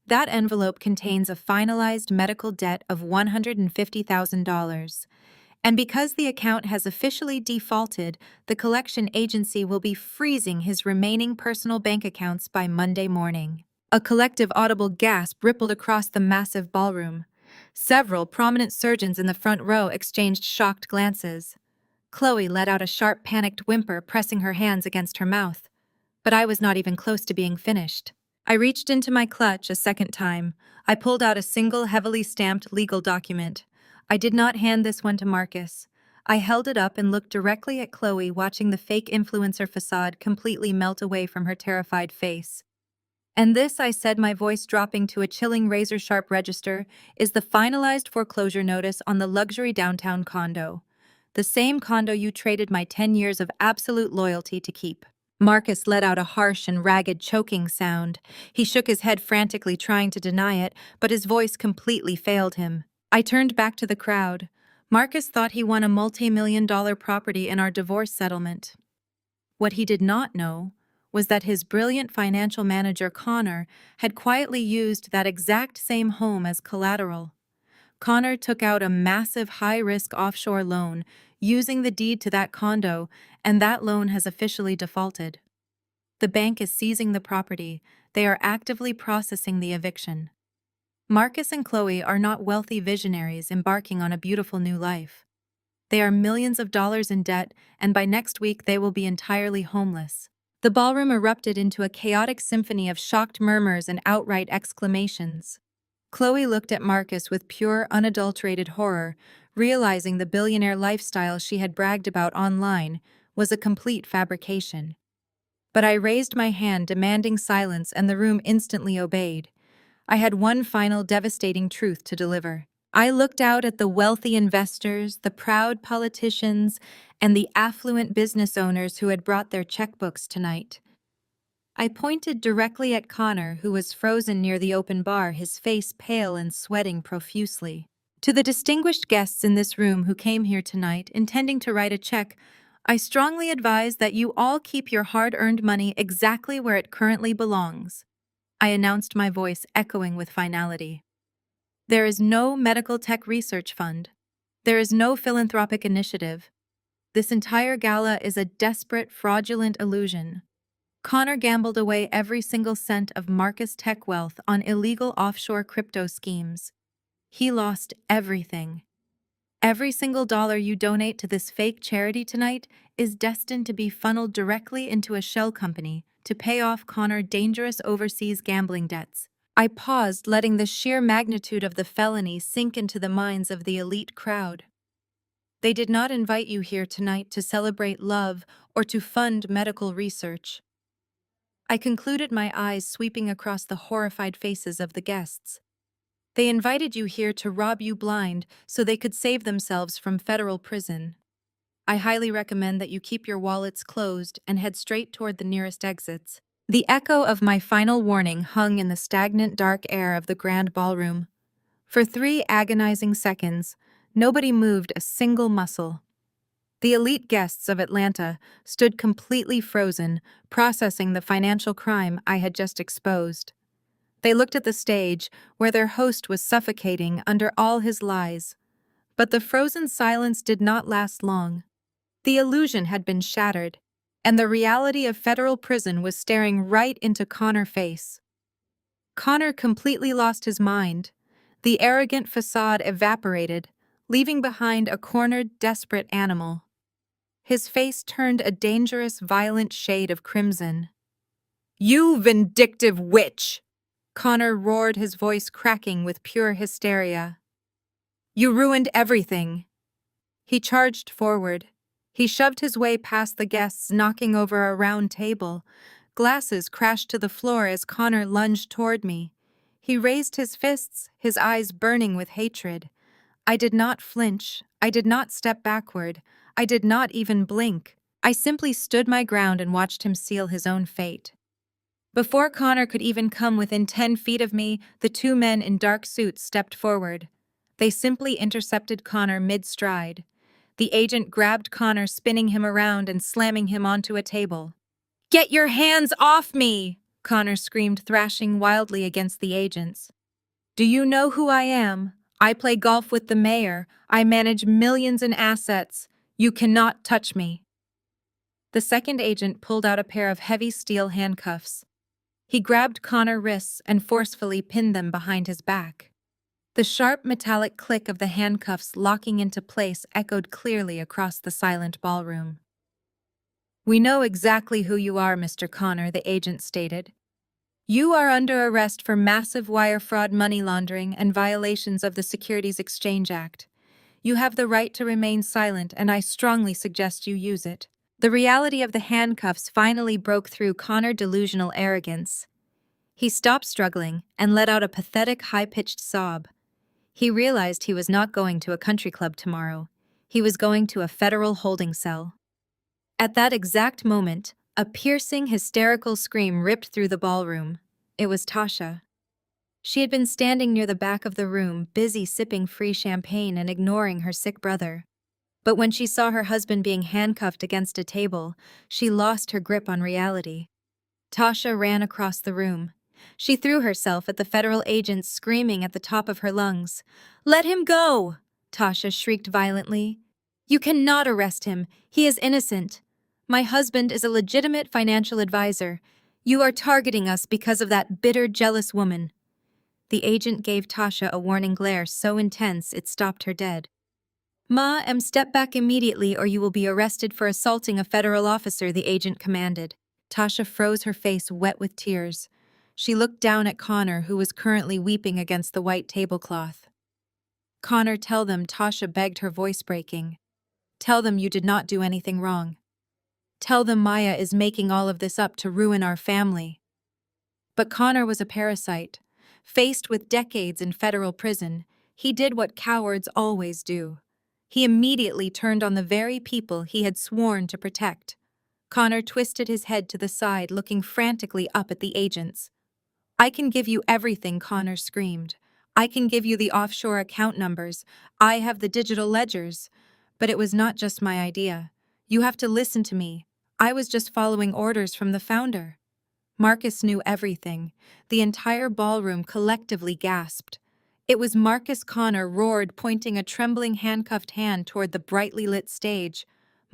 That envelope contains a finalized medical debt of $150,000, and because the account has officially defaulted, the collection agency will be freezing his remaining personal bank accounts by Monday morning. A collective audible gasp rippled across the massive ballroom. Several prominent surgeons in the front row exchanged shocked glances. Chloe let out a sharp, panicked whimper, pressing her hands against her mouth. But I was not even close to being finished. I reached into my clutch a second time. I pulled out a single, heavily stamped legal document. I did not hand this one to Marcus. I held it up and looked directly at Chloe, watching the fake influencer facade completely melt away from her terrified face. And this, I said, my voice dropping to a chilling razor-sharp register, is the finalized foreclosure notice on the luxury downtown condo. The same condo you traded my 10 years of absolute loyalty to keep. Marcus let out a harsh and ragged choking sound. He shook his head frantically, trying to deny it, but his voice completely failed him. I turned back to the crowd. Marcus thought he won a multi-million-dollar property in our divorce settlement. What he did not know was that his brilliant financial manager, Connor, had quietly used that exact same home as collateral. Connor took out a massive high-risk offshore loan using the deed to that condo, and that loan has officially defaulted. The bank is seizing the property. They are actively processing the eviction. Marcus and Chloe are not wealthy visionaries embarking on a beautiful new life. They are millions of dollars in debt, and by next week they will be entirely homeless. The ballroom erupted into a chaotic symphony of shocked murmurs and outright exclamations. Chloe looked at Marcus with pure, unadulterated horror, realizing the billionaire lifestyle she had bragged about online was a complete fabrication. But I raised my hand, demanding silence, and the room instantly obeyed. I had one final devastating truth to deliver. I looked out at the wealthy investors, the proud politicians, and the affluent business owners who had brought their checkbooks tonight. I pointed directly at Connor, who was frozen near the open bar, his face pale and sweating profusely. To the distinguished guests in this room who came here tonight intending to write a check, I strongly advise that you all keep your hard-earned money exactly where it currently belongs. I announced, my voice echoing with finality. There is no medical tech research fund. There is no philanthropic initiative. This entire gala is a desperate, fraudulent illusion. Connor gambled away every single cent of Marcus Tech wealth on illegal offshore crypto schemes. He lost everything. Every single dollar you donate to this fake charity tonight is destined to be funneled directly into a shell company to pay off Connor's dangerous overseas gambling debts. I paused, letting the sheer magnitude of the felony sink into the minds of the elite crowd. They did not invite you here tonight to celebrate love or to fund medical research. I concluded, my eyes sweeping across the horrified faces of the guests. They invited you here to rob you blind so they could save themselves from federal prison. I highly recommend that you keep your wallets closed and head straight toward the nearest exits. The echo of my final warning hung in the stagnant dark air of the grand ballroom. For 3 agonizing seconds, nobody moved a single muscle. The elite guests of Atlanta stood completely frozen, processing the financial crime I had just exposed. They looked at the stage, where their host was suffocating under all his lies. But the frozen silence did not last long. The illusion had been shattered, and the reality of federal prison was staring right into Connor's face. Connor completely lost his mind. The arrogant facade evaporated, leaving behind a cornered, desperate animal. His face turned a dangerous, violent shade of crimson. "You vindictive witch!" Connor roared, his voice cracking with pure hysteria. "You ruined everything." He charged forward. He shoved his way past the guests, knocking over a round table. Glasses crashed to the floor as Connor lunged toward me. He raised his fists, his eyes burning with hatred. I did not flinch. I did not step backward. I did not even blink. I simply stood my ground and watched him seal his own fate. Before Connor could even come within 10 feet of me, the 2 men in dark suits stepped forward. They simply intercepted Connor mid-stride. The agent grabbed Connor, spinning him around and slamming him onto a table. "Get your hands off me!" Connor screamed, thrashing wildly against the agents. "Do you know who I am? I play golf with the mayor. I manage millions in assets. You cannot touch me." The second agent pulled out a pair of heavy steel handcuffs. He grabbed Connor's wrists and forcefully pinned them behind his back. The sharp metallic click of the handcuffs locking into place echoed clearly across the silent ballroom. "We know exactly who you are, Mr. Connor," the agent stated. "You are under arrest for massive wire fraud, money laundering, and violations of the Securities Exchange Act. You have the right to remain silent, and I strongly suggest you use it." The reality of the handcuffs finally broke through Connor's delusional arrogance. He stopped struggling and let out a pathetic, high-pitched sob. He realized he was not going to a country club tomorrow. He was going to a federal holding cell. At that exact moment, a piercing, hysterical scream ripped through the ballroom. It was Tasha. She had been standing near the back of the room, busy sipping free champagne and ignoring her sick brother. But when she saw her husband being handcuffed against a table, she lost her grip on reality. Tasha ran across the room. She threw herself at the federal agent, screaming at the top of her lungs. "Let him go!" Tasha shrieked violently. "You cannot arrest him. He is innocent. My husband is a legitimate financial advisor. You are targeting us because of that bitter, jealous woman." The agent gave Tasha a warning glare so intense it stopped her dead. Step back immediately or you will be arrested for assaulting a federal officer," the agent commanded. Tasha froze, her face wet with tears. She looked down at Connor, who was currently weeping against the white tablecloth. "Connor, tell them," Tasha begged, her voice breaking. "Tell them you did not do anything wrong. Tell them Maya is making all of this up to ruin our family." But Connor was a parasite. Faced with decades in federal prison, he did what cowards always do. He immediately turned on the very people he had sworn to protect. Connor twisted his head to the side, looking frantically up at the agents. "I can give you everything," Connor screamed. "I can give you the offshore account numbers. I have the digital ledgers." But it was not just my idea. "You have to listen to me. I was just following orders from the founder." Marcus knew everything. The entire ballroom collectively gasped. It was Marcus. Connor roared, pointing a trembling handcuffed hand toward the brightly lit stage.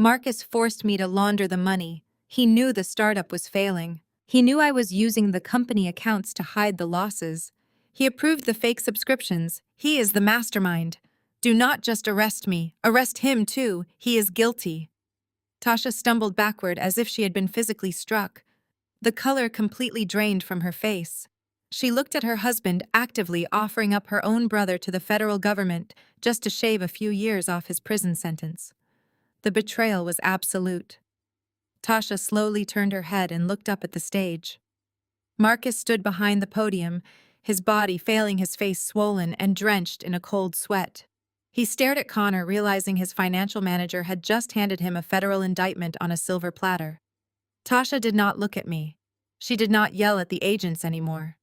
"Marcus forced me to launder the money. He knew the startup was failing. He knew I was using the company accounts to hide the losses. He approved the fake subscriptions. He is the mastermind. Do not just arrest me. Arrest him, too. He is guilty." Tasha stumbled backward as if she had been physically struck. The color completely drained from her face. She looked at her husband, actively offering up her own brother to the federal government just to shave a few years off his prison sentence. The betrayal was absolute. Tasha slowly turned her head and looked up at the stage. Marcus stood behind the podium, his body failing, his face swollen and drenched in a cold sweat. He stared at Connor, realizing his financial manager had just handed him a federal indictment on a silver platter. Tasha did not look at me. She did not yell at the agents anymore.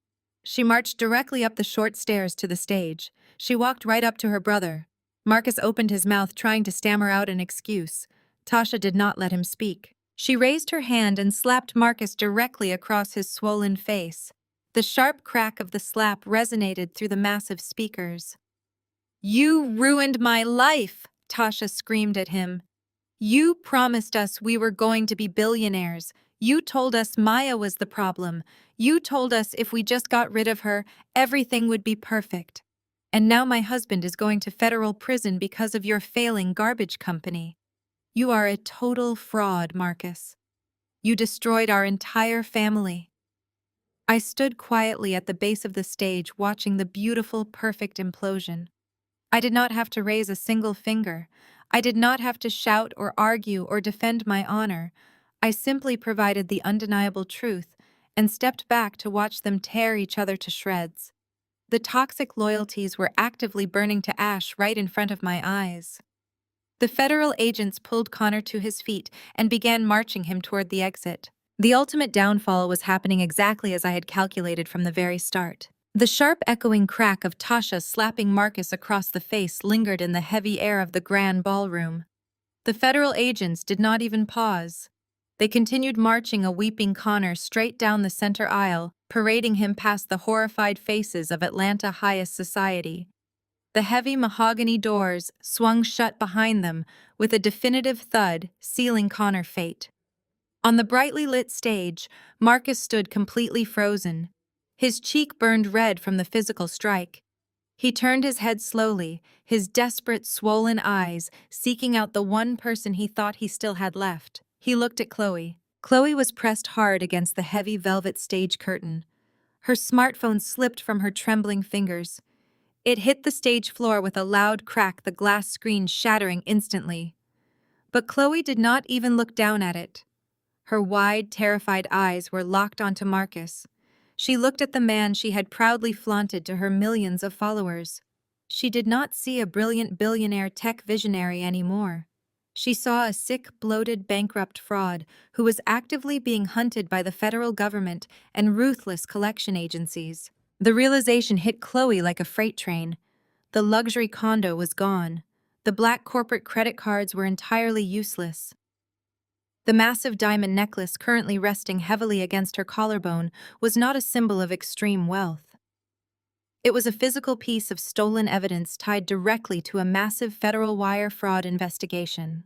She marched directly up the short stairs to the stage. She walked right up to her brother. Marcus opened his mouth, trying to stammer out an excuse. Tasha did not let him speak. She raised her hand and slapped Marcus directly across his swollen face. The sharp crack of the slap resonated through the massive speakers. "You ruined my life!" Tasha screamed at him. "You promised us we were going to be billionaires. You told us Maya was the problem. You told us if we just got rid of her, everything would be perfect. And now my husband is going to federal prison because of your failing garbage company. You are a total fraud, Marcus. You destroyed our entire family." I stood quietly at the base of the stage, watching the beautiful, perfect implosion. I did not have to raise a single finger. I did not have to shout or argue or defend my honor. I simply provided the undeniable truth and stepped back to watch them tear each other to shreds. The toxic loyalties were actively burning to ash right in front of my eyes. The federal agents pulled Connor to his feet and began marching him toward the exit. The ultimate downfall was happening exactly as I had calculated from the very start. The sharp echoing crack of Tasha slapping Marcus across the face lingered in the heavy air of the grand ballroom. The federal agents did not even pause. They continued marching a weeping Connor straight down the center aisle, parading him past the horrified faces of Atlanta highest society. The heavy mahogany doors swung shut behind them with a definitive thud, sealing Connor's fate. On the brightly lit stage, Marcus stood completely frozen. His cheek burned red from the physical strike. He turned his head slowly, his desperate, swollen eyes seeking out the one person he thought he still had left. He looked at Chloe. Chloe was pressed hard against the heavy velvet stage curtain. Her smartphone slipped from her trembling fingers. It hit the stage floor with a loud crack, the glass screen shattering instantly. But Chloe did not even look down at it. Her wide, terrified eyes were locked onto Marcus. She looked at the man she had proudly flaunted to her millions of followers. She did not see a brilliant billionaire tech visionary anymore. She saw a sick, bloated, bankrupt fraud who was actively being hunted by the federal government and ruthless collection agencies. The realization hit Chloe like a freight train. The luxury condo was gone. The black corporate credit cards were entirely useless. The massive diamond necklace currently resting heavily against her collarbone was not a symbol of extreme wealth. It was a physical piece of stolen evidence tied directly to a massive federal wire fraud investigation.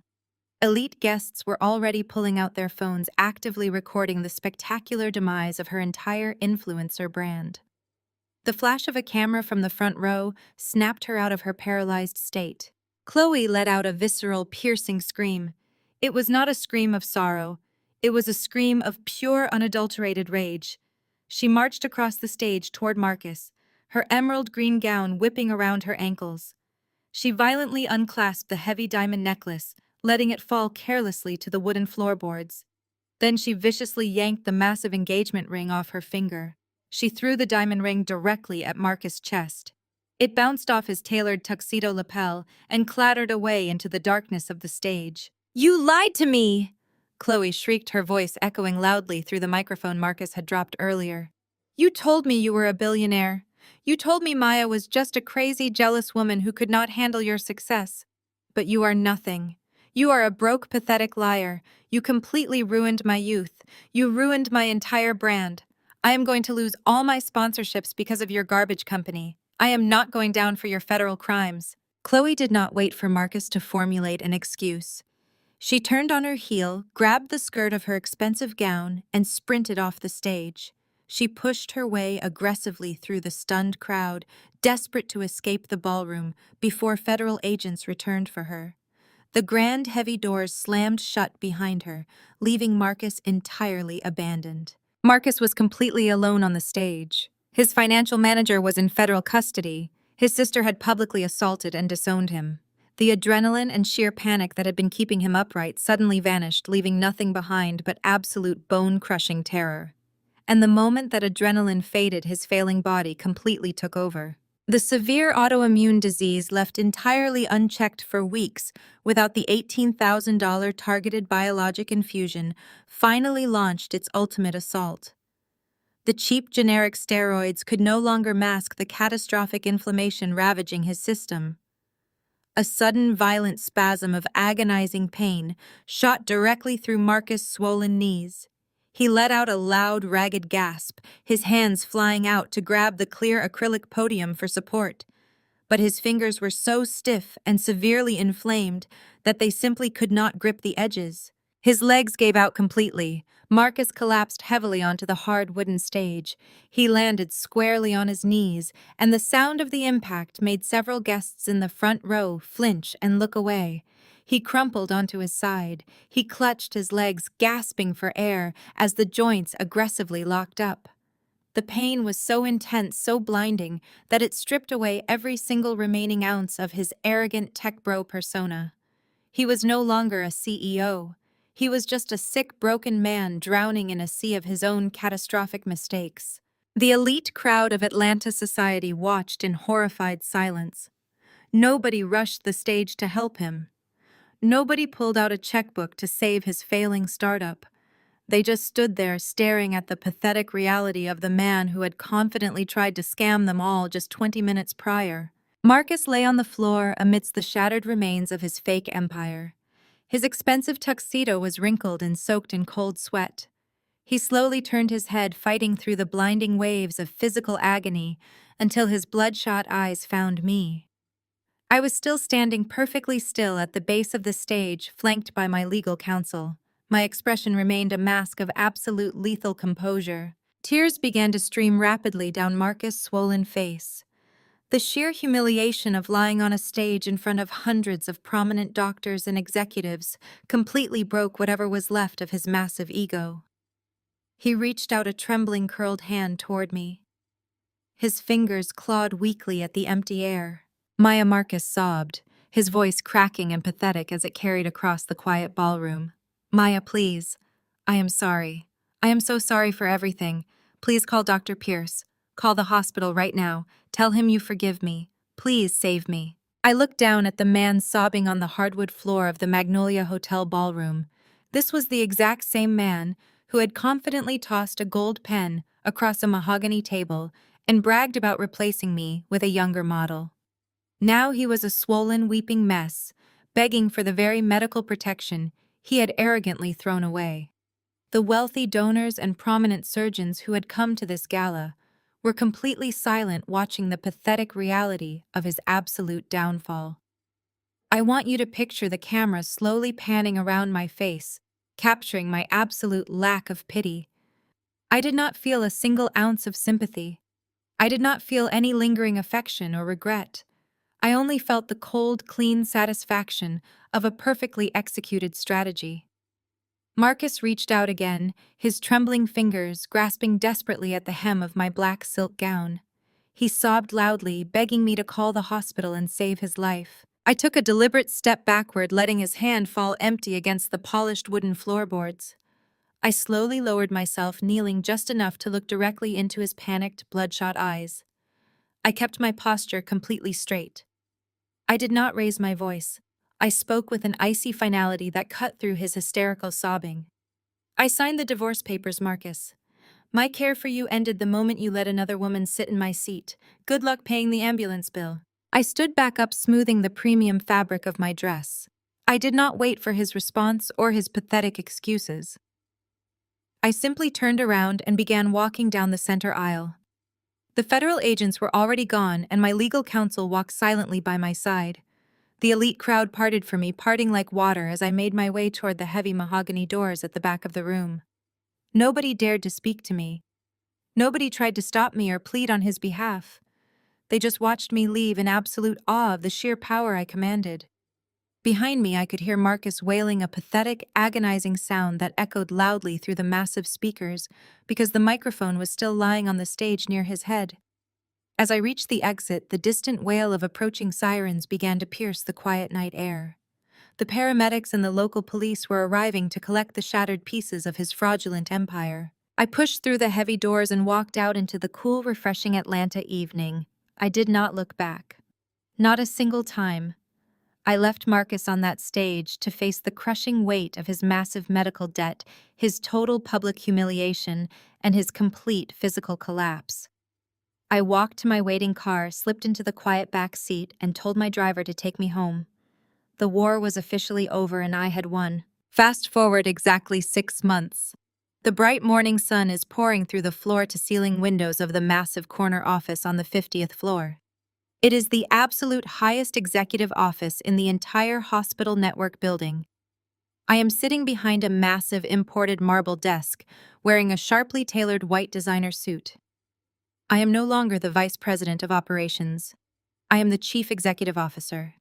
Elite guests were already pulling out their phones, actively recording the spectacular demise of her entire influencer brand. The flash of a camera from the front row snapped her out of her paralyzed state. Chloe let out a visceral, piercing scream. It was not a scream of sorrow. It was a scream of pure, unadulterated rage. She marched across the stage toward Marcus, her emerald green gown whipping around her ankles. She violently unclasped the heavy diamond necklace, letting it fall carelessly to the wooden floorboards. Then she viciously yanked the massive engagement ring off her finger. She threw the diamond ring directly at Marcus' chest. It bounced off his tailored tuxedo lapel and clattered away into the darkness of the stage. "You lied to me!" Chloe shrieked, her voice echoing loudly through the microphone Marcus had dropped earlier. You told me you were a billionaire. You told me Maya was just a crazy, jealous woman who could not handle your success. But you are nothing. You are a broke, pathetic liar. You completely ruined my youth. You ruined my entire brand. I am going to lose all my sponsorships because of your garbage company. I am not going down for your federal crimes. Chloe did not wait for Marcus to formulate an excuse. She turned on her heel, grabbed the skirt of her expensive gown, and sprinted off the stage. She pushed her way aggressively through the stunned crowd, desperate to escape the ballroom before federal agents returned for her. The grand, heavy doors slammed shut behind her, leaving Marcus entirely abandoned. Marcus was completely alone on the stage. His financial manager was in federal custody. His sister had publicly assaulted and disowned him. The adrenaline and sheer panic that had been keeping him upright suddenly vanished, leaving nothing behind but absolute bone-crushing terror. And the moment that adrenaline faded, his failing body completely took over. The severe autoimmune disease left entirely unchecked for weeks without the $18,000 targeted biologic infusion finally launched its ultimate assault. The cheap generic steroids could no longer mask the catastrophic inflammation ravaging his system. A sudden violent spasm of agonizing pain shot directly through Marcus' swollen knees. He let out a loud, ragged gasp, his hands flying out to grab the clear acrylic podium for support. But his fingers were so stiff and severely inflamed that they simply could not grip the edges. His legs gave out completely. Marcus collapsed heavily onto the hard wooden stage. He landed squarely on his knees, and the sound of the impact made several guests in the front row flinch and look away. He crumpled onto his side. He clutched his legs, gasping for air as the joints aggressively locked up. The pain was so intense, so blinding, that it stripped away every single remaining ounce of his arrogant tech bro persona. He was no longer a CEO. He was just a sick, broken man drowning in a sea of his own catastrophic mistakes. The elite crowd of Atlanta society watched in horrified silence. Nobody rushed the stage to help him. Nobody pulled out a checkbook to save his failing startup. They just stood there staring at the pathetic reality of the man who had confidently tried to scam them all just 20 minutes prior. Marcus lay on the floor amidst the shattered remains of his fake empire. His expensive tuxedo was wrinkled and soaked in cold sweat. He slowly turned his head, fighting through the blinding waves of physical agony until his bloodshot eyes found me. I was still standing perfectly still at the base of the stage, flanked by my legal counsel. My expression remained a mask of absolute lethal composure. Tears began to stream rapidly down Marcus' swollen face. The sheer humiliation of lying on a stage in front of hundreds of prominent doctors and executives completely broke whatever was left of his massive ego. He reached out a trembling, curled hand toward me. His fingers clawed weakly at the empty air. Maya Marcus sobbed, his voice cracking and pathetic as it carried across the quiet ballroom. Maya, please. I am sorry. I am so sorry for everything. Please call Dr. Pierce. Call the hospital right now. Tell him you forgive me. Please save me. I looked down at the man sobbing on the hardwood floor of the Magnolia Hotel ballroom. This was the exact same man who had confidently tossed a gold pen across a mahogany table and bragged about replacing me with a younger model. Now he was a swollen, weeping mess, begging for the very medical protection he had arrogantly thrown away. The wealthy donors and prominent surgeons who had come to this gala were completely silent, watching the pathetic reality of his absolute downfall. I want you to picture the camera slowly panning around my face, capturing my absolute lack of pity. I did not feel a single ounce of sympathy. I did not feel any lingering affection or regret. I only felt the cold, clean satisfaction of a perfectly executed strategy. Marcus reached out again, his trembling fingers grasping desperately at the hem of my black silk gown. He sobbed loudly, begging me to call the hospital and save his life. I took a deliberate step backward, letting his hand fall empty against the polished wooden floorboards. I slowly lowered myself, kneeling just enough to look directly into his panicked, bloodshot eyes. I kept my posture completely straight. I did not raise my voice. I spoke with an icy finality that cut through his hysterical sobbing. I signed the divorce papers, Marcus. My care for you ended the moment you let another woman sit in my seat. Good luck paying the ambulance bill. I stood back up, smoothing the premium fabric of my dress. I did not wait for his response or his pathetic excuses. I simply turned around and began walking down the center aisle. The federal agents were already gone, and my legal counsel walked silently by my side. The elite crowd parted for me, parting like water as I made my way toward the heavy mahogany doors at the back of the room. Nobody dared to speak to me. Nobody tried to stop me or plead on his behalf. They just watched me leave in absolute awe of the sheer power I commanded. Behind me, I could hear Marcus wailing a pathetic, agonizing sound that echoed loudly through the massive speakers because the microphone was still lying on the stage near his head. As I reached the exit, the distant wail of approaching sirens began to pierce the quiet night air. The paramedics and the local police were arriving to collect the shattered pieces of his fraudulent empire. I pushed through the heavy doors and walked out into the cool, refreshing Atlanta evening. I did not look back. Not a single time. I left Marcus on that stage to face the crushing weight of his massive medical debt, his total public humiliation, and his complete physical collapse. I walked to my waiting car, slipped into the quiet back seat, and told my driver to take me home. The war was officially over and I had won. Fast forward exactly 6 months. The bright morning sun is pouring through the floor-to-ceiling windows of the massive corner office on the 50th floor. It is the absolute highest executive office in the entire hospital network building. I am sitting behind a massive imported marble desk, wearing a sharply tailored white designer suit. I am no longer the vice president of operations. I am the chief executive officer.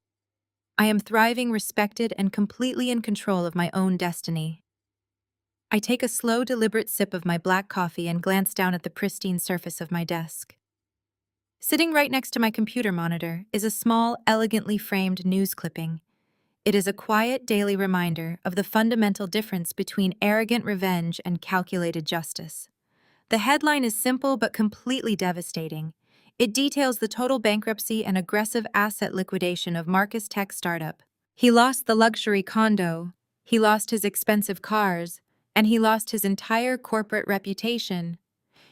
I am thriving, respected, and completely in control of my own destiny. I take a slow, deliberate sip of my black coffee and glance down at the pristine surface of my desk. Sitting right next to my computer monitor is a small, elegantly framed news clipping. It is a quiet daily reminder of the fundamental difference between arrogant revenge and calculated justice. The headline is simple but completely devastating. It details the total bankruptcy and aggressive asset liquidation of Marcus Tech startup. He lost the luxury condo, he lost his expensive cars, and he lost his entire corporate reputation.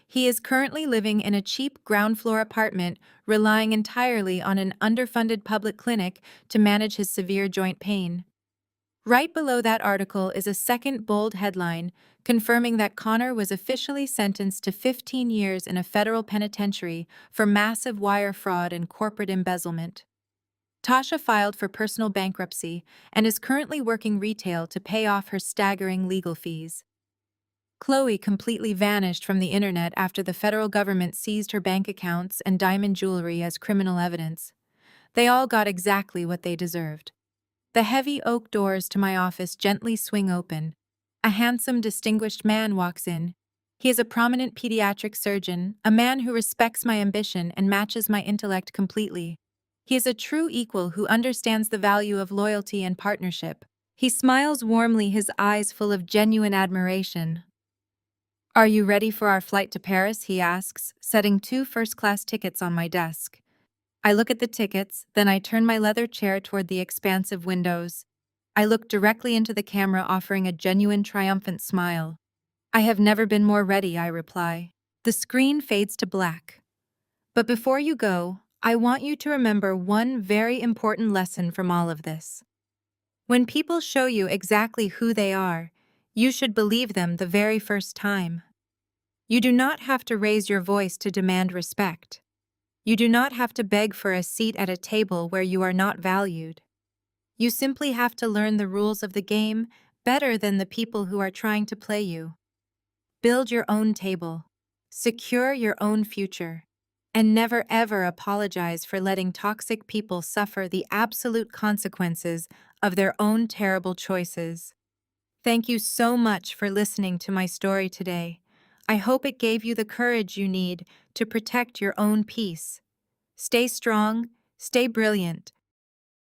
He is currently living in a cheap ground-floor apartment, relying entirely on an underfunded public clinic to manage his severe joint pain. Right below that article is a second bold headline confirming that Connor was officially sentenced to 15 years in a federal penitentiary for massive wire fraud and corporate embezzlement. Tasha filed for personal bankruptcy and is currently working retail to pay off her staggering legal fees. Chloe completely vanished from the internet after the federal government seized her bank accounts and diamond jewelry as criminal evidence. They all got exactly what they deserved. The heavy oak doors to my office gently swing open. A handsome, distinguished man walks in. He is a prominent pediatric surgeon, a man who respects my ambition and matches my intellect completely. He is a true equal who understands the value of loyalty and partnership. He smiles warmly, his eyes full of genuine admiration. "Are you ready for our flight to Paris?" he asks, setting 2 first-class tickets on my desk. I look at the tickets, then I turn my leather chair toward the expansive windows. I look directly into the camera, offering a genuine, triumphant smile. "I have never been more ready," I reply. The screen fades to black. "But before you go, I want you to remember one very important lesson from all of this. When people show you exactly who they are, you should believe them the very first time. You do not have to raise your voice to demand respect. You do not have to beg for a seat at a table where you are not valued. You simply have to learn the rules of the game better than the people who are trying to play you. Build your own table. Secure your own future. And never ever apologize for letting toxic people suffer the absolute consequences of their own terrible choices." Thank you so much for listening to my story today. I hope it gave you the courage you need to protect your own peace. Stay strong, stay brilliant,